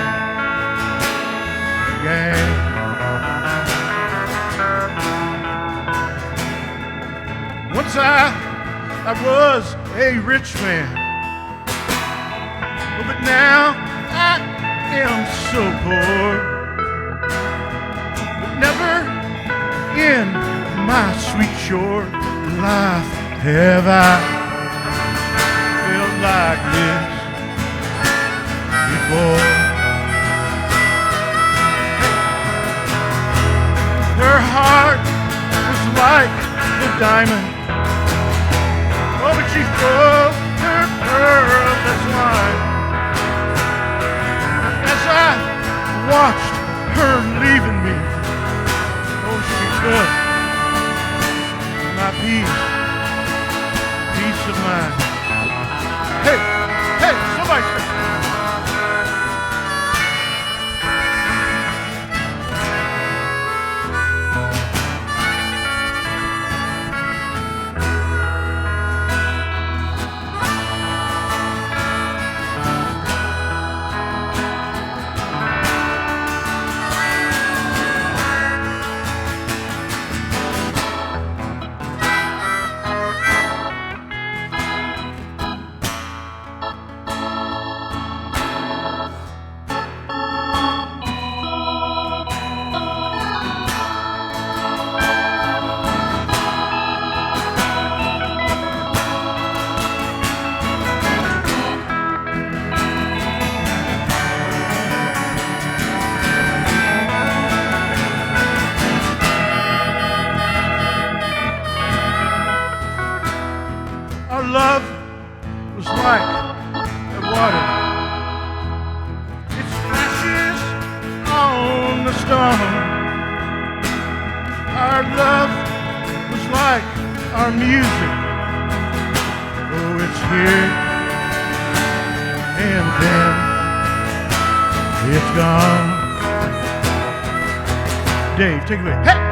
again. Once I was a rich man. But now I am so poor. But never in my sweet short life have I felt like this before. Her heart was like a diamond. Oh, but she broke her pearl, that's mine. I watched her leaving me. Oh, she took my peace of mind. Hey, somebody say. like the water. It splashes on the stone. Our love was like our music. Oh, it's here and then it's gone. Dave, take it away. Hey!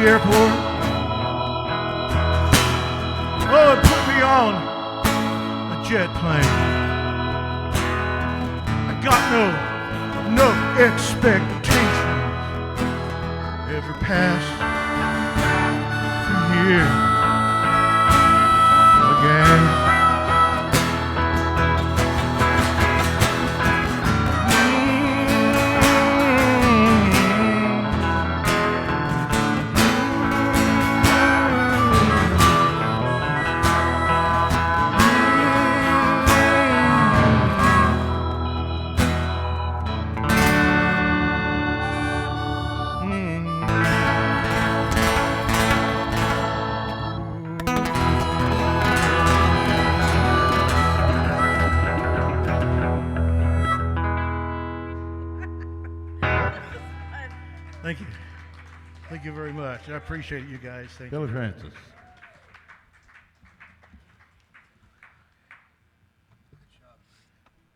Airport. Oh, it put me on a jet plane. I got no expectations ever passed from here again. Thank you. Thank you very much. I appreciate you guys. Thank Billy you. Francis.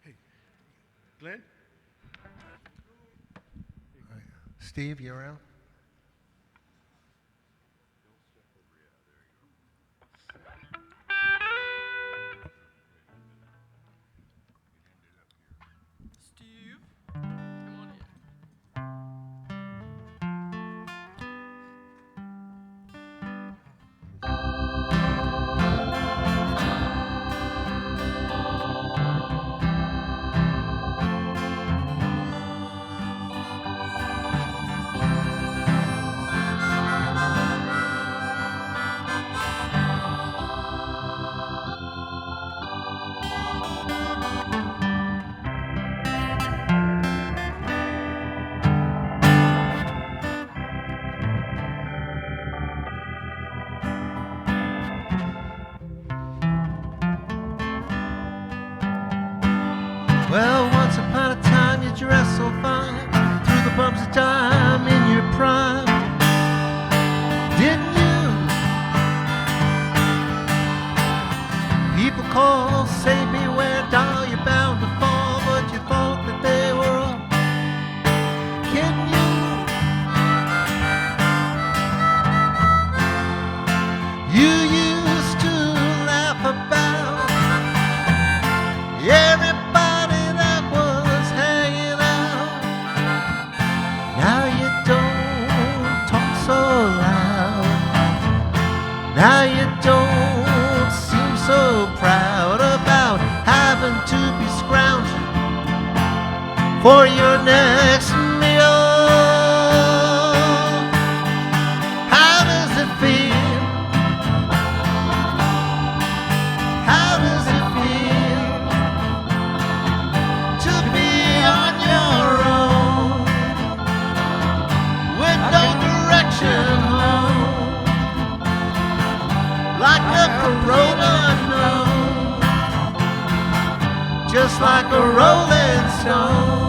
Hey, Glen? Steve, you around? Steve, come on in. Well, once upon a time you dressed so fine, through the bumps of time in your prime, didn't you? People call, say beware, doll, you're bound to fall, but you thought that they were all kidding you. You used to laugh about everybody that was hanging out. Now you don't talk so loud. Now you don't seem so proud about having to be scrounging for your next meal. How does it feel? How does it feel to be on your own with no direction home, like a corona unknown, just like a rolling stone?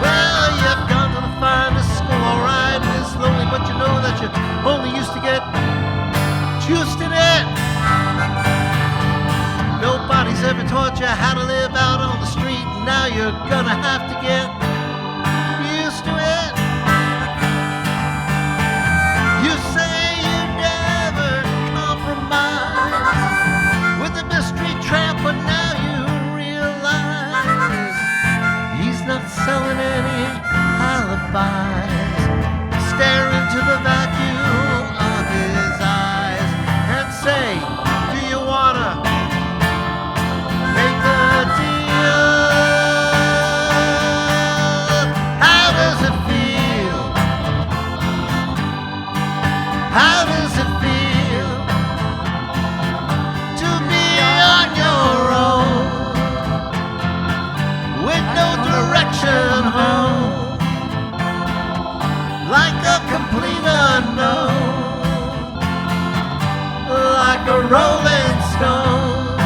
Well, you've gone to the finest school, alright, and it's lonely, but you know that you only used to get juiced in it. Nobody's ever told taught you how to live out on the street, and now you're gonna have to get used to it. You say you never compromise with the mystery tramp, but now you realize he's not selling any alibis. Stare into the vacuum of his eyes and say, do you wanna make the deal? How does it feel? How does it feel to be on your own with no direction home? Like a complete unknown, like a rolling stone.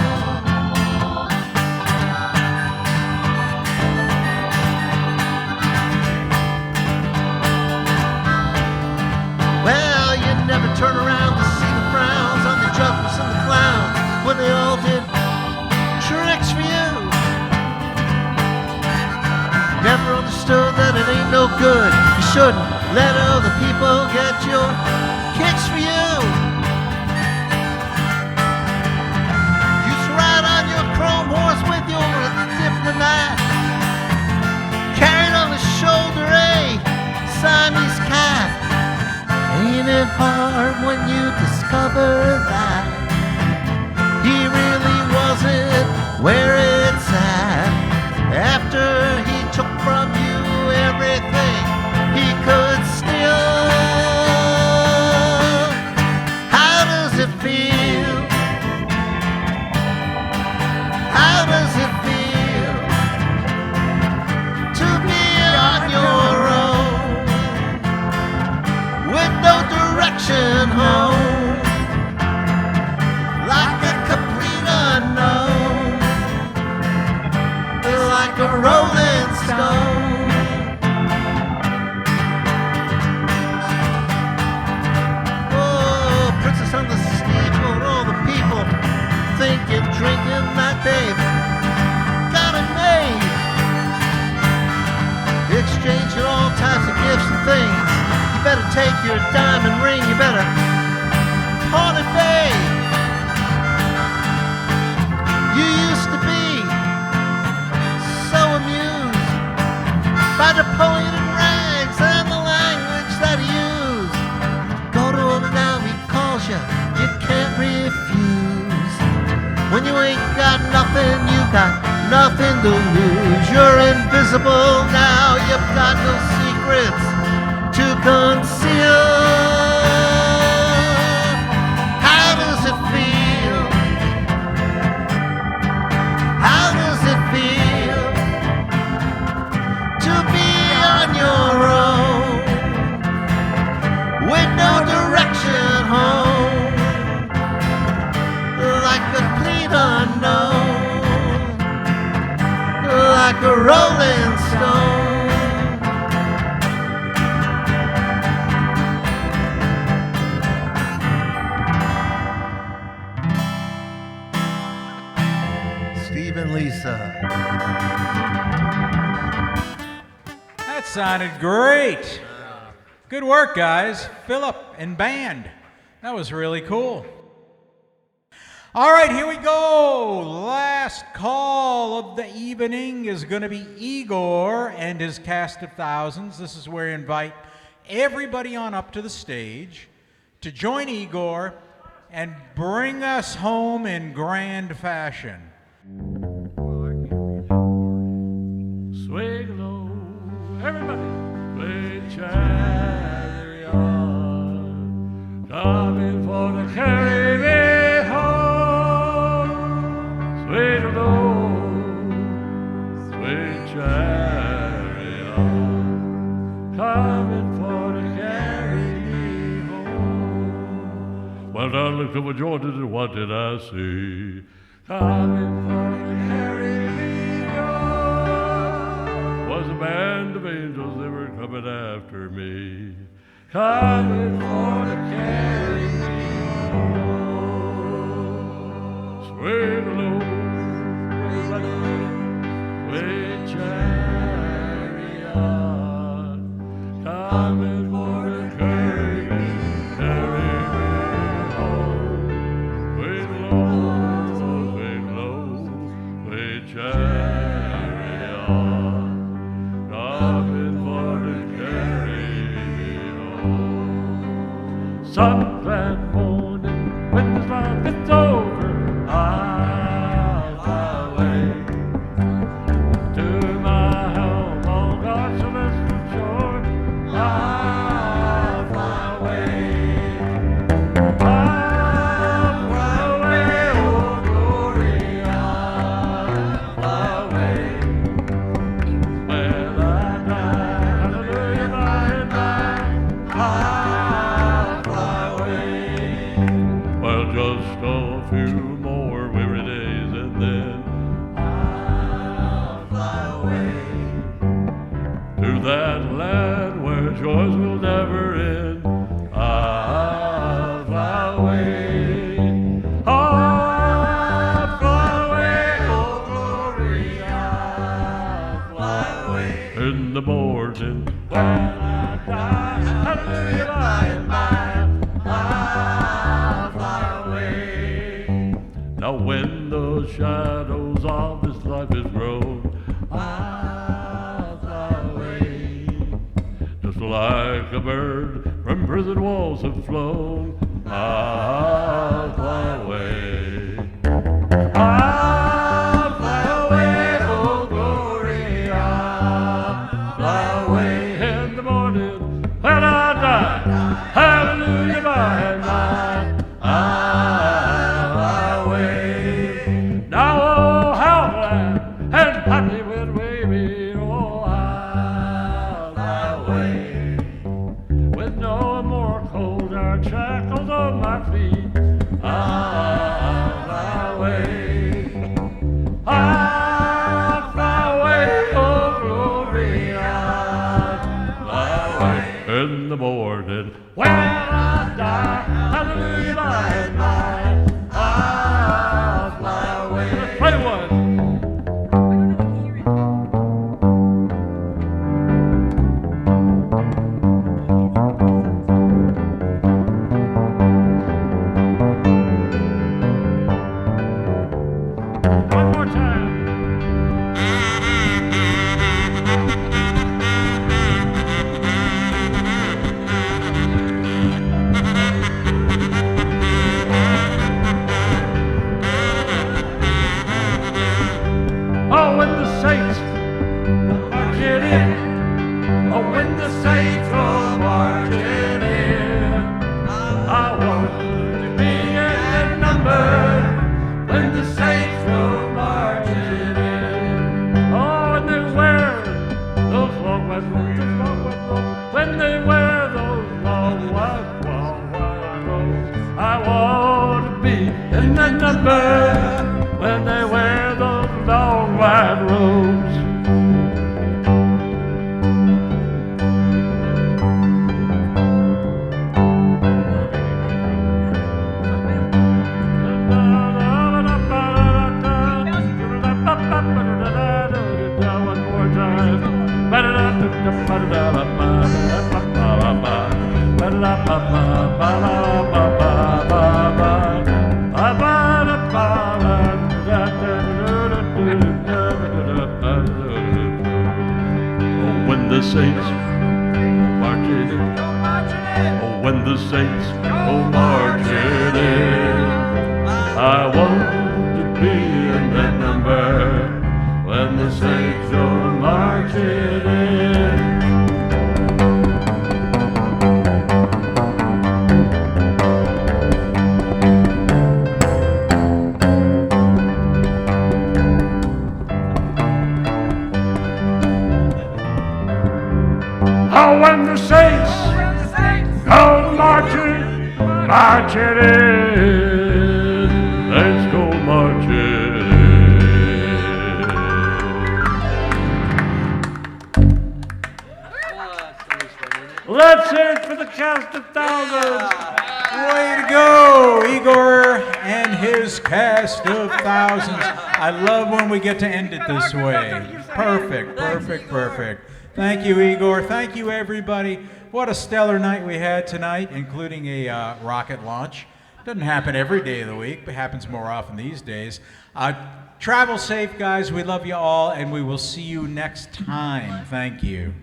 Well, you never turn around to see the frowns on the jokers and the clowns when they all did tricks for you. Never understood that it ain't no good. You shouldn't let other people get your kicks for you. Used to ride on your chrome horse with your diplomat, carried on his shoulder a Siamese cat. Ain't it hard when you discover that he really wasn't where it's at? After he took from you everything he could steal. How does it feel? How does it feel to be on your own with no direction home? Like a complete unknown, like a rolling stone. On the steamboat, all the people thinking, drinking that they've got it made, exchanging all types of gifts and things. You better take your diamond ring, you better pawn it, babe. You used to be so amused by Napoleon and rags and the language that he used. Go to him now, you can't refuse. When you ain't got nothing, you got nothing to lose. You're invisible now, you've got no secrets to conceal. How does it feel? How does it feel to be on your own with no direction home? Unknown, like a rolling stone. Steve and Lisa. That sounded great. Good work, guys. Philip and band. That was really cool. All right, here we go. Last call of the evening is going to be Igor and his cast of thousands. This is where we invite everybody on up to the stage to join Igor and bring us home in grand fashion. Swing low, everybody. Play chariot, coming for the carry me home. Swing low, swing chariot, coming for the carry me home. Well, I looked over Jordan and what did I see? Coming for the carry me home. Was a band of angels that were coming after me. Coming for to carry me home. Swing low, and moaning. When this life is over, I'll fly away to my home on God's celestial shore. I'll fly away. I'll fly away, oh glory, I'll fly away. When I die, hallelujah, by and by, I'll fly away. Well, just a few more weary days and then I'll fly away to that land where joys will never end. I'll fly away. I'll fly away, oh glory, I'll fly away. In the morning when I die, hallelujah, by and by, I'll fly away. Now when the shadows of this life is grown, I'll fly away. Just like a bird from prison walls have flown, I'll fly away. I'll fly away, oh glory, I'll fly away. In the morning when I die, hallelujah, by and by, I'll fly away. Now, oh, how glad and happy will we be, oh, I'll fly away. With no more cold dark shackles on my feet, I'll fly away. I'll fly away, oh glory, I'll fly away. In the morning when I die, hallelujah, by and by, I'll fly away. Let's play one. One more time. Oh, when the saints go marching in, oh, when the saints go marching in, I want to be in the number when the saints go marching in. Oh, when they wear those long white robes, when they wear those long white robes, I want to be in the number when they wear those long white robes. One more time. When the saints marching in, oh, when the saints go marching in, I want to be in that number when the saints go marching in. Oh, when the saints go marching, marching in, let's go marching in. Let's hear it for the cast of thousands. Way to go, Igor and his cast of thousands. I love when we get to end it this way. Perfect, perfect, perfect. Thank you, Igor. Thank you, everybody. What a stellar night we had tonight, including a rocket launch. Doesn't happen every day of the week, but happens more often these days. Travel safe, guys. We love you all, and we will see you next time. Thank you.